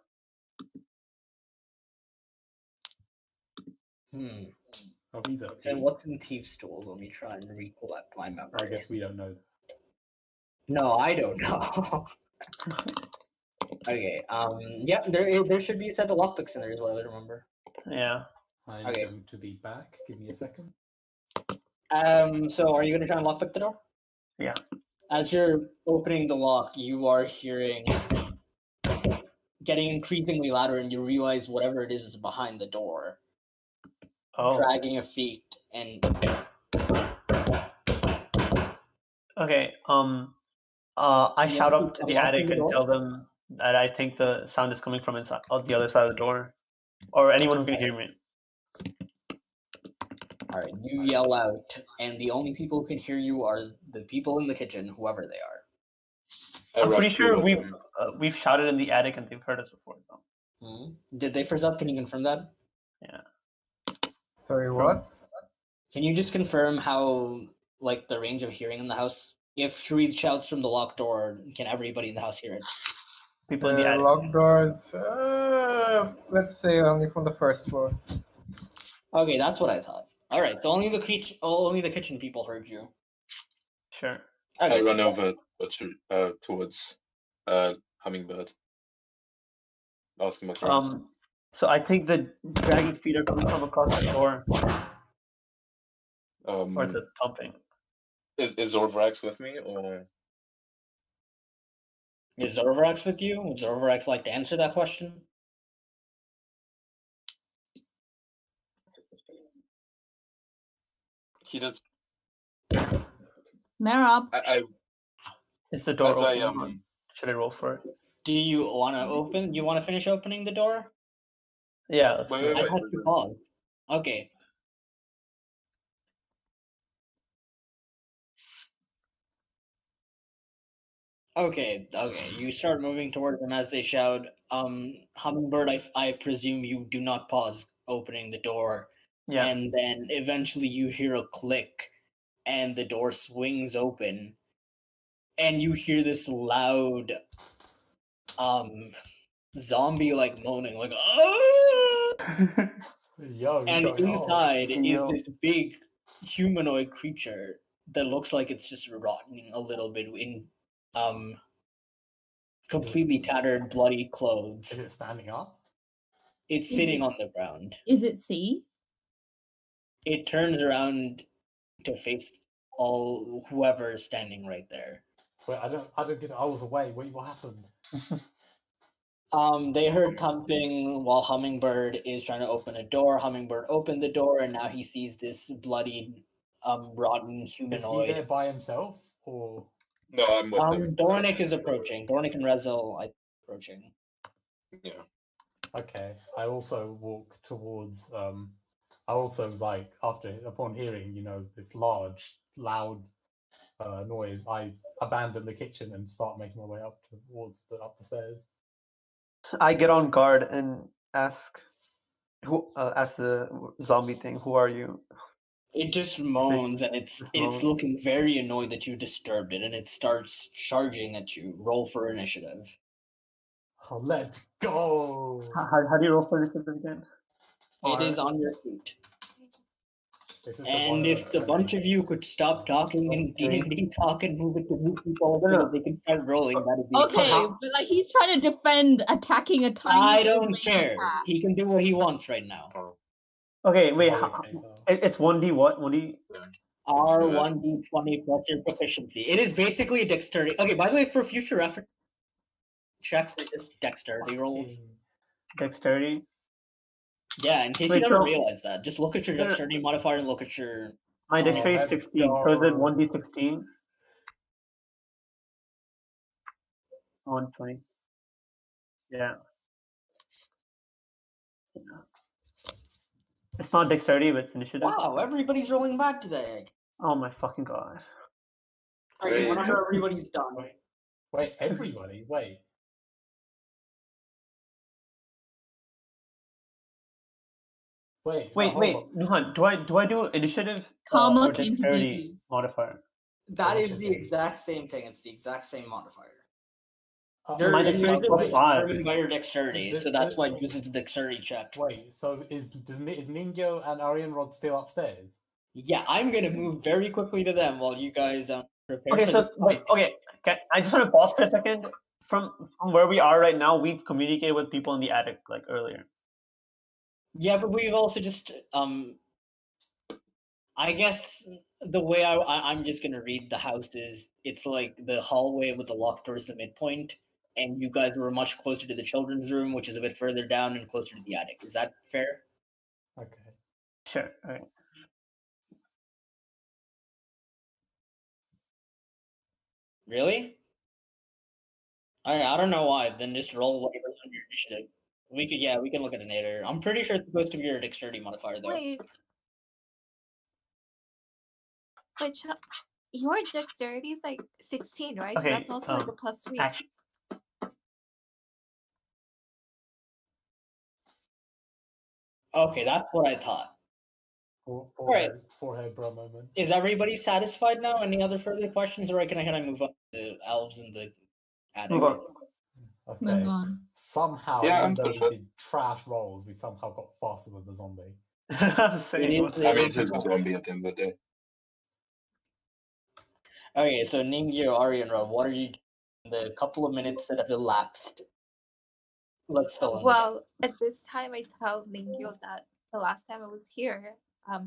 Oh, he's up. And what's in Thieves' tools? Let me try and recollect my memory. I guess we don't know that. No, I don't know. Okay. Yeah, there should be a set of lockpicks in there is what I would remember. Yeah. I'm Okay. going to be back. Give me a second. So are you going to try and lockpick the door? Yeah. As you're opening the lock, you are hearing getting increasingly louder, and you realize whatever it is behind the door, dragging a feet and. Okay. I shout up to the attic and tell them that I think the sound is coming from inside, on the other side of the door, or anyone who can hear me. All right, you yell out, and the only people who can hear you are the people in the kitchen, whoever they are. I'm pretty sure we've shouted in the attic and they've heard us before. Though. Did they first up? Can you confirm that? Yeah. Sorry, what? Can you just confirm how, like, the range of hearing in the house? If Sharif shouts from the locked door, can everybody in the house hear it? People in the attic. Locked doors. Let's say only from the first floor. Okay, that's what I thought. All right, so only the kitchen people heard you. Sure. Okay. I run over towards Hummingbird. Ask him what's wrong. So I think the dragging feet are coming from across the door. Or the thumping. Is Zorvrax with me, or is Zorvrax with you? Would Zorvrax like to answer that question? he does? Merab. Is the door open? Should I roll for it? Do you want to open? You want to finish opening the door? Yeah. Wait. I had to pause. Okay. Okay. You start moving toward them as they shout. Hummingbird, I presume you do not pause opening the door. Yeah. And then eventually you hear a click, and the door swings open, and you hear this loud, zombie-like moaning, like ah! And inside is this big humanoid creature that looks like it's just rotting a little bit in completely tattered, bloody clothes. Is it standing up? It's sitting on the ground. Is it C? It turns around to face whoever is standing right there. Wait, I don't get it. I was away. Wait, what happened? They heard thumping while Hummingbird is trying to open a door. Hummingbird opened the door, and now he sees this bloodied rotten Is humanoid. he there by himself, or No, I'm with him. Dornick is approaching. Dornick and Rezel are approaching. Yeah. okay? I also walk towards. I also upon hearing this large, loud noise, I abandon the kitchen and start making my way up towards up the stairs. I get on guard and ask the zombie thing, "Who are you?" It just moans, and it's moans. looking very annoyed that you disturbed it, and it starts charging at you. Roll for initiative. Oh, let's go! How do you roll for initiative again? It is on your feet. This is And if the bunch of you could stop talking in D&D talk and move it to move people so that they can start rolling, that'd be Okay, but like he's trying to defend attacking a tiny. I don't care. He can do what he wants right now. Okay, wait. Okay, so It's 1D what? 1D. R1d20 plus your proficiency. It is basically a dexterity. Okay, by the way, for future reference, checks are just dexterity rolls. Dexterity. Yeah, in case you never realized that, just look at your dexterity modifier and look at your. My dexterity is 16, so is it 1d16? 120. Yeah. It's not dexterity, but it's initiative. Wow, everybody's rolling back today. Oh my fucking god. Alright, whenever everybody's done. Wait, everybody, wait. Wait, Nuhan, do I do initiative Karma or came to dexterity meet you. modifier? That is the exact same thing. It's the exact same modifier. My dexterity is determined by your dexterity, so that's why it uses the dexterity check. Wait, so is Ningyo and Aryan Rod still upstairs? Yeah, I'm gonna move very quickly to them while you guys prepare. Okay, for so the wait, okay, I just want to pause for a second. From where we are right now, we've communicated with people in the attic like earlier. Yeah, but we've also just I guess the way I'm just gonna read the house is it's like the hallway with the locked doors to midpoint, and you guys were much closer to the children's room, which is a bit further down and closer to the attic. Is that fair? Okay. Sure. All right. Really? Alright, I don't know why. Then just roll whatever's on your initiative. We can look at it later. I'm pretty sure it's supposed to be your dexterity modifier though. Wait, your dexterity is like 16, right? Okay, So that's also like a +3. Okay, that's what I thought. Forehead bro moment. Is everybody satisfied now? Any other further questions, or can I move on to elves in the attic? Move on. Okay. Move on. Somehow, Yeah, even I'm though good. we did trash rolls, we somehow got faster than the zombie. I'm saying. I mean, it is a zombie at the end of the day. Okay, so Ningyo, Aryan, what are you in the couple of minutes that have elapsed? Let's fill in. Well, at this time, I tell Ningyo that the last time I was here, I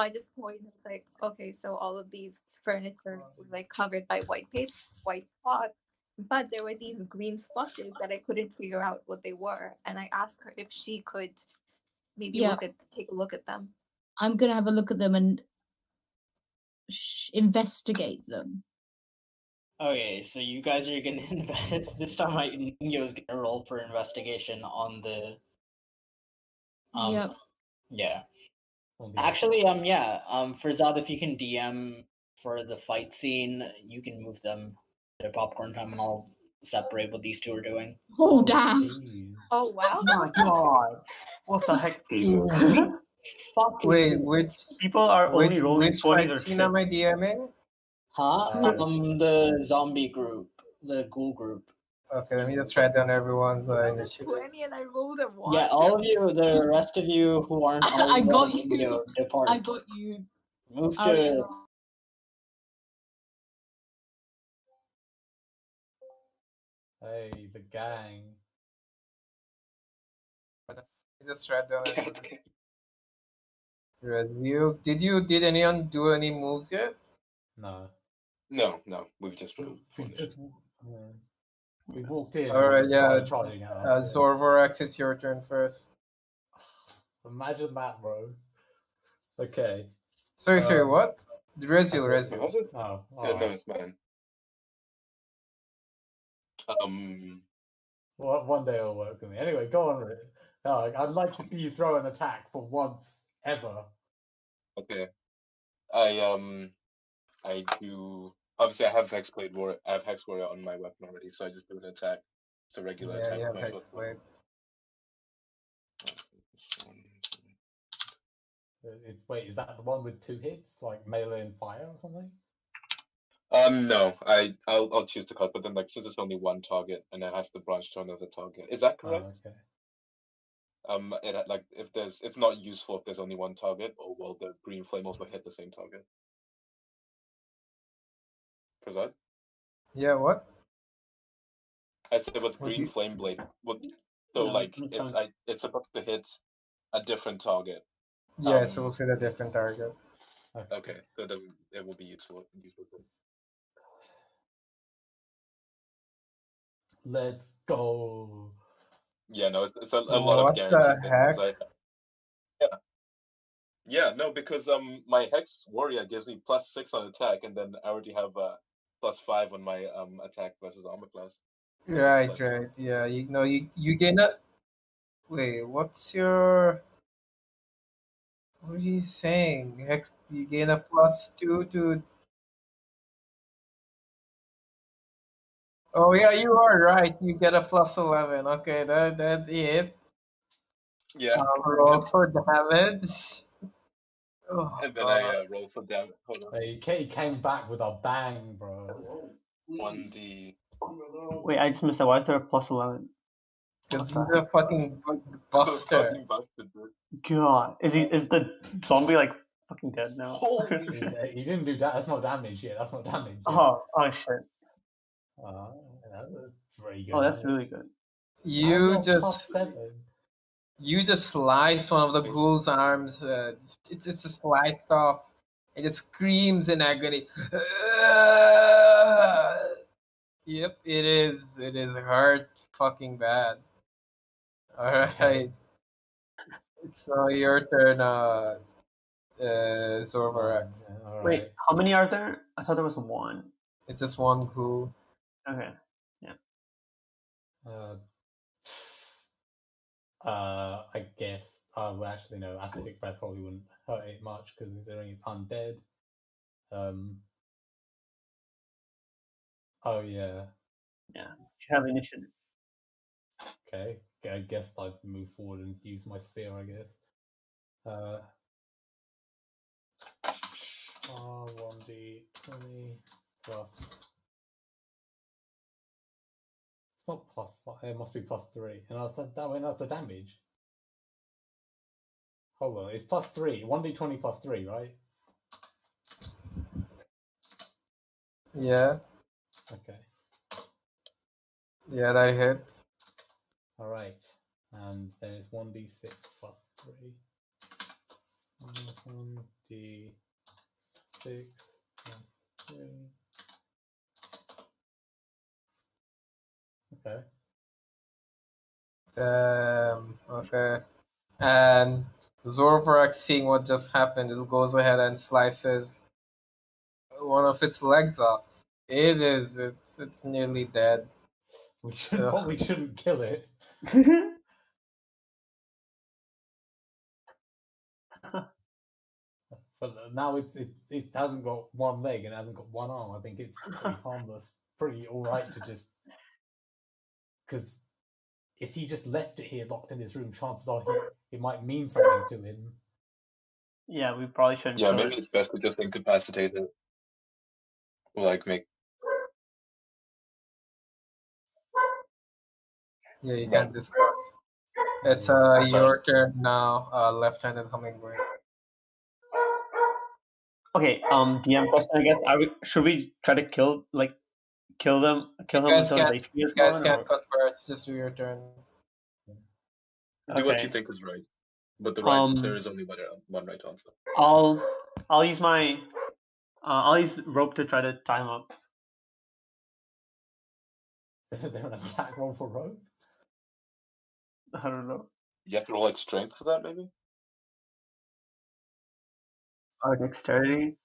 just pointed and was like, okay, so all of these furniture was like covered by white paper, white cloth, but there were these green splotches that I couldn't figure out what they were, and I asked her if she could maybe take a look at them. I'm gonna have a look at them and investigate them. Okay, so you guys are gonna invest this time. Ningyo's gonna roll for investigation on the. Yep. Yeah. Actually, Farzad, if you can DM for the fight scene, you can move them to popcorn time, and I'll separate what these two are doing. Oh damn! Geez. Oh wow! Oh my god! What the heck? Wait, which people are only rolling which 20s fight or scene shit. am I DMing? Huh? The zombie group, the ghoul group. Okay, let me just write down everyone's initiative. 20 and I rolled a 1. Yeah, all of you, the rest of you who aren't I got you. depart. I got you. Move to. Hey, the gang. I just write down review. Did anyone do any moves yet? No. No. We've just we walked in. All right, yeah. Charging at us. Zorvorax, it's your turn first. Imagine that, bro. Okay. Sorry, what? Resil. Was it? Oh, Yeah, no, it's mine. Well, one day it'll work with me. Anyway, go on. No, I'd like to see you throw an attack for once ever. Okay. I do. Obviously, I have Hexblade Warrior. I have Hex Warrior on my weapon already, so I just do an attack. It's a regular Yeah, attack you with have my short Hexblade. Wait, is that the one with 2 hits, like melee and fire or something? No, I'll choose to cut, but then like since it's only one target and it has to branch to another target, is that correct? Oh, okay. It's not useful if there's only one target, or will the green flame also hit the same target? Preside? Yeah, what? I said with What green you- flame blade, Yeah, makes sense. it's supposed to hit a different target. Yeah, it's supposed to hit a different target. Okay, so it will be useful. Let's go. Yeah, no, it's a lot of What guarantee the things. heck? No, because my Hex Warrior gives me +6 on attack, and then I already have +5 on my attack versus armor class. So it's Right. Yeah, you gain a. Wait, what's your? What are you saying? Hex, you gain a +2 to. Oh yeah, you are right. You get a +11. Okay, that's it. Yeah. Roll for damage. Oh And then god. I roll for damage. Hold on. He came back with a bang, bro. 1d. Wait, I just missed that. Why is there a +11? Because What he's the a fucking buster. Fucking busted, dude. God, is the zombie like fucking dead now? Holy He didn't do that. That's not damage yet. That's not damage yet. Oh shit. That was very good. Oh, that's really good. You +7. you just slice one of the ghoul's arms. It's just sliced off. It just screams in agony. Yep, it is. It is hurt fucking bad. All right, Okay. it's your turn, Zorvarax. All Wait, right. how many are there? I thought there was one. It's just one ghoul. Okay. Yeah. I guess. Well, actually, no. Acidic breath probably wouldn't hurt it much because considering it's undead. Oh yeah. Yeah. You have initiative. Okay. I guess I'd move forward and use my spear. I guess. 1d20 plus. It's not +5. It must be +3. And that's that's the damage. Hold on, it's +3. 1d20 +3, right? Yeah. Okay. Yeah, that hits. All right. And then it's 1d6 +3. 1d6 +3. Okay. Okay. And Zorvarax, seeing what just happened, just goes ahead and slices one of its legs off. It's nearly dead. We probably shouldn't kill it. But now it hasn't got one leg and it hasn't got one arm. I think it's pretty harmless, pretty all right to just, because if he just left it here locked in this room, chances are it might mean something to him. Yeah, we probably shouldn't. Yeah, kill maybe it. it's best to just incapacitate it. Like make. Yeah, you No. can discuss. It's your turn now, left-handed hummingbird. Okay. DM question. I guess. Should we try to kill them You until guys his HP is can't gone? Or... convert. Just do your turn. Do what you Okay. think is right. But there is only one right answer. I'll use my I'll use rope to try to tie him up. Is there an attack roll for rope? I don't know. You have to roll like strength for that, maybe. Dexterity.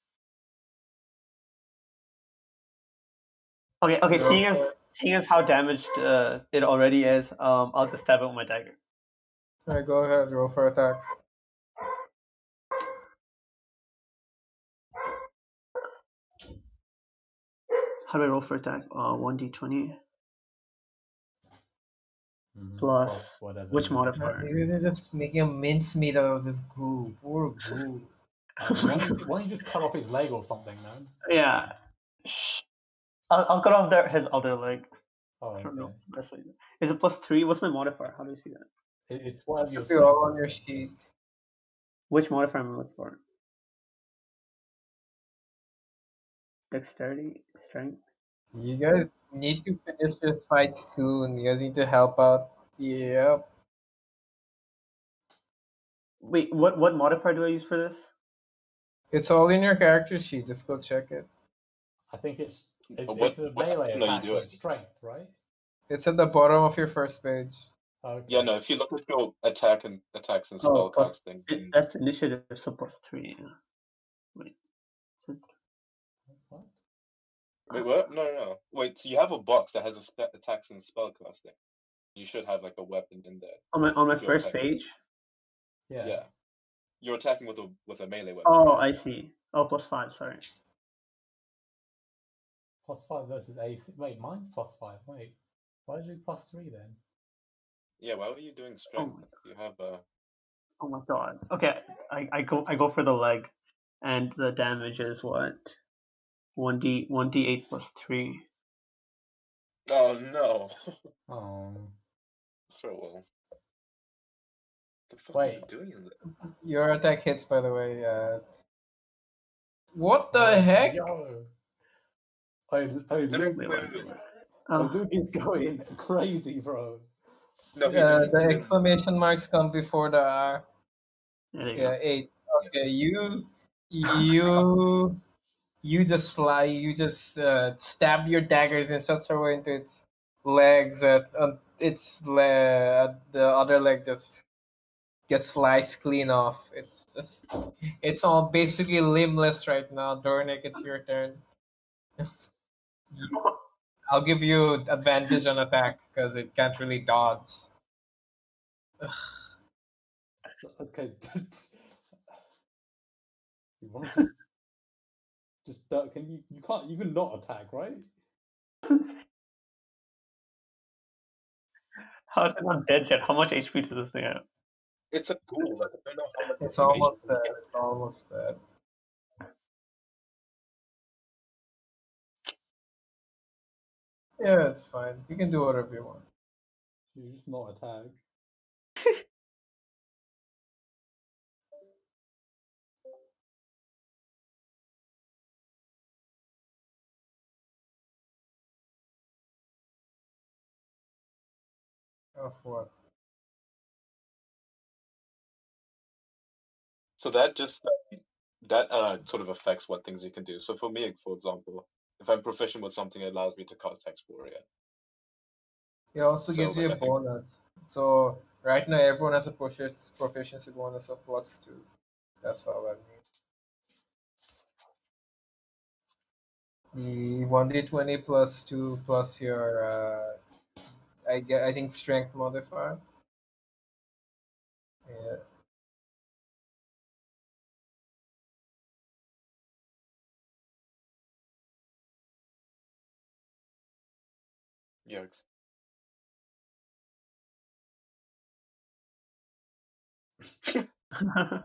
Okay. Roll Seeing as how damaged it already is, I'll just stab it with my dagger. Alright, go ahead. Roll for attack. How do I roll for attack? 1d20 Mhm. plus whatever. which you- modifier? You're just making a mincemeat out of this ghoul. Poor ghoul. why don't you just cut off his leg or something, man? Yeah. I'll cut off his other leg. Oh, I don't know. okay. That's what. Is it +3? What's my modifier? How do I see that? It's whatever your Should be all strength on your is. sheet. Which modifier am I looking for? Dexterity, strength. You guys need to finish this fight soon. You guys need to help out. Yep. Wait, what modifier do I use for this? It's all in your character sheet. Just go check it. I think it's What a melee action are you attack, so doing? it's strength, right? It's at the bottom of your first page. Okay. Yeah, no. If you look at your attacks and Oh, plus spellcasting, that's initiative, so +3. Yeah. Wait. So What? wait, what? No. Wait, so you have a box that has attacks and spellcasting. You should have like a weapon in there. on my If you're first attacking. page. Yeah. You're attacking with a melee weapon. Oh, right? I see. Oh, +5. Sorry. +5 versus AC. Wait, mine's +5. Wait, why did I do +3 then? Yeah. Why were you doing strength? my You have a. Oh my god. Okay, I go for the leg, and the damage is what? 1d8 +3. Oh no. Oh. Sure. Well. The fuck Wait. is it doing in there? Your attack hits, by the way. What the heck? Yo. Luke, Oh, Luke is going crazy, bro. No, he just. The exclamation marks come before the R. there you Yeah, go. 8. Okay, you just stab your daggers in such a way into its legs that the other leg just gets sliced clean off. It's all basically limbless right now. Dornick, it's your turn. I'll give you advantage on attack because it can't really dodge. Okay. You want to just can you can not attack, right? How is it not dead yet? How much HP does this thing have? It's a ghoul. Like, I don't know how much It's information almost we dead. get. It's almost dead. Yeah, it's fine. You can do whatever you want. You just not attack. Of what? So that just that sort of affects what things you can do. So for me, for example, if I'm proficient with something, it allows me to cast Hex Warrior. It also So, gives you like, a I think- bonus. So right now everyone has a proficiency bonus of +2. That's all I mean. The 1d20 +2 plus your I think strength modifier. Yeah. Yikes.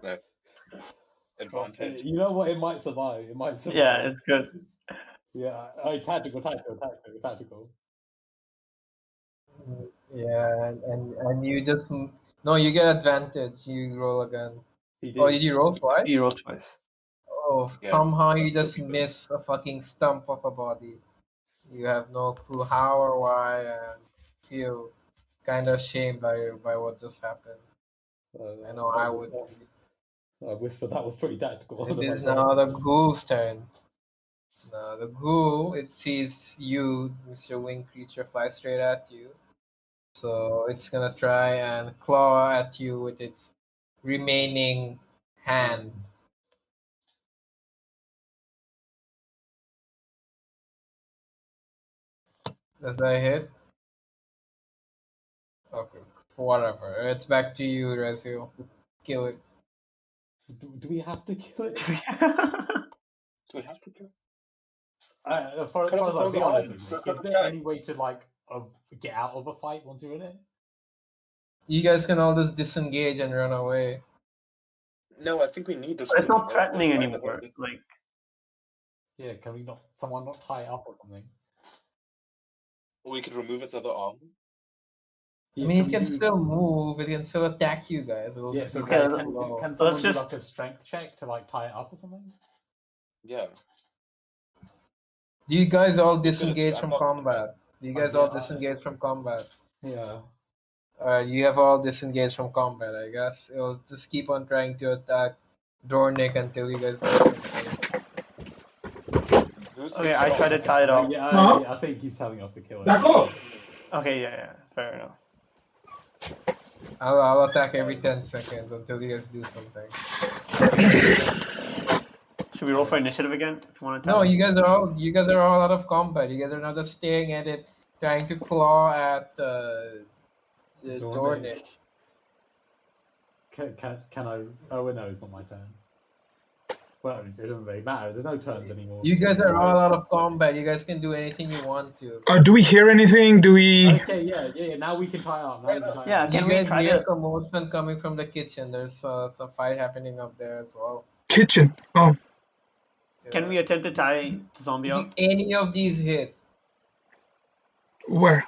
No. Advantage. You know what? It might survive. It might survive. Yeah, it's good. Yeah. Tactical. Yeah, and you just no, you get advantage. You roll again. He Oh, did. did you roll twice? You roll twice. Oh, Yeah. somehow you just miss a fucking stump of a body. You have no clue how or why, and feel kind of ashamed by what just happened. I know I would. I whispered that was pretty tactical. It is now the ghoul's turn. Now the ghoul, it sees you, Mr. Wing Creature, fly straight at you. So it's gonna try and claw at you with its remaining hand. Does that hit? Okay, whatever. It's back to you, Rezio. Kill it. Do we have to kill it? Do we have to kill? As far as I'll be honest with you, is there any way to like get out of a fight once you're in it? You guys can all just disengage and run away. No, I think we need this. But it's one. not threatening anymore. Like, Yeah, can we not? Someone not tie it up or something? Or we could remove its other arm. I mean, it can still move. It can still attack you guys. It'll Yeah, just so be can very slow. someone do like a strength check to like tie it up or something? Yeah. Do you guys all disengage from combat? Do you guys all yeah, disengage from combat? Yeah. Alright, you have all disengaged from combat, I guess. It'll just keep on trying to attack Dornick until you guys do something. okay, I try to tie it up. Yeah, I think he's telling us to kill it. Okay, yeah, fair enough. I'll attack every 10 seconds until you guys do something. Should we roll for initiative again? If you want to No, you guys are all out of combat. You guys are now just staring at it, trying to claw at Dornick. Can I? Oh wait, no, it's not my turn. Well, it doesn't really matter. There's no turns anymore. You guys are all out of combat. You guys can do anything you want to. Do we hear anything? Do we? Okay, yeah. Now we can tie up. Can we try hear to commotion coming from the kitchen? There's some fight happening up there as well. Kitchen. Oh. Can we attempt to tie the zombie up? Any of these hit? Where?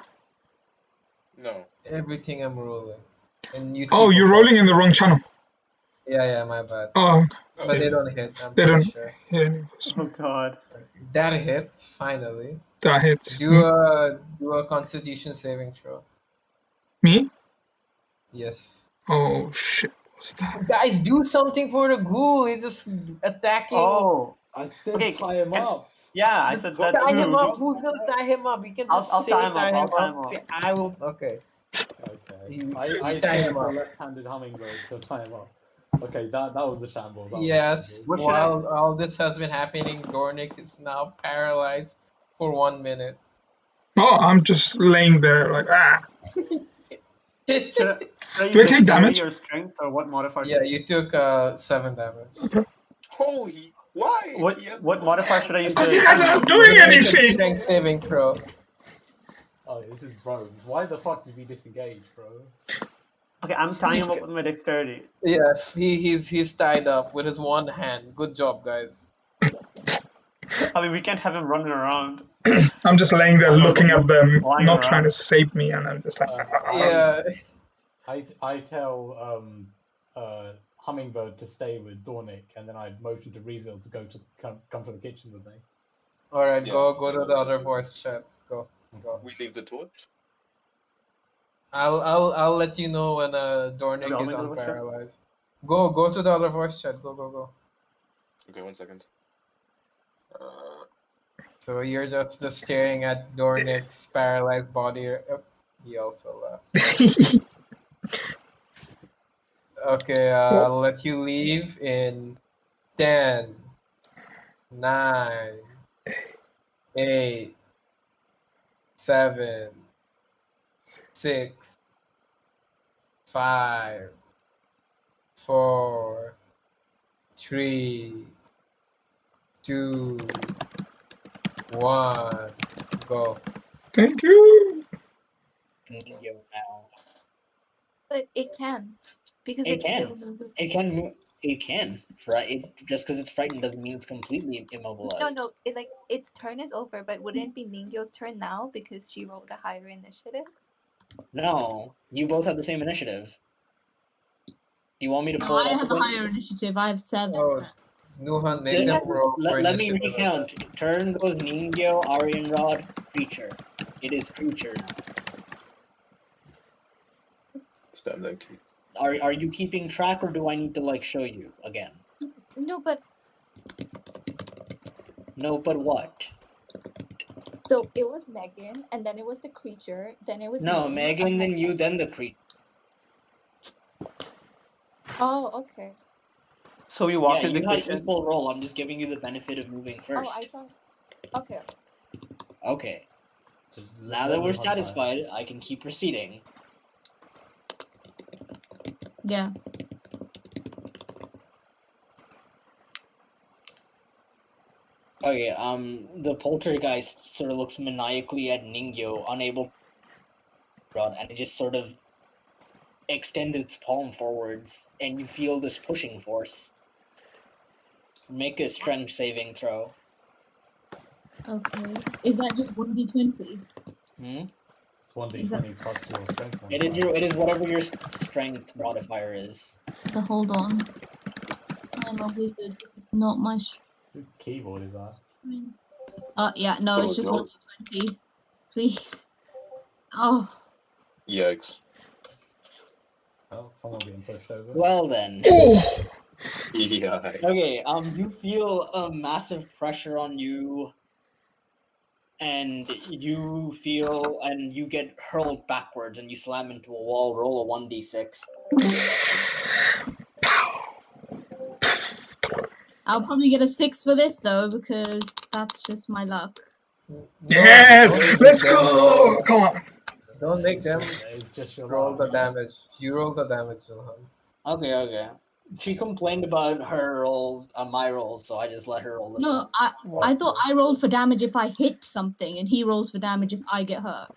No. Everything I'm rolling. And you. Oh, you're rolling in the wrong channel. Yeah, my bad. Oh. But they don't hit. They don't. Sure. Yeah. Oh God. That hits finally. That hits. Do a Constitution saving throw. Me? Yes. Oh shit! What's that? Guys, do something for the ghoul. He's just attacking. Oh. I said tie him up. Yeah, I said that. Tie him up. Who's gonna tie him up? You can just I'll say tie him up. tie I'll him tie him up. up. Say, I will. Okay. Okay. I tie said him the up. left-handed hummingbird to tie him up. Okay, that was the shambles. Yes. While all this has been happening, Dornick is now paralyzed for 1 minute. Oh, I'm just laying there like ah. Do I take damage? Your strength or what modifier? Yeah, you took 7 damage. Holy! Why? What modifier should I use? Because you guys are not doing anything. Strength saving throw. Oh, this is Rose. Why the fuck did we disengage, bro? Okay, I'm tying him up with my dexterity. Yeah, he's tied up with his one hand. Good job, guys. I mean, we can't have him running around. I'm just laying there looking at them, Lying not around. trying to save me, and I'm just like. Yeah. I tell Hummingbird to stay with Dornick, and then I motion to Rezel to come to the kitchen with me. All right, Yeah. go to the other voice chat. Go. We leave the torch. I'll let you know when Dornick is unparalyzed. Go to the other voice chat. Go. Okay, 1 second. So you're just staring at Dornick's paralyzed body. Oh, he also left. Okay, I'll let you leave in 10, 9, 8, 7, 6, 5, 4, 3, 2, 1, go. Thank you. But it can. Because It it's can. still moving. It can move. It can. Right? Just because it's frightened doesn't mean it's completely immobilized. No, its turn is over, but wouldn't it be Ningyo's turn now because she rolled a higher initiative? No, you both have the same initiative. Do you want me to pull I it up have a again? higher initiative. I have 7. Oh, Nuhan, make Let- them roll for Let me initiative. recount. Turn goes Ningyo, Aryan Rod, creature. It is creature. Spam that key. Are you keeping track, or do I need to show you again? No, but No, but what? so it was Megan, and then it was the creature, then it was No, me, Megan, and then you, then the creature. Oh, okay. So we walk Yeah, in the you had kitchen. equal roll. I'm just giving you the benefit of moving Oh, I first. thought. Okay. Okay. Now that we're satisfied, I can keep proceeding. Yeah. Okay, the poltergeist sort of looks maniacally at Ningyo, unable to and it just sort of extends its palm forwards, and you feel this pushing force. Make a strength saving throw. Okay. Is that just 1d20? Hmm? It's 1d20 plus your strength It is modifier. it is whatever your strength modifier is. So hold on. I'm a wizard. Not my Whose keyboard is that? strength. Yeah, no, it's Oh, just no. 1d20. Please. Oh. Yikes. Oh, someone's getting pushed over. Well then. Oh, Yeah. Okay, you feel a massive pressure on you, and you get hurled backwards, and you slam into a wall. Roll a 1d6. I'll probably get a 6 for this though, because that's just my luck. No, yes! don't make Let's them go! roll. Come on. Don't make them It's just your roll the luck. damage. You roll the damage, Johan. Okay. She complained about her rolls, my rolls, so I just let her roll this No, one. I thought I rolled for damage if I hit something, and he rolls for damage if I get hurt.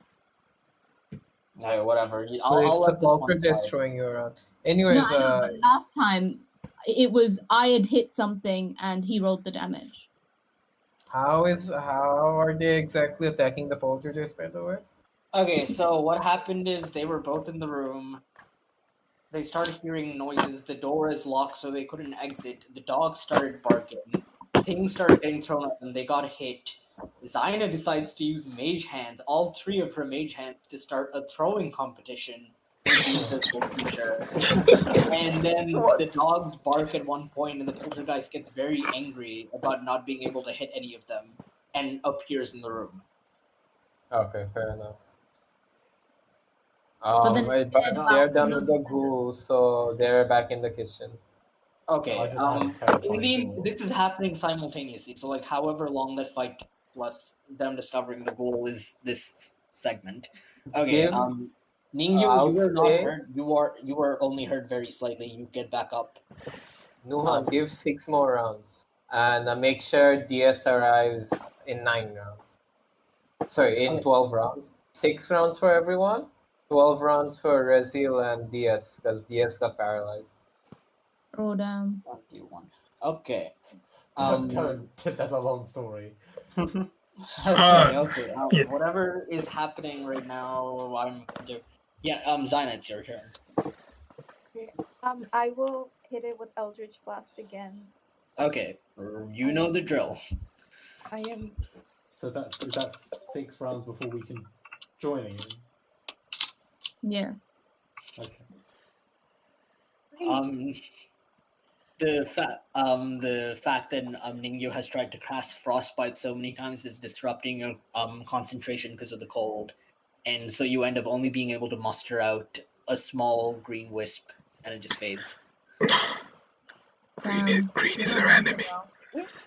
Okay, whatever. So I'll it's a let this one poltergeist slide. throwing you around. No, Anyways, I know, but last time it was I had hit something and he rolled the damage. how are they exactly attacking the poltergeist, by the way? Okay, so what happened is they were both in the room. They started hearing noises. The door is locked, so they couldn't exit. The dog started barking. Things started getting thrown at them. They got hit. Zyna decides to use Mage Hand, all three of her Mage Hands, to start a throwing competition with the invisible creature. And then the dogs bark at one point, and the poltergeist gets very angry about not being able to hit any of them and appears in the room. Okay, fair enough. But then it's But dead they're back. done with the ghouls, so they're back in the kitchen. Okay, I just had a terrifying thought. this is happening simultaneously, so like however long that fight took, plus them discovering the goal is this segment. Okay, Give, Ningyu, I'll you are not say, hurt. You are only hurt very slightly. You get back up. Nuhan, give 6 more rounds. And make sure DS arrives in 9 rounds. Sorry, in Okay. 12 rounds. 6 rounds for everyone. 12 rounds for Rezil and DS, because DS got paralyzed. Oh damn. 21. Okay. Don't. That's a long story. Okay. Yeah. Whatever is happening right now, I'm going to. Yeah. Zyna, it's your turn. I will hit it with Eldritch Blast again. Okay. You know the drill. I am. So that's 6 rounds before we can join again. Yeah. Okay. The fact that Ningyo has tried to cast frostbite so many times is disrupting your concentration because of the cold, and so you end up only being able to muster out a small green wisp, and it just fades. Green is our enemy. Why is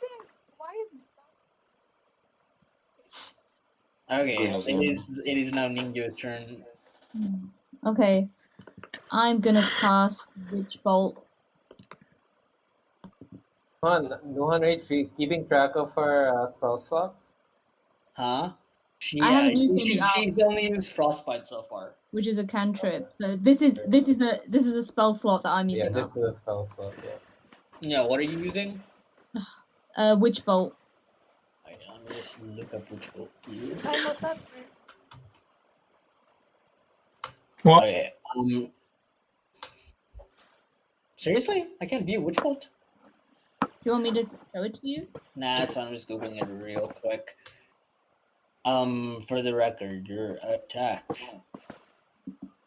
Okay, Green is it is now Ningyo's turn. Okay. I'm gonna cast Witch Bolt. Nuhan, are you keeping track of her spell slots? Huh? I haven't used any She's only used frostbite so far. which is a cantrip. So this is a spell slot that I'm Yeah, using this up. is a spell slot, yeah. Yeah, what are you using? Witch Bolt. Wait, let me just look up which bolt you use. I hope that What? Okay. Seriously? I can't view which bolt? Do you want me to show it to you? Nah, it's fine. I'm just googling it real quick. For the record, your attack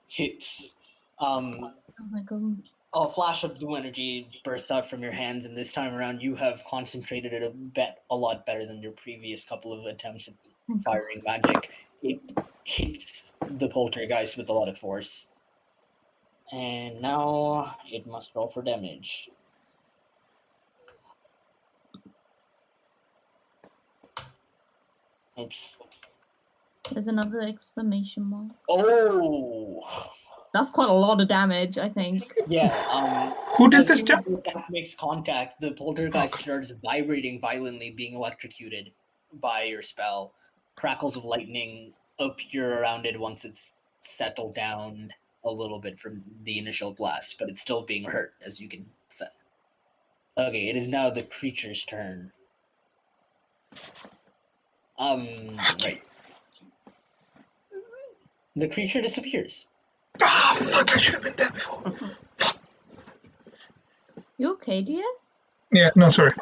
hits. Oh my god. A flash of blue energy bursts out from your hands, and this time around, you have concentrated it a lot better than your previous couple of attempts at firing magic. It hits the poltergeist with a lot of force, and now it must roll for damage. Oops. There's another exclamation mark. Oh, That's quite a lot of damage, I think. yeah. Who did As this soon as jump? the attack makes contact, the poltergeist starts vibrating violently, being electrocuted by your spell. Crackles of lightning appear around it once it's settled down a little bit from the initial blast, but it's still being hurt, as you can say. Okay, it is now the creature's turn. Right. The creature disappears. Ah, fuck! I should have been there before. You okay, DS? Yeah, no, sorry.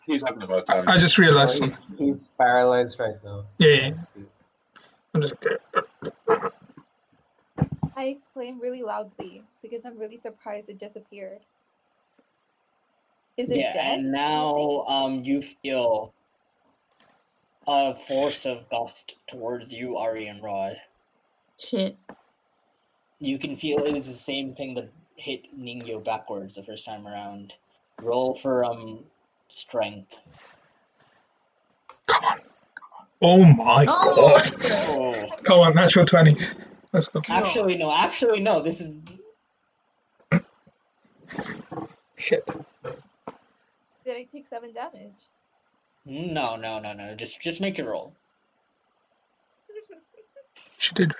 He's having a hard time. I just realized No, something. he's paralyzed right now. Yeah. I'm just I exclaim really loudly because I'm really surprised it disappeared. Is it Yeah, dead? and now you feel a force of gust towards you, Ari and Rod. Shit. You can feel it is the same thing that hit Ningyo backwards the first time around. Roll for strength. Come on. Oh my god. Oh. Come on, natural 20s. Let's go. Actually no. This is Shit. Did I take 7 damage? no. Just make it roll. She did.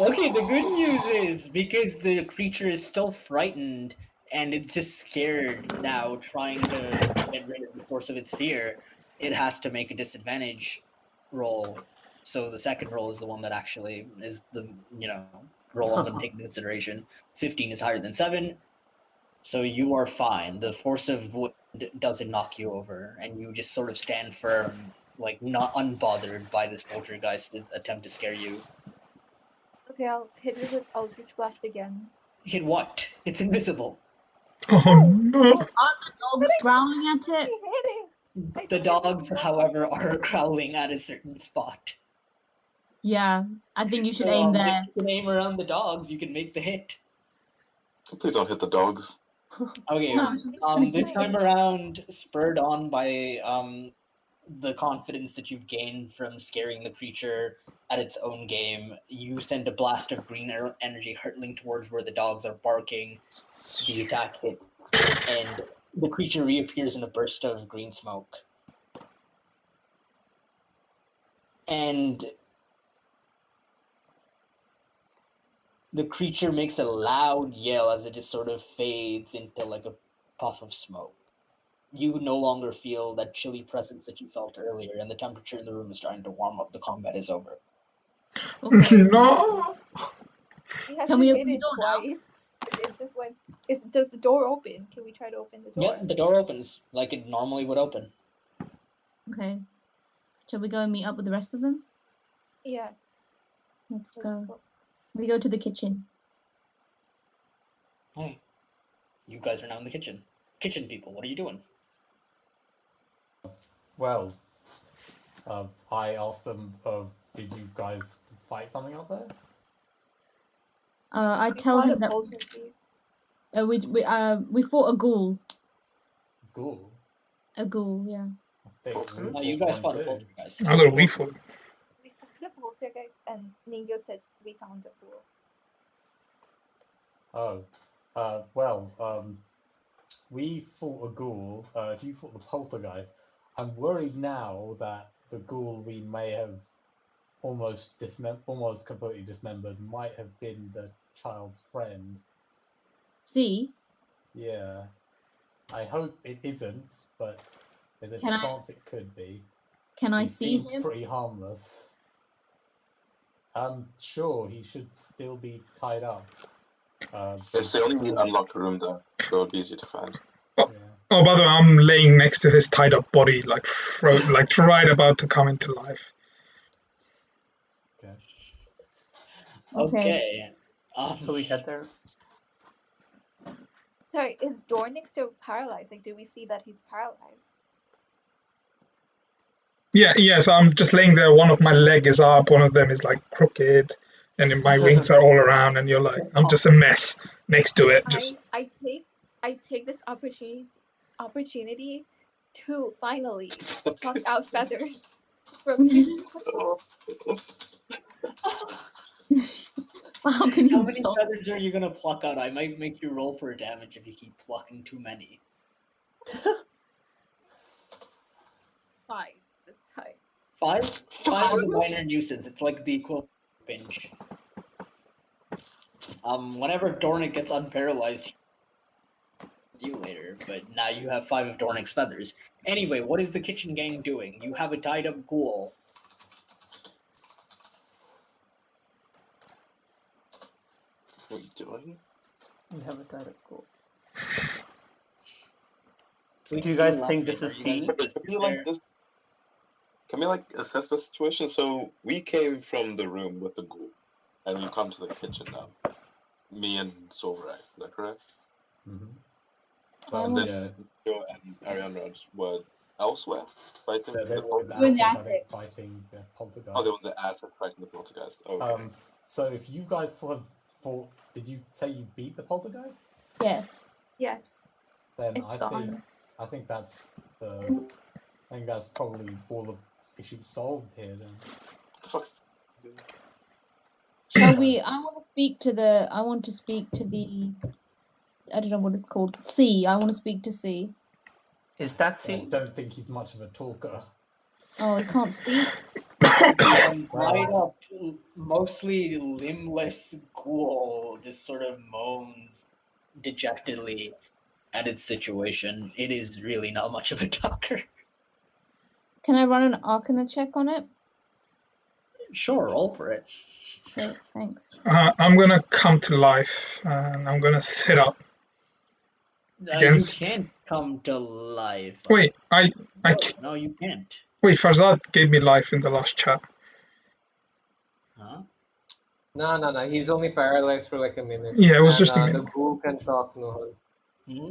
Okay, the good news is because the creature is still frightened and it's just scared now, trying to get rid of the source of its fear, it has to make a disadvantage roll. So the second roll is the one that actually is the roll I'm going to take into consideration. 15 is higher than 7, so you are fine. The force of wind doesn't knock you over, and you just sort of stand firm, like not unbothered by this poltergeist attempt to scare you. Okay, I'll hit it with Eldritch Blast again. Hit what? It's invisible. Oh no. Aren't the dogs growling at I it? hit it! The dogs, however, are growling at a certain spot. Yeah, I think you should So, aim if there. you can aim around the dogs, you can make the hit. Please don't hit the dogs. Okay, No, it's just this time around, spurred on by the confidence that you've gained from scaring the creature at its own game, you send a blast of green energy hurtling towards where the dogs are barking. The attack hits, and the creature reappears in a burst of green smoke. And the creature makes a loud yell as it just sort of fades into like a puff of smoke. You no longer feel that chilly presence that you felt earlier, and the temperature in the room is starting to warm up. The combat is over. Okay. No. We have Can to we hit open the it door now? twice. It just went. Does the door open? Can we try to open the door? Yep, the door opens like it normally would open. Okay. Shall we go and meet up with the rest of them? Yes. Let's Let's go. go. We go to the kitchen. Hey, you guys are now in the kitchen. Kitchen people, what are you doing? Well, I asked them, did you guys fight something out there? I We tell fought him a that poltergeist. we fought a ghoul. Ghoul. A ghoul, yeah. I think we No, you fought guys one fought a too. poltergeist. I thought we fought. We found a poltergeist, and Ningo said we found a ghoul. We fought a ghoul. If you fought the poltergeist, I'm worried now that the ghoul we may have almost completely dismembered might have been the child's friend. See? Yeah. I hope it isn't, but there's a Can I- chance it could be. Can I He see seemed him? pretty harmless. Sure, he should still be tied up. It's the only unlocked room though, so it'll be easy to find. Yeah. Oh, by the way, I'm laying next to his tied up body, like right about to come into life. Okay. Okay. So we get there. Sorry, is Dornick still paralyzed? Like, do we see that he's paralyzed? Yeah, so I'm just laying there. One of my leg is up, one of them is like crooked, and then my wings are all around, and you're like, I'm just a mess next to it. Just I take this opportunity to finally pluck out feathers. from you. How can How you many stop? feathers are you gonna pluck out? I might make you roll for damage if you keep plucking too many. 5 this time. 5? 5 is a minor nuisance. It's like the equivalent of pinch. Whenever Dornick gets unparalyzed, you later, but now you have 5 of Dornick's feathers. Anyway, what is the kitchen gang doing? You have a tied up ghoul. What are you doing? We have a tied up goal. Please Do you guys not think fit. this is Are you guys Steve? just Can sit we like there? just can we like assess the situation? So we came from the room with the ghoul, and you come to the kitchen now. Me and Silverak, is that correct? Mm-hmm. I And want- then Joe and Ariana were elsewhere fighting They the were in the poltergeist. We're in the attic, I think, attic. fighting the poltergeist. Oh, they were in the attic fighting the poltergeist. Okay. So if you guys fought, did you say you beat the poltergeist? Yes. Yes, Then it's gone. I think that's probably all the issues solved here. Then What the fuck? Shall we? I want to speak to the. I don't know what it's called. C. I want to speak to C. Is that I C? don't think he's much of a talker. Oh, he can't speak. Tied up, mostly limbless ghoul just sort of moans dejectedly at its situation. It is really not much of a talker. Can I run an Arcana check on it? Sure, roll for it. Great, thanks. I'm gonna come to life and I'm gonna sit up. Against- You can't come to life. Wait, No, you can't. wait. Farzad gave me life in the last chat. Huh? No. He's only paralyzed for like a minute. Yeah, it was and, just a The minute. ghoul can talk no. Hmm?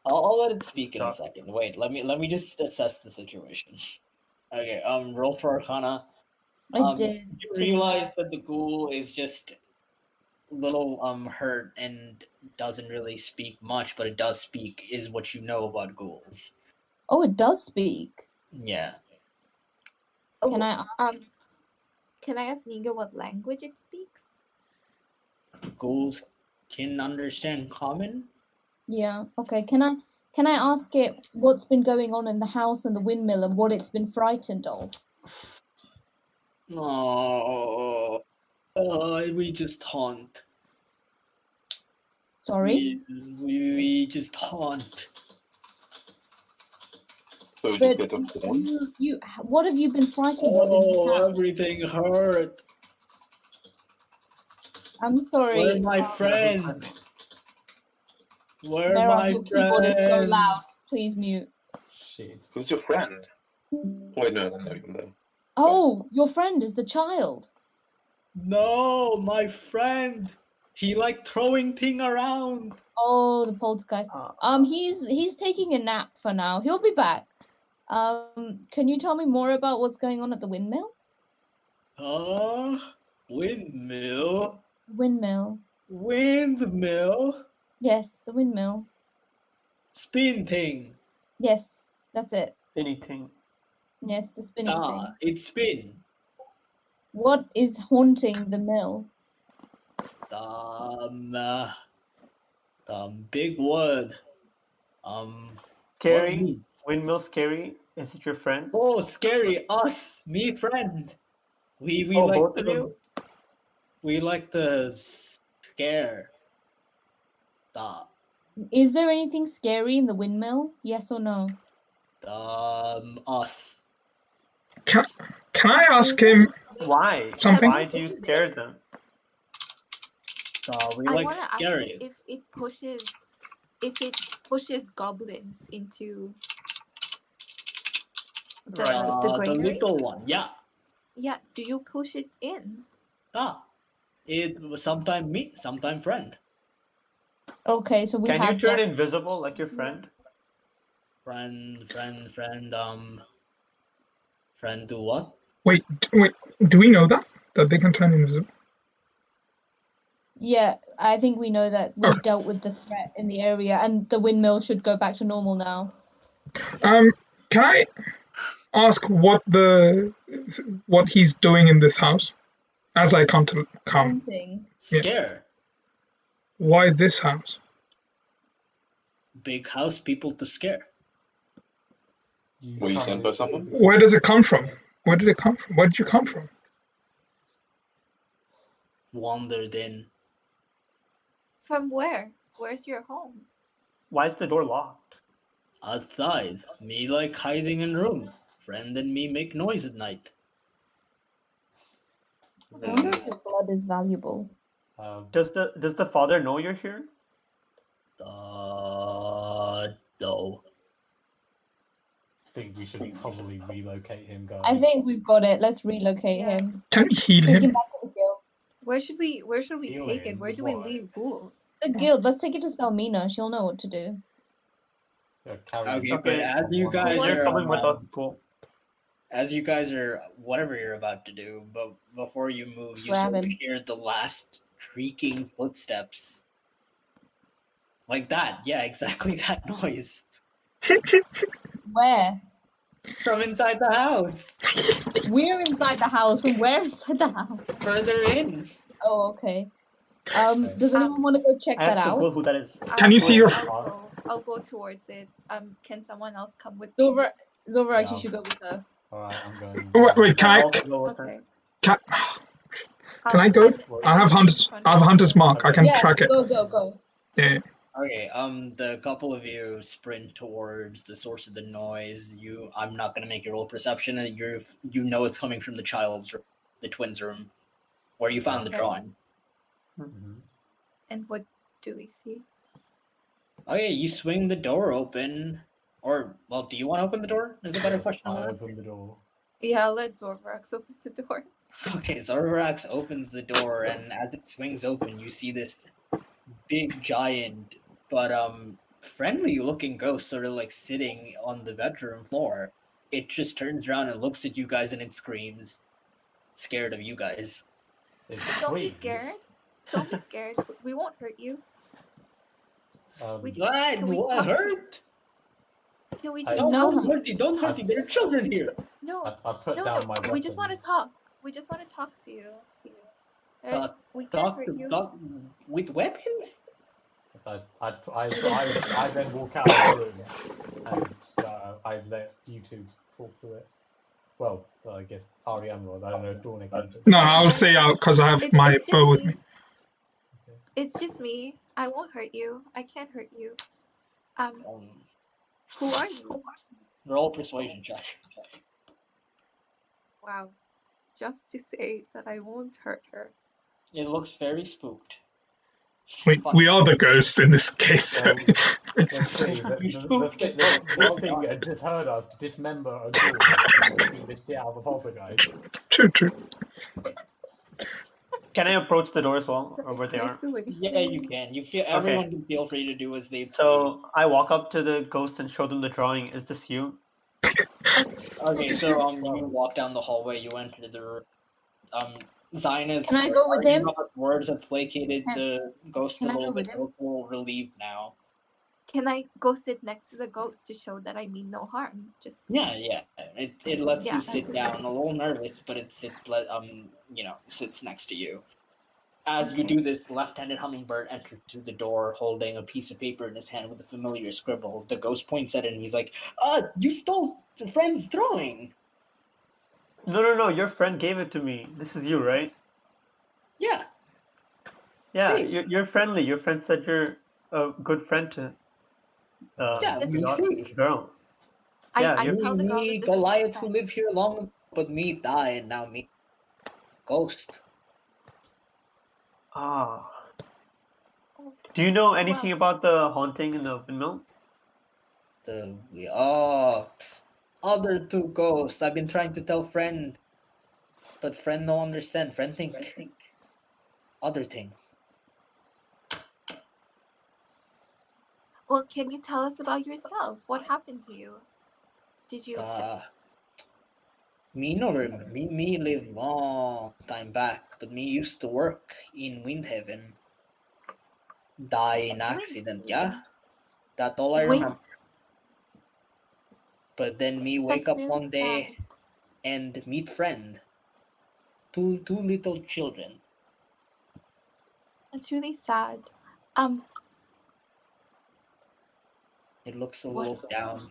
I'll let it speak in a second. Wait, let me just assess the situation. Okay, roll for Arcana. I did. You realize that the ghoul is just a little hurt and doesn't really speak much, but it does speak, is what you know about ghouls. Oh, it does speak. Yeah. Can I? Can I ask Niga what language it speaks? Ghouls can understand common? Yeah. Okay. Can I ask it what's been going on in the house and the windmill and what it's been frightened of? Oh, we just haunt. Sorry. We just haunt. So you But get a phone? you what have you been frightened of in the house? Everything hurt. I'm sorry. Where my friend? Where Mera, my your keyboard is so friend? loud. Please mute. Shit. Who's your friend? Wait, no, I'm not even there. Oh, your friend is the child. No, my friend. He like throwing thing around. Oh, the poltergeist. He's taking a nap for now. He'll be back. Can you tell me more about what's going on at the windmill? Windmill. Windmill. Windmill. Yes, the windmill. Spin thing. Yes, that's it. Anything. Yes, the spinning thing. It spin. What is haunting the mill? Big word. Scary. Windmill scary. Is it your friend? Oh, scary. Us. Me friend. We Oh, like both of you? We like the scare. Is there anything scary in the windmill? Yes or no? Us. Can I ask him Why? something? Why do you scare them? We I like want to ask scare it you. if it pushes goblins into the The granary. little one. Yeah. Yeah, do you push it in? It was sometime me, sometime friend. Okay, so we Can have you turn invisible like your friend? Friend, do what? Wait. Do we know that they can turn invisible? Yeah, I think we know that we've dealt with the threat in the area, and the windmill should go back to normal now. Can I ask what he's doing in this house as I come? Haunting. Yeah. Scare. Why this house? Big house, people to scare. Were you sent by someone? Where does it come from? Where did it come from? Where did you come from? Wandered in. From where? Where's your home? Why is the door locked? Outside. Me like hiding in room. Friend and me make noise at night. I wonder if your blood is valuable. Does the father know you're here? No. I think we should probably relocate him, guys. I think we've got it. Let's relocate Yeah. him. Can we heal Take him him? back to the guild. Where should we Heal take it? him Where with do we what? leave rules? The guild. Let's take it to Selmina. She'll know what to do. Yeah, carry Okay, him but Okay. as you on guys one They're are coming with us. Cool. as you guys are whatever you're about to do, but before you move, you Grab sort of him. hear the last creaking footsteps. Like that, yeah, exactly that noise. Where? From inside the house. We're inside the house. From where inside the house? Further in. Oh, okay. Okay. Does anyone want to go check I that asked Google out? who that is. Can you see your? I'll go towards it. Can someone else come with me? Zora Yeah, actually should go with her. Alright, I'm going. Wait, can I'll I? also go with her. Okay. Can I go? I have hunter's mark. I can Yeah, track it. go. Yeah. Okay, the couple of you sprint towards the source of the noise. I'm not gonna make you roll perception. You know it's coming from the twins' room, where you found the Okay. drawing. Mhm. And what do we see? Okay, you swing the door open, or well, do you want to open the door? Is a better Yes, question. I than that? open the door. Yeah, let Zorvax open the door. Okay, Zorvarax opens the door, and as it swings open, you see this big, giant, but friendly-looking ghost sort of like sitting on the bedroom floor. It just turns around and looks at you guys, and it screams, scared of you guys. It Don't be screams. scared. Don't be scared. We won't hurt you. Um, What? Can we What talk to- hurt? Can we I- just No, talk to you? Don't hurt you. There are children here. No, I put no, down my weapons. we just want to talk. We just want to talk to you. We can't Talk hurt you. with weapons? I then walk out of the room and I let you two talk to it. Well, I guess Ariane will. I don't know if Dornick can. No, I'll say out because I have my It's just bow with me. Okay. It's just me. I won't hurt you. I can't hurt you. Who are you? Roll persuasion check. Wow. Just to say that I won't hurt her. It looks very spooked. We are the ghosts in this case. Well, Makes Let's sense. see. This thing had just heard us dismember a door, beat the shit out of a poltergeist. True. Can I approach the door as well, or where they are? Yeah, you can. Everyone can feel free to do as they please. So I walk up to the ghost and show them the drawing. Is this you? Okay, so you walk down the hallway. You enter the room. Zina's Can I go with him? words have placated the ghost a Can I little go with bit. him? It's a little relieved now. Can I go sit next to the ghost to show that I mean no harm? Just Yeah. It lets Yeah. you sit down. A little nervous, but it sits next to you. As you Okay. do this, left-handed hummingbird enters through the door, holding a piece of paper in his hand with a familiar scribble. The ghost points at it, and he's like, you stole the friend's drawing." No. Your friend gave it to me. This is you, right? Yeah. Yeah, See. you're friendly. Your friend said you're a good friend to. Yeah, This we is- see. Girl. I Yeah, you're- tell the girl Me, that this is Goliath, my who friend. lived here long, but me die, and now me, ghost. Ah. Do you know anything Well- about the haunting in the windmill? Other two ghosts. I've been trying to tell friend, but friend no understand. Friend think other thing. Well, can you tell us about yourself? What happened to you? Did you? Me no remember. Me live long time back, but me used to work in Windhaven. Die in accident, yeah. That's all I Wait. remember. But then me wake That's up really one day sad. and meet friend. Two little children. It's really sad. It looks a What? little down.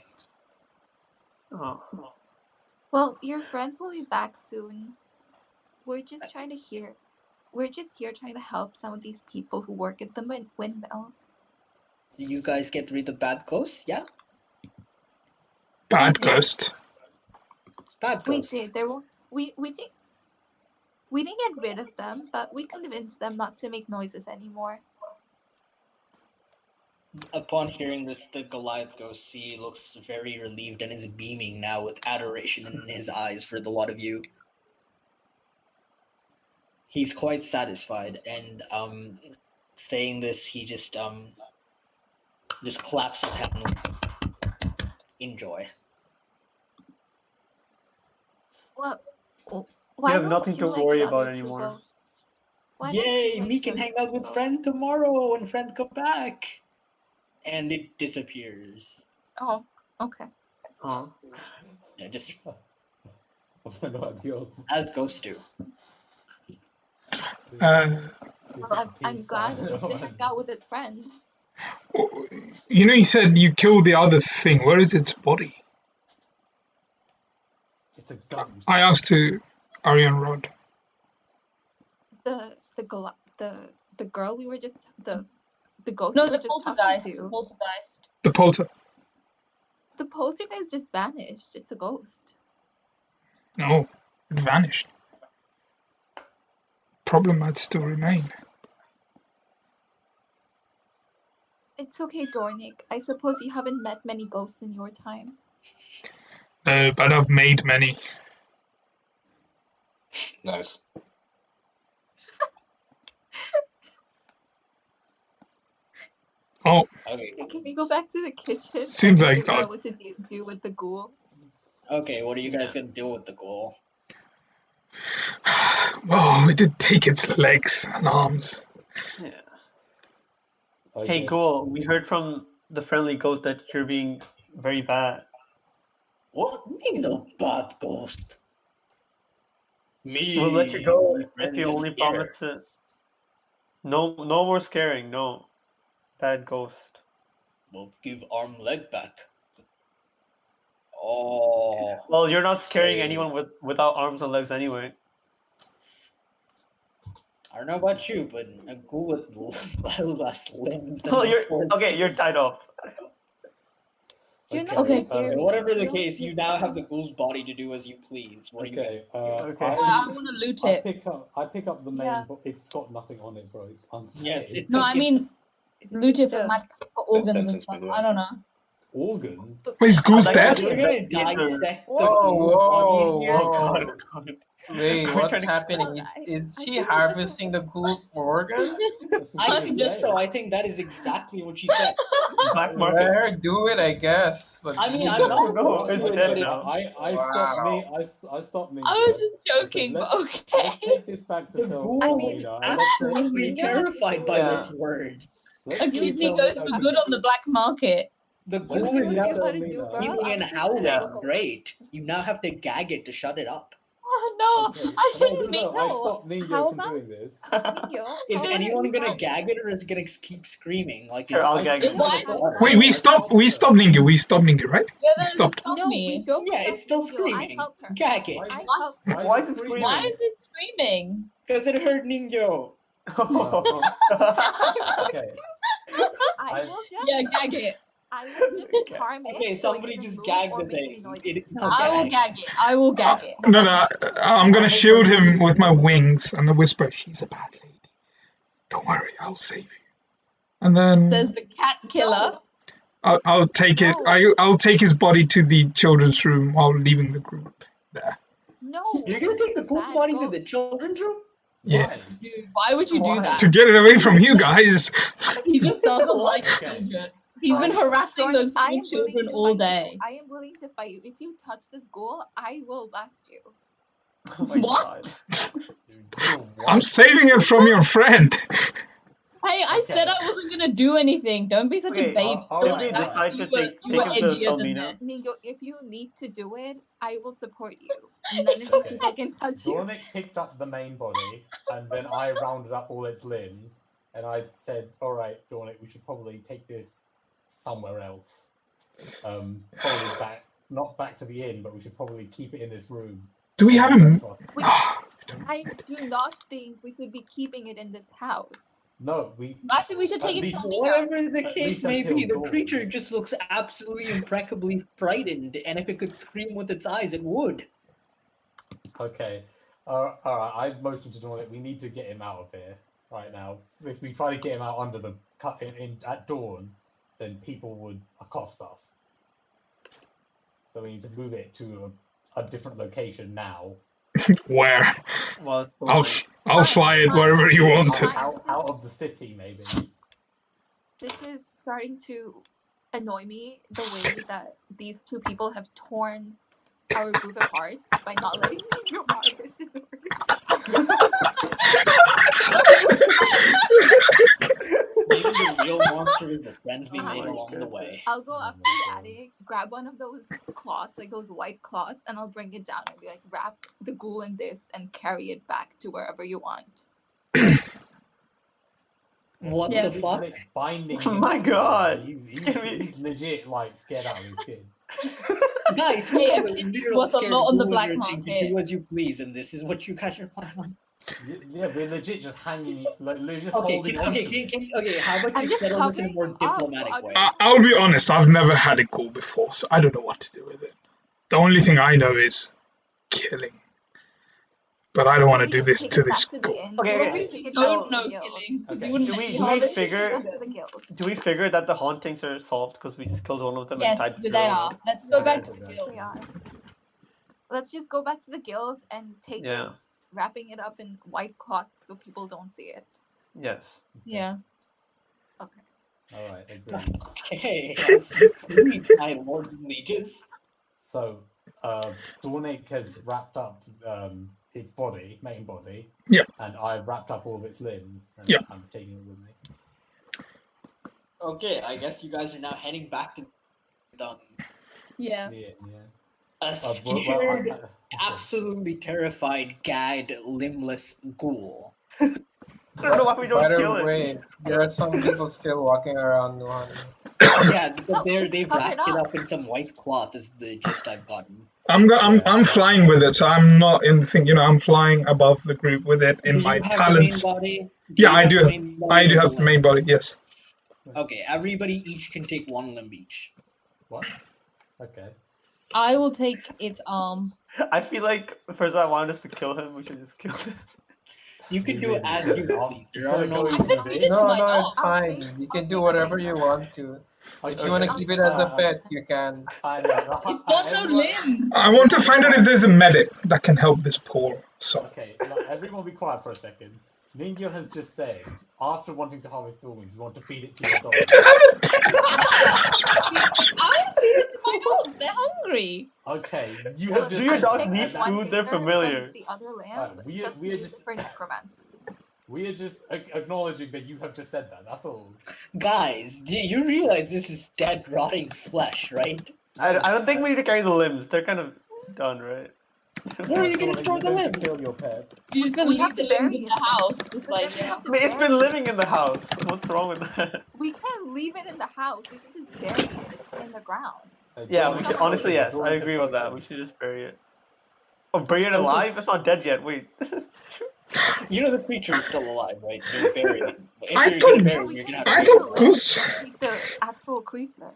Oh. Well, your friends will be back soon. We're just here trying to help some of these people who work at the windmill. Do you guys get rid of bad ghosts? Yeah? Bad did. ghost. Bad We ghosts. did. We didn't get rid of them, but we convinced them not to make noises anymore. Upon hearing this, the Goliath ghost looks very relieved and is beaming now with adoration in his eyes for the lot of you. He's quite satisfied, and saying this, he just claps his hand in joy. Well, You why have don't nothing to you like worry the about other two anymore. ghosts? Why don't you Yay! like Me the can other hang out two with ghosts? friend tomorrow when friend come back. And it disappears. Oh, okay. Oh. Yeah, just Well, as ghosts do. Well, I'm glad he gets to hang out with his friend. You know, you said you killed the other thing. Where is its body? It's a ghost. I asked to Arian Rod. The girl we were just the ghost No, we were the just talking poltergeist. to. Poltergeist. The polter. The poltergeist just vanished. It's a ghost. No, it vanished. Problem might still remain. It's okay, Dornick. I suppose you haven't met many ghosts in your time. But I've made many. Nice. Oh, Okay. Can we go back to the kitchen Seems and like figure God. out what to do with the ghoul? Okay, what are you guys gonna do with the ghoul? well, we did take its legs and arms. Yeah. I Hey, guess- Ghoul, we heard from the friendly ghost that you're being very bad. What? Me no bad ghost. Me. We'll let you go my if friend you is only here. promise to. No more scaring. No, bad ghost. We'll give arm leg back. Oh. Well, you're not scaring Oh. anyone without arms and legs anyway. I don't know about you, but a ghoul with less limbs than Well, the forest. you're tied off. You're not Okay. scary. Whatever the You'll case, be you now have fine. the ghoul's body to do as you please. What are you Okay. Okay. I want to loot I it. pick up the main. Yeah. But it's got nothing on it, bro. It's unsafe. Yeah, it's No, I mean Is it loot it just for a- my for organs and sentence, stuff. by the way. I don't know. Organs. Wait, is Ghoul's Like, dead? You're gonna dissect the Whoa, ghoul's body in here? whoa, God, whoa. God. Wait, We're what's trying to- happening? Is she harvesting the ghoul's organs? I think so. I think that is exactly what she said. Black market. Let her do it, I guess. But I mean, you I'm know. not No, opposed to it's it, dead but now. I stopped me. I stopped me. I was bro. just I said, joking, but let's okay. take this back to the Selma. ghoul I was mean, and let's absolutely Finger terrified by Yeah. those words. let's A see kidney Selma goes for open- good on the black market. The Let's ghoul see is how now gotta do, Selma- girl. screaming and I'm howling. Yeah. Great. You now have to gag it to shut it up. Oh no, Okay. I shouldn't no, be. no, I stopped Ninja How from about- doing this. Yo, Is how about anyone you gonna help gag her? it, or is it gonna keep screaming like Sure, I'll I gag said it. Why- before. Wait, we stopped Ninja. We stopped Ninja, right? Yeah, We then stopped. stop No, we me. don't. Yeah, stop it's still Yo, I screaming. help her. Gag it. I Why- help her. Why is it screaming? Why is it screaming? Because it hurt Ningyo. Okay. I will just. Yeah, gag it. I will just harm it. Okay, so it somebody doesn't just move gag or the make any thing. noises. It is now I will gagged. gag it. I will gag it. No, I'm gonna shield him with my wings and whisper, "She's a bad lady. Don't worry, I'll save you." And then Says the cat killer. I'll take it. No. I'll take his body to the children's room while leaving the group there. No. You're gonna this take is the a ghoul's bad body to the ghost. children's room? Yeah, Why? Dude, why would you do Why? that? to get it away from you guys. He just doesn't like Okay. children. He's been Dornick, harassing those I poor am willing children to all fight day. You. I am willing to fight you. If you touch this ghoul, I will blast you. Oh my What? God. What? I'm saving it from your friend. I said I wasn't gonna do anything. Don't be such a baby. If we decide to take you were him to edgier than Selmina, that. Ningo, if you need to do it, I will support you. None of these people can touch you. Dornick picked up the main body, and then I rounded up all its limbs, and I said, "All right, Dornick, we should probably take this somewhere else. Probably not back to the inn, but we should probably keep it in this room." Do we have a... I do not think we should be keeping it in this house. No, we... Actually, we should take it to Whatever the At case least may be, until the creature just looks absolutely impeccably frightened, and if it could scream with its eyes, it would. Okay. All right, I motioned to Dornick, we need to get him out of here right now. If we try to get him out under the cut at dawn, then people would accost us. So we need to move it to a different location now. Where? Well, I'll fly it wherever you want to. Out of the city, maybe. This is starting to annoy me, the way that these two people have torn our group apart by not letting me do harvest its Maybe the real monster is the friends we made along the way. I'll go up to the attic, grab one of those cloths, like those white cloths, and I'll bring it down and be like, wrap the ghoul in this and carry it back to wherever you want. What the fuck? Binding Oh my god! He's legit, like, scared out of his kid. Guys, Hey, we have a everything literal was a scared lot on the ghoul black here saying, market. do as you please, and this is what you guys are planning on. Yeah, we're legit just hanging, like, legit Okay, holding on to it. how about I'm you just settle this in a more covering up, so diplomatic I'll way? I'll be honest, I've never had a ghoul before, so I don't know what to do with it. The only thing I know is killing. But I don't want to do this to this ghoul. Do we figure that the hauntings are solved because we just killed one of them Yes, and tied the they are. Let's go back to the They guild. are. Let's just go back to the guild and take Yeah. it, wrapping it up in white cloth so people don't see it. Yes. Yeah. Okay. All right, agreed. Okay, please, my lords and lieges. So, Dornick has wrapped up its main body. Yep. And I've wrapped up all of its limbs. And Yep. I'm taking it with me. Okay, I guess you guys are now heading back to Yeah. a scared, absolutely terrified, gagged, limbless ghoul. I don't know why we don't By kill the it. way, there are some people still walking around Nuhan. Yeah, they wrapped it up in some white cloth is the gist I've gotten. I'm flying with it, so I'm not in the thing. I'm flying above the group with it in Do my you have talents. the main body? Yeah, I do. I do have have the main body. Yes. Okay, everybody each can take one limb each. What? Okay. I will take its arm. I feel like first I wanted us to kill him. We should just kill him. You can do it as you please. There are no I could feed it to No, my no, dog. it's fine. You can do whatever you want to. If you want to keep it as a pet, you can. It's got no limb. I want to find out if there's a medic that can help this poor soul. Okay, everyone be quiet for a second. Ningyo has just said, after wanting to harvest thorns, you want to feed it to your dog. I will feed it to my dogs. They're hungry. Okay, you have just Do your said dogs that, need and that- food? They're familiar. The other lamb, we are just for necromancy. we are just acknowledging that you have just said that. That's all. Guys, do you realize this is dead, rotting flesh, right? I don't think we need to carry the limbs. They're kind of done, right? Where are you gonna store the limbs? Kill your pet. You're just gonna We leave have the to limb bury in it. the house. Just like, yeah. I mean, it's been living in the house. What's wrong with that? We can't leave it in the house. We should just bury it in the ground. Yeah, we should, honestly, yes, I agree with that. We should just bury it. Oh, bury it alive? It's not dead yet. Wait. You know the creature is still alive, right? You're buried. If I you're thought- gonna bury it, you're gonna have to I bury thought it. goose. Take the actual creature.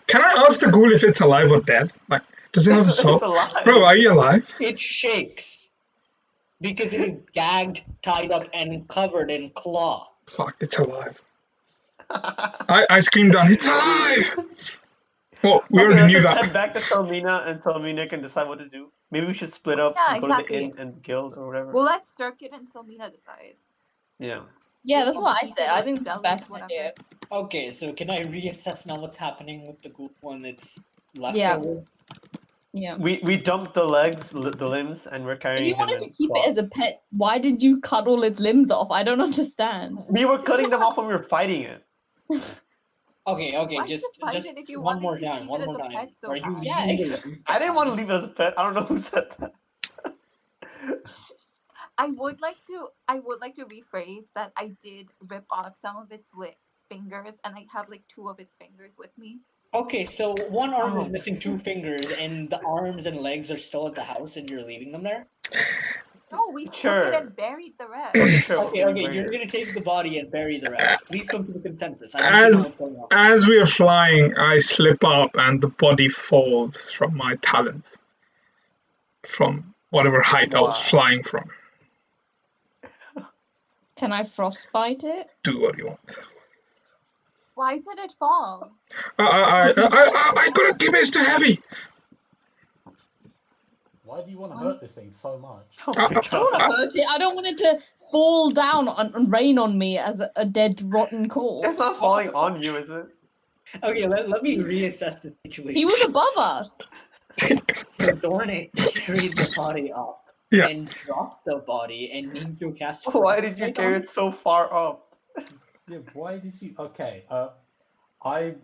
Can I ask the ghoul if it's alive or dead? Like, does it have a soul? It's alive. Bro, are you alive? It shakes because it is gagged, tied up, and covered in cloth. Fuck, it's alive. I screamed down, it's alive! Well, we Okay, already let's knew just that. head back to Selmina and Selmina can decide what to do. Maybe we should split up Yeah, and go to exactly. the inn and guild or whatever. We'll let Circuit and Selmina decide. Yeah. Yeah, that's what I said. I think it's the best Whatever. idea. Okay, so can I reassess now what's happening with the ghoul when it's Yeah. leftovers? Yeah. We dumped the legs, the limbs, and we're If carrying you him wanted in to keep it cloth. as a pet, why did you cut all its limbs off? I don't understand. We were cutting them off when we were fighting it. Okay, Why'd you just fight it if you one wanted more to time, keep one it more as a time. pet so Are you bad? Yeah, leaving the limbs I didn't want to leave it as a pet. I don't know who said that. I would like to rephrase that I did rip off some of its fingers, and I have like 2 of its fingers with me. Okay, so one arm is Oh. missing 2 fingers, and the arms and legs are still at the house, and you're leaving them there. No, we took Sure. it and buried the rest. Okay, sure. Okay, we'll bury you're it. gonna take the body and bury the rest. Please come to the consensus. I need to know what's going on. As we are flying, I slip up and the body falls from my talons, from whatever height I was Wow. flying from. Can I frostbite it? Do what you want. Why did it fall? I couldn't keep it. It's too heavy. Why do you want to hurt this thing so much? Oh my I don't want to god. hurt it. I don't want it to fall down and rain on me as a dead, rotten corpse. It's not falling on you, is it? Okay, let me reassess the situation. He was above us. So Dornick carried the body up Yeah. and dropped the body, and Ninkyo cast. Why did you frostbite carry on it so far up? Yeah, why did you? Okay, I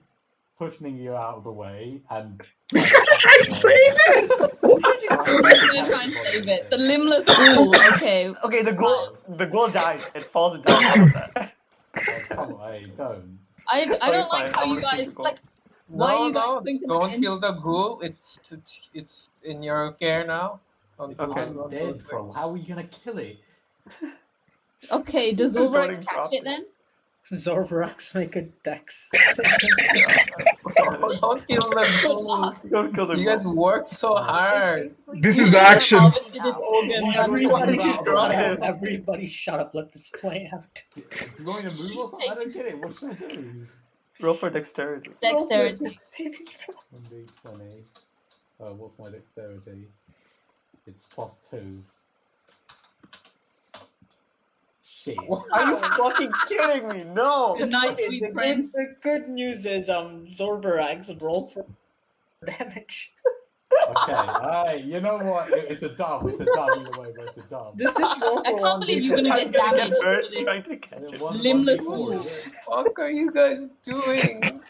pushed Ningyu out of the way and. I saved it. I'm gonna try and save it. The limbless ghoul. Okay. Okay, the ghoul died. It falls into that. Oh, come on, hey, don't. I Okay, don't like fine. how I'm you gonna keep guys the ghoul. like. Why are you guys No, going to don't end- kill the ghoul. It's in your care now. It's Okay. dead, bro. How are you gonna kill it? Okay, does Don't Overx even catch drop it it. then? Zorvarax make a dex. Don't kill the ghoul. Don't kill the You guys ghoul. worked so hard. This is the action. Harvested its organs. Everybody Why shut would you up! do Everybody shut up! Let this play out. Do you want me to move or something? I don't get it. What should I do? Roll for dexterity. Dexterity. 1d20. What's my dexterity? It's +2. Shit. Are you fucking kidding me? No! Good night, sweet prince. The good news is Zorvarax rolled for damage. Okay, alright, you know what? It's a dub. It's a dub either way, but it's a dub. Just roll I for can't believe you're gonna I'm get gonna damaged get hurt for this. trying to catch it. Limbless 1d4, ghoul. yeah. What are you guys doing?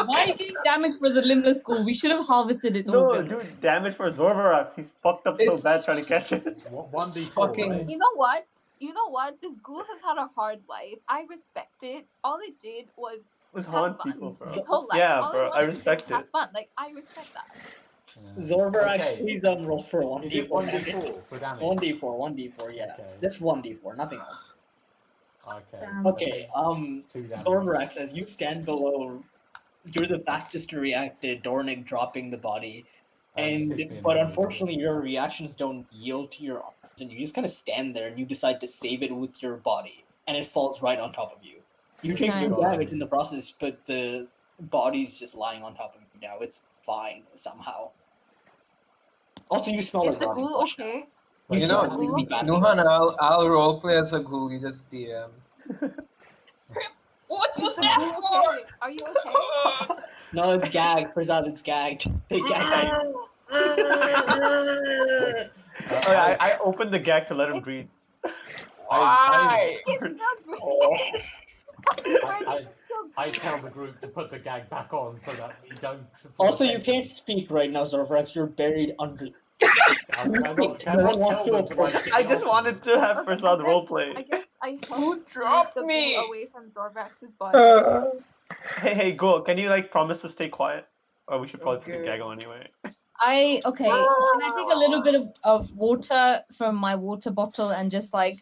Why are you getting damaged for the limbless ghoul? We should have harvested its No, organs. dude, damage for Zorvarax. He's fucked up so It's bad trying to catch it. 1d4, Fucking- right? You know what? This ghoul has had a hard life. I respect it. All it did was Was have haunt fun. people, bro. Its whole life. Yeah, all bro, it I wanted to do respect was have it. fun. Like, I respect that. Yeah. Zorvarax, Okay. please roll for Is it 1d4 for damage? 1d4, yeah. Okay. Just 1d4, nothing else. Okay. Damn. Okay, 2 damage. Zorvarax, as you stand below, you're the fastest to react to Dornick dropping the body. It just hits me in But the nose. unfortunately, your reactions don't yield to your arms, and you just kind of stand there and you decide to save it with your body, and it falls right on top of you. You take no Okay. damage in the process, but the body's just lying on top of you now. It's fine somehow. Also, you smell Is like the rotting ghoul flesh. okay? You You smell know, really badly. Nuhan, I'll roleplay as a ghoul. You just DM. What Is was the that ghoul for? okay? Are you okay? No, it's gagged. Prasad, it's gagged. They gagged you. I opened the gag to let him breathe. Why? It's not breathing. I tell the group to put the gag back on so that we don't. Also, you can't speak right now, Zorvarax. You're buried under. I cannot tell them to like. get I it just off wanted me. to have Okay, Prasad roleplay. I guess I Who helped move dropped the me? ghoul away from Zorvax's body. Hey, Go, can you like promise to stay quiet? Or we should probably put the Okay. gag on anyway. Okay. Can I take a little bit of water from my water bottle and just like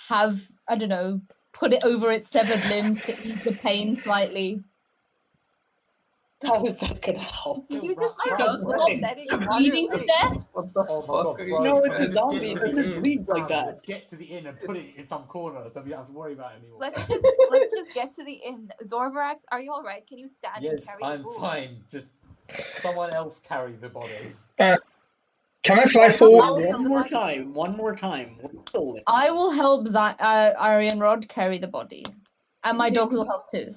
have, I don't know, put it over its severed limbs to ease the pain slightly? How is that gonna help? Did you just Right. like Right. setting You're water bleeding to away? death? What the Oh my fuck god, are bro! you No, it's can a we just zombie. get It to doesn't the inn, bleed like fam? that. Let's get to the inn and put it in some corner so we don't have to worry about it anymore. Let's just get to the inn. Zorvarax, are you alright? Can you stand and Yes, carry the I'm ghoul? fine. Just someone else carry the body. Can I fly forward? One more time. I will help Arian Rod carry the body. And my dogs will help too.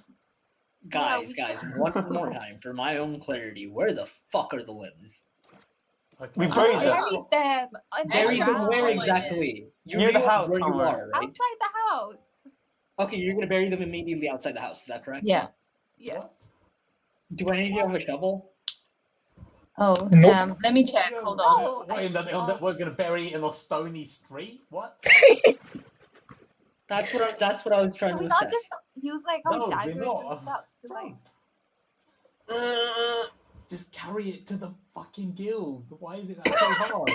Guys, one more time for my own clarity. Where the fuck are the limbs? Okay. We buried them. Buried them. in the Bury them ground. where Oh, yeah. exactly? You Near the realize house where you somewhere. are, right? Outside the house. Okay, you're gonna bury them immediately outside the house. Is that correct? Yeah. Yes. What? Do any of you have a shovel? Oh, Nope. let me check. Yeah, Hold on. No, we're gonna bury it in a stony street? What? That's what I was trying Can to we not assess. just use like our No, we're daggers not. and stuff to like Just carry it to the fucking guild. Why is it that so hard?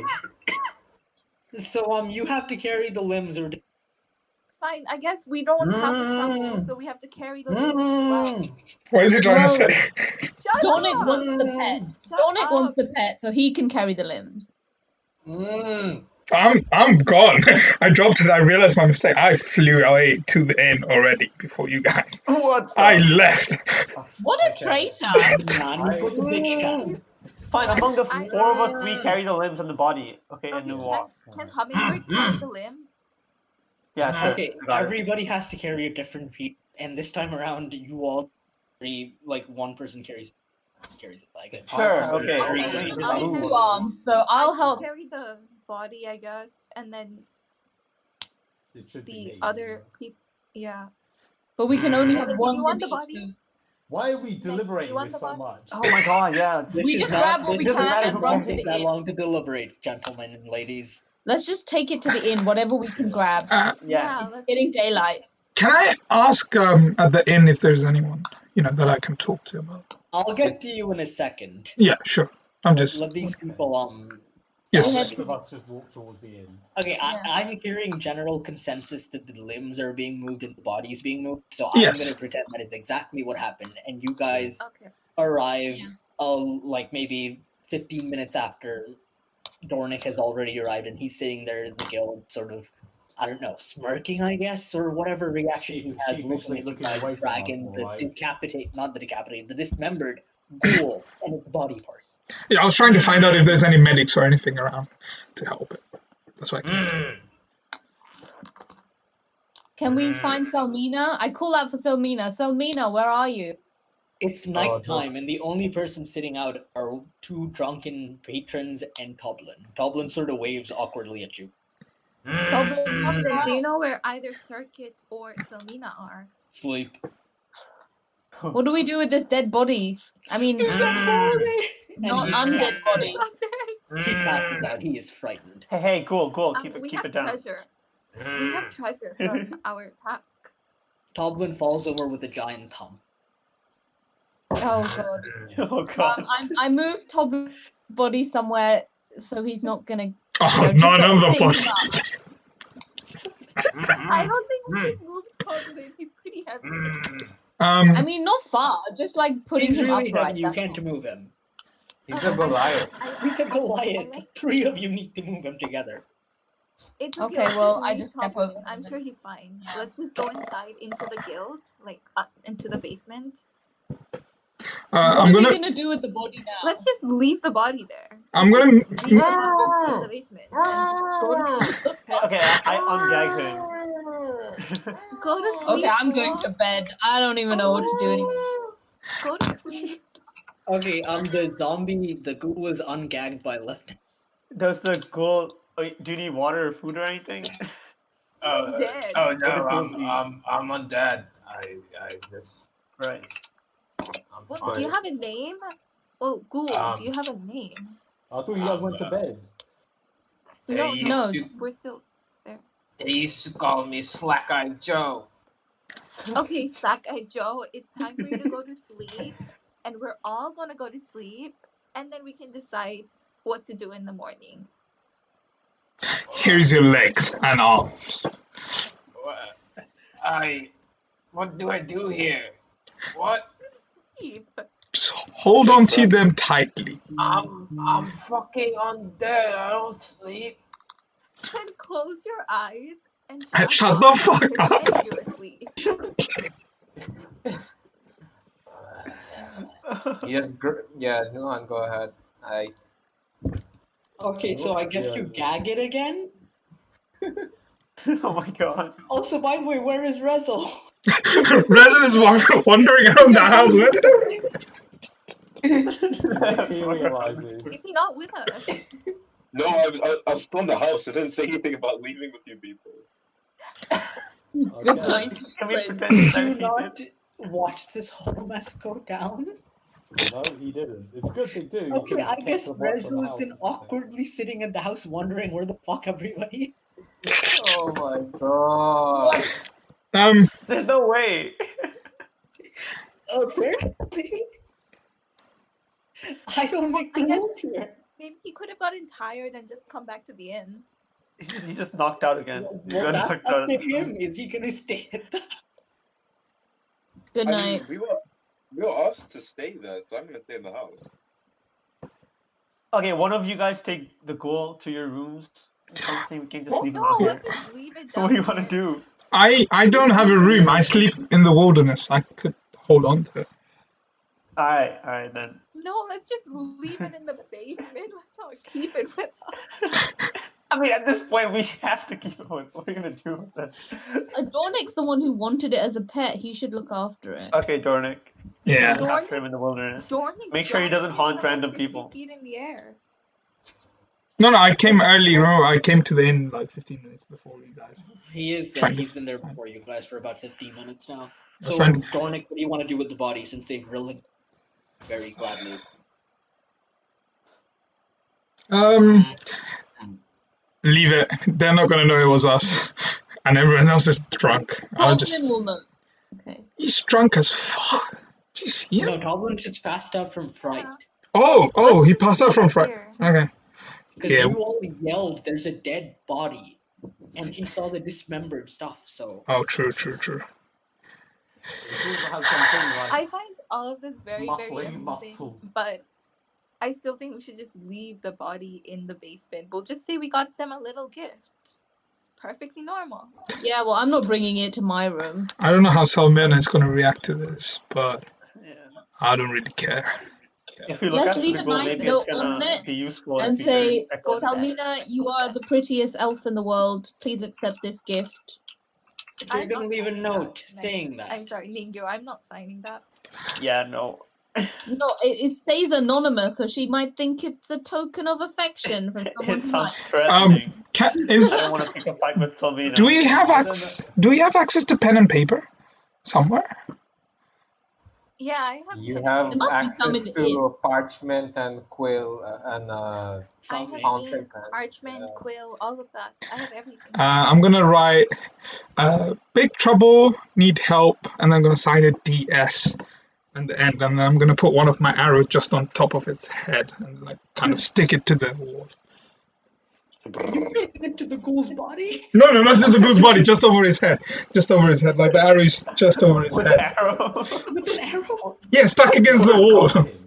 So you have to carry the limbs or fine, I guess we don't have a shovel, so we have to carry the limbs as well. What is he trying Well, to say? Shut Dornick up! wants the pet. Shut Dornick up! wants the pet, so he can carry the limbs. I'm gone. I dropped it. I realized my mistake. I flew away to the inn already before you guys. What? I left. What a Okay. traitor! None but the bitch cat. Fine, among the I- four of us, we carry the limbs and the body. Okay, and Okay, then walk. can Hummingbird carry the limbs? Yeah, sure. Okay, Got it. everybody has to carry a different piece, and this time around, you all carry like one person carries it. Like Sure, okay. I Okay, can I'll only carry- do arms, so I'll I help. can carry the body, I guess, and then It should be the me. other people. Yeah. But we can only And have then do one you want the each, body? so Why are we deliberating want this the so body? much? Oh my god, yeah. We just grab what we doesn't can matter and who run won't to take the that inn. long to deliberate, gentlemen and ladies. Let's just take it to the inn, whatever we can grab. Yeah. let's Getting daylight. Can I ask at the inn if there's anyone that I can talk to about? I'll get to you in a second. Yeah, sure. I'm just Let these people yes. Go Most ahead. of us just walk towards the inn. Okay, Yeah. I'm hearing general consensus that the limbs are being moved and the body's being moved, so Yes. I'm going to pretend that is exactly what happened, and you guys Okay. arrive, Yeah. like maybe 15 minutes after Dornick has already arrived, and he's sitting there in the guild, sort of, I don't know, smirking, I guess, or whatever reaction he has, Sheepishly looking at you looking guys away from us, dragging more the like. the dismembered ghoul and its body parts. Yeah, I was trying to find out if there's any medics or anything around to help it. That's why I came. Can we find Selmina? I call out for Selmina. Selmina, where are you? It's no. nighttime, and the only person sitting out are two drunken patrons and Toblin. Toblin sort of waves awkwardly at you. Goblin, do you know where either Circuit or Selmina are? Sleep. What do we do with this dead body? I mean, not undead body. He passes out. He is frightened. Hey, cool. We Keep have it down. treasure. We have treasure from our task. Toblin falls over with a giant thump. Oh god. Oh god. I moved Tob's body somewhere so he's not gonna. Oh, just none of the sitting body. up. I don't think we can move Goblin. He's pretty heavy. I mean, not far. Just like putting He's him really upright. heavy. You that's can't all. move him. He's a Goliath. He's a Goliath. Three of you need to move him together. It's Okay, let's well, just I leave just step Goblin. over I'm him sure then. he's fine. Yeah. Let's just go inside into the guild, like into the basement. What I'm are we gonna. gonna do with the body now? Let's just leave the body there. I'm gonna. Leave the body in the basement and go to sleep. Okay, I ungagged him. Go to sleep. Okay, I'm going to bed. I don't even know what to do anymore. Go to sleep. Okay, the ghoul is ungagged by left. Does the ghoul? Do you need water or food or anything? Dead. Oh no, What is I'm undead. I just Right. I'm Well, fine. do you have a name? Oh, Ghoul, do you have a name? I thought you guys went to bed. They No, used no. to We're still there. they used to call me Slack Eyed Joe. Okay, Sack-Eyed Joe, it's time for you to go to sleep, and we're all gonna go to sleep, and then we can decide what to do in the morning. Here's your legs and arms. What do I do here? What? Sleep. Just hold on to them tightly. I'm fucking undead. I don't sleep. Then close your eyes and And shut the fuck up. pretend you're asleep. Yes, yeah, Nuhan, go ahead. Okay, so I guess you gag it again? Oh my god. Also, by the way, where is Rezel? Resin is wandering around the house. Where did materializes. Is he not with us? No, I was still in the house. It didn't say anything about leaving with you people. Good Okay. choice. Can we Right. pretend Did that you he not did? watch this whole mess go down? No, he didn't. It's a good thing too. He Okay, could've I kept guess the watch on the Rezu has house been or something. awkwardly sitting in the house wondering where the fuck everybody. Oh my god. There's no way. Apparently, I don't make the I guess- rules here. Maybe he could have gotten tired and just come back to the inn. He just knocked out again. He Well, got that's knocked up out. to him. Is he gonna stay at the? Good I night. mean, we were asked to stay there, so I'm gonna stay in the house. Okay, one of you guys take the ghoul to your rooms. Something we can just leave him No, out here. let's just leave it So down what do you want to here. do? I don't have a room. I sleep in the wilderness. I could hold on to it. Alright then. No, let's just leave it in the basement. Let's not keep it with us. I mean, at this point, we have to keep it. What are you gonna do with that? Dornick's the one who wanted it as a pet. He should look after it. Okay, Dornick. Yeah. Look after him in the wilderness. Dornick Make sure he jumped doesn't from haunt like random 50 people. feet in the air. No, I came early. Remember, I came to the inn like 15 minutes before you guys. He is there. Trying to He's been there before you guys for about 15 minutes now. was So, trying to- Dornick, what do you want to do with the body since they've really very gladly? Leave it. They're not gonna know it was us, and everyone else is drunk. I'll Goblin just. will know. Okay. He's drunk as fuck. Did you see him? No, Goblin's just passed out from fright. Oh, he Let's passed out leave from it fright. here. Okay. Because Yeah. you all yelled, "There's a dead body," and he saw the dismembered stuff. So Oh, true. It also has something like I find all of this very, very muffling, amusing, muffled. but I still think we should just leave the body in the basement. We'll just say we got them a little gift. It's perfectly normal. Yeah, well, I'm not bringing it to my room. I don't know how Salmena is gonna react to this, but Yeah. I don't really care. If we look Let's after leave the a ghoul, nice maybe note it's on gonna it be useful in and future say, echoes. Salmina, you are the prettiest elf in the world. Please accept this gift. you're I'm gonna not leave a signing note that. saying that. I'm sorry, Ningu, I'm not signing that. Yeah, no. No, it stays anonymous, so she might think it's a token of affection from someone It who sounds might. threatening. I don't want to pick a fight with Salmina. Do we have I don't access to pen and paper somewhere? Yeah, I have You pen have and must be paper. some in access the inn. to parchment and quill and I Some have fountain ink, pen. parchment, quill, all of that. I have everything. I'm gonna write big trouble, need help, and I'm gonna sign it DS at the end, and then I'm gonna put one of my arrows just on top of its head and like kind of stick it to the wall. You hit into the ghoul's body. No, not to the goose body, just over his head. Just over his head, like the arrow is just over his With head. an arrow. With an arrow. Yeah, stuck against the wall. About him.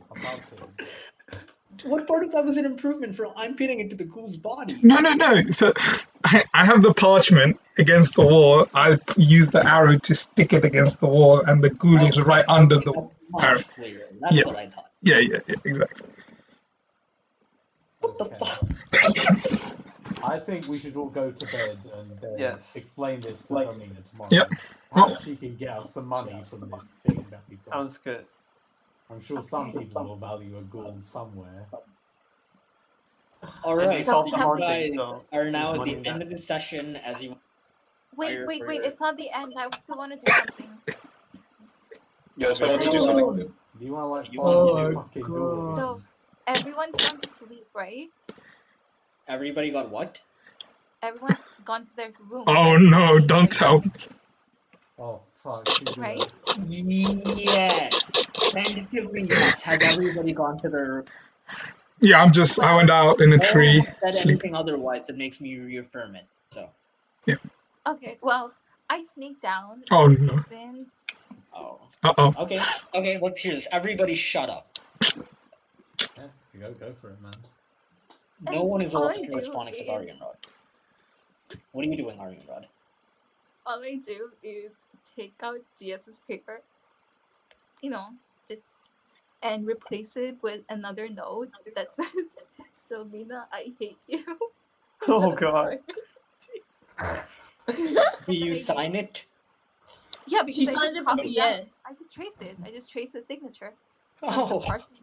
What part of that was an improvement from I'm pinning it to the ghoul's body? No. So I have the parchment against the wall. I use the arrow to stick it against the wall, and the ghoul is right under the That's arrow. much clearer. That's Yeah. what I thought. Yeah, exactly. What the Okay. fuck? I think we should all go to bed and Yes. explain this to Like- Salmina tomorrow. Yep. Perhaps she can get us some money from this thing that we got. Sounds good. I'm sure some people will value a gold somewhere. All And right, they solved you the hard guys thing, so are now there's at the money in end that. of the session. As you Wait, Fire wait, for wait. your- It's not the end. I still want to do something. Yeah, so I want to do something. Do you want to like You follow want- your fucking gold? So, everyone's gone to sleep, right? everybody got what? Everyone's gone to their room. Oh right? no, Sleep, don't tell me. Oh fuck! She's gonna- Right? Yes, tentatively yes. Has everybody gone to their? Yeah, I went out in a No one tree. has said Sleep. anything otherwise that makes me reaffirm it. So, Okay, well, I sneaked down Oh, to the no. basement. oh, Uh-oh. okay. Let's hear this. Everybody, shut up. Yeah, you go for it, man. No one is All I allergic to do responding to is- Arianrod. What are you doing, Arianrod? All I do is take out GS's paper, and replace it with another note that says, Sylvina, I hate you. Oh god. Do you sign it? Yeah, because She I signed just it from copied the down. end. I just trace it. I just trace the signature. Oh, apartment.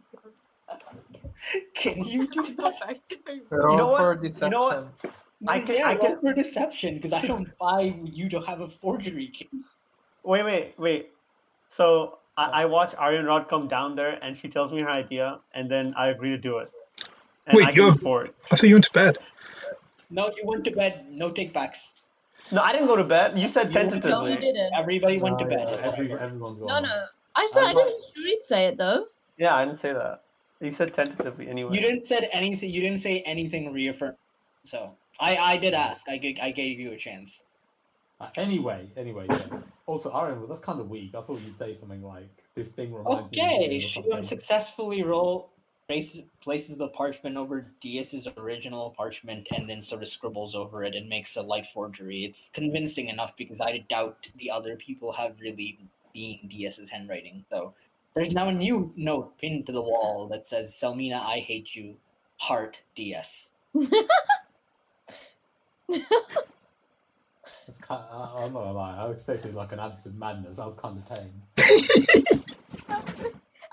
can you do Go that? back to my room. Roll what? for You deception. know what? I can- yeah, I roll can- for deception because I don't buy you to have a forgery kit. Wait. So I watch Aryan Rod come down there, and she tells me her idea, and then I agree to do it. And Wait, I you can have- forge. I thought you went to bed. No, you went to bed. No takebacks. No, I didn't go to bed. You said You went to tentatively. No, he didn't. Everybody went to No, bed. yeah. Everyone's No, gone. no. I saw. I like- didn't hear it say it though. Yeah, I didn't say that. You said tentatively anyway. You didn't said anything. You didn't say anything reaffirm. So I did ask. I gave you a chance. Anyway, yeah. Also, Aaron, well, that's kind of weak. I thought you'd say something like, this thing reminds me of Okay, you or she something. successfully places the parchment over Diaz's original parchment and then sort of scribbles over it and makes a light forgery. It's convincing enough because I doubt the other people have really seen Diaz's handwriting. So there's now a new note pinned to the wall that says, Selmina, I hate you. Heart Diaz. It's kind I'm not gonna lie, I expected like an absolute madness. That was kind of tame.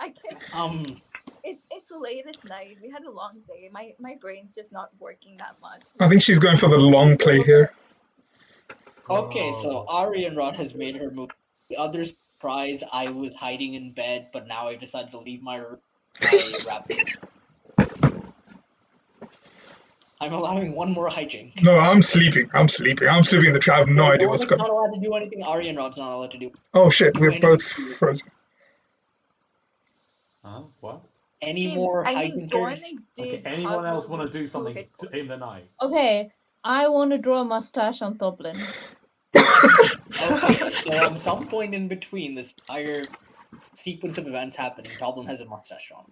I can't. It's late at night. We had a long day. My brain's just not working that much. I think she's going for the long play here. Okay, so Oh. Aryan Rod has made her move. The others surprise I was hiding in bed, but now I decided to leave my room. I'm allowing one more hijink. No, I'm sleeping. I'm sleeping in the trap. I have no idea what's Gordon's going not on. allowed to do anything. Aryan Rod's not allowed to do. Oh shit, we're both frozen. Huh? What? Any more Dornick hijinkers? Okay, did anyone else puzzle want to do with something hit points. in the night? Okay, I want to draw a mustache on Toblin. Okay, so at some point in between this entire sequence of events happening, Toblin has a mustache on.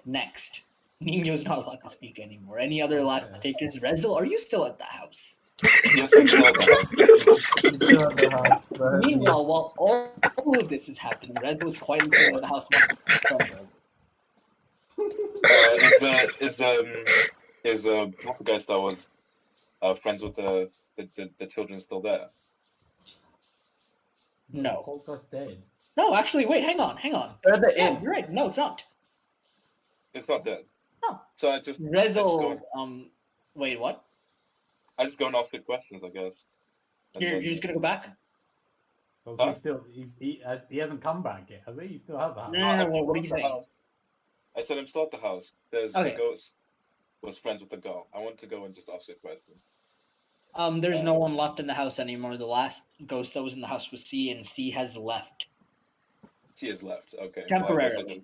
Next, Nino's not allowed to speak anymore. Any other last takers? Rezel, are you still at the house? Yes, I'm still at the house. He's still at the house. But Meanwhile, while all of this is happening, Rezel is quietly sitting in the house. Is Poltergeist that was friends with the children still there? No. Poltergeist dead. No, actually, wait, hang on. They're at the Yeah, inn. you're right. No, it's not. It's not dead. No. So I just Rezel, wait, what? I just go and ask good questions, I guess. And You're then- just gonna go back? Well, Huh? he hasn't come back yet, has he? He's still at the house. No, what are you at the saying? house. I said I'm still at the house. There's Okay. the ghost was friends with the girl. I want to go and just ask a question. There's no one left in the house anymore. The last ghost that was in the house was C, and C has left. She has left. Okay. Temporarily.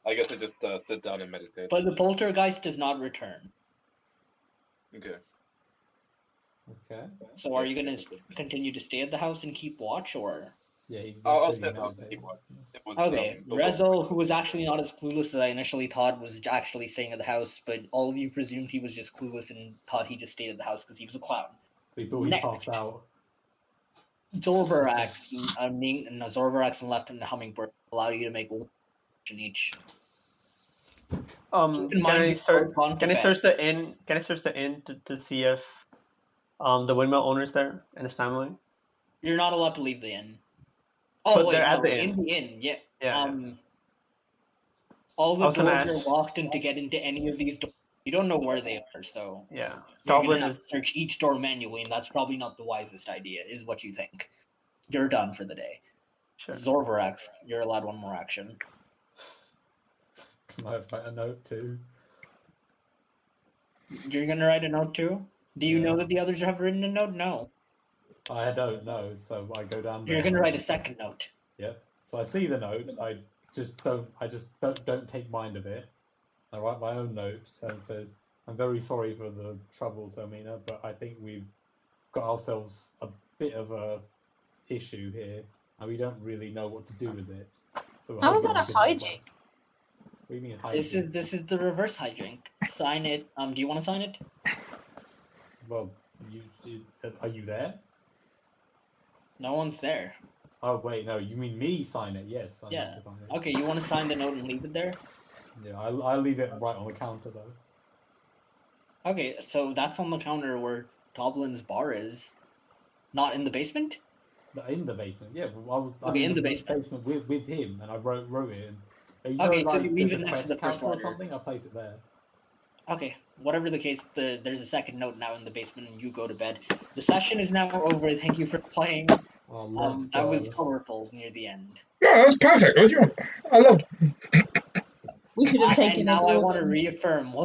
I guess I just sit down and meditate. But the poltergeist does not return. Okay. Okay. So are you gonna continue to stay at the house and keep watch, or? Yeah, I'll stay at the house and keep watching. It was, Okay, the Rezel, who was actually not as clueless as I initially thought, was actually staying at the house, but all of you presumed he was just clueless and thought he just stayed at the house because he was a clown. We thought he Next. passed out. Zorvarax, Zorvarax and Left and the Hummingbird allow you to make one action each. Keep in Can mind I you've search? gone to Can I bed. search the inn? Can I search the inn to see if the windmill owner's there and his family? You're not allowed to leave the inn. Oh, But wait, they're at no, the inn. in the inn, yeah. Yeah. All I the was gonna doors are ask- locked in to get into any of these doors. You don't know where they are, so Yeah. you're Goblin gonna have is. to search each door manually, and that's probably not the wisest idea, is what you think. You're done for the day. Sure. Zorvarax, you're allowed one more action. Can I write a note too? You're gonna write a note too? Do you know Yeah. that the others have written a note? No. I don't know, so I go down there. You're gonna write a second note. Yep. So I see the note. I just don't take mind of it. I write my own note and it says, "I'm very sorry for the trouble, Selmina, but I think we've got ourselves a bit of a issue here, and we don't really know what to do with it. So we're How is hoping that you a can help hijink? us." What do you mean This is the reverse hijink. Sign it. Do you want to sign it? Well, are you there? No one's there. Oh wait, no, you mean me sign it? Yes, I Yeah. need to sign it. Okay, you want to sign the note and leave it there? Yeah, I'll leave it right on the counter though. Okay, so that's on the counter where Toblin's bar is. Not in the basement? In the basement, yeah. I'm Okay, in the basement with him, and I wrote it, and You Okay, know, so like, you leave there's it a next to quest the first counter or letter. something. I'll place it there. Okay, whatever the case, there's a second note now in the basement, and you go to bed. The session is now over. Thank you for playing. Oh, let's That was go. colorful near the end. Yeah, that's perfect. What do you want? I loved it. We should have taken And a now I draw want to then. reaffirm what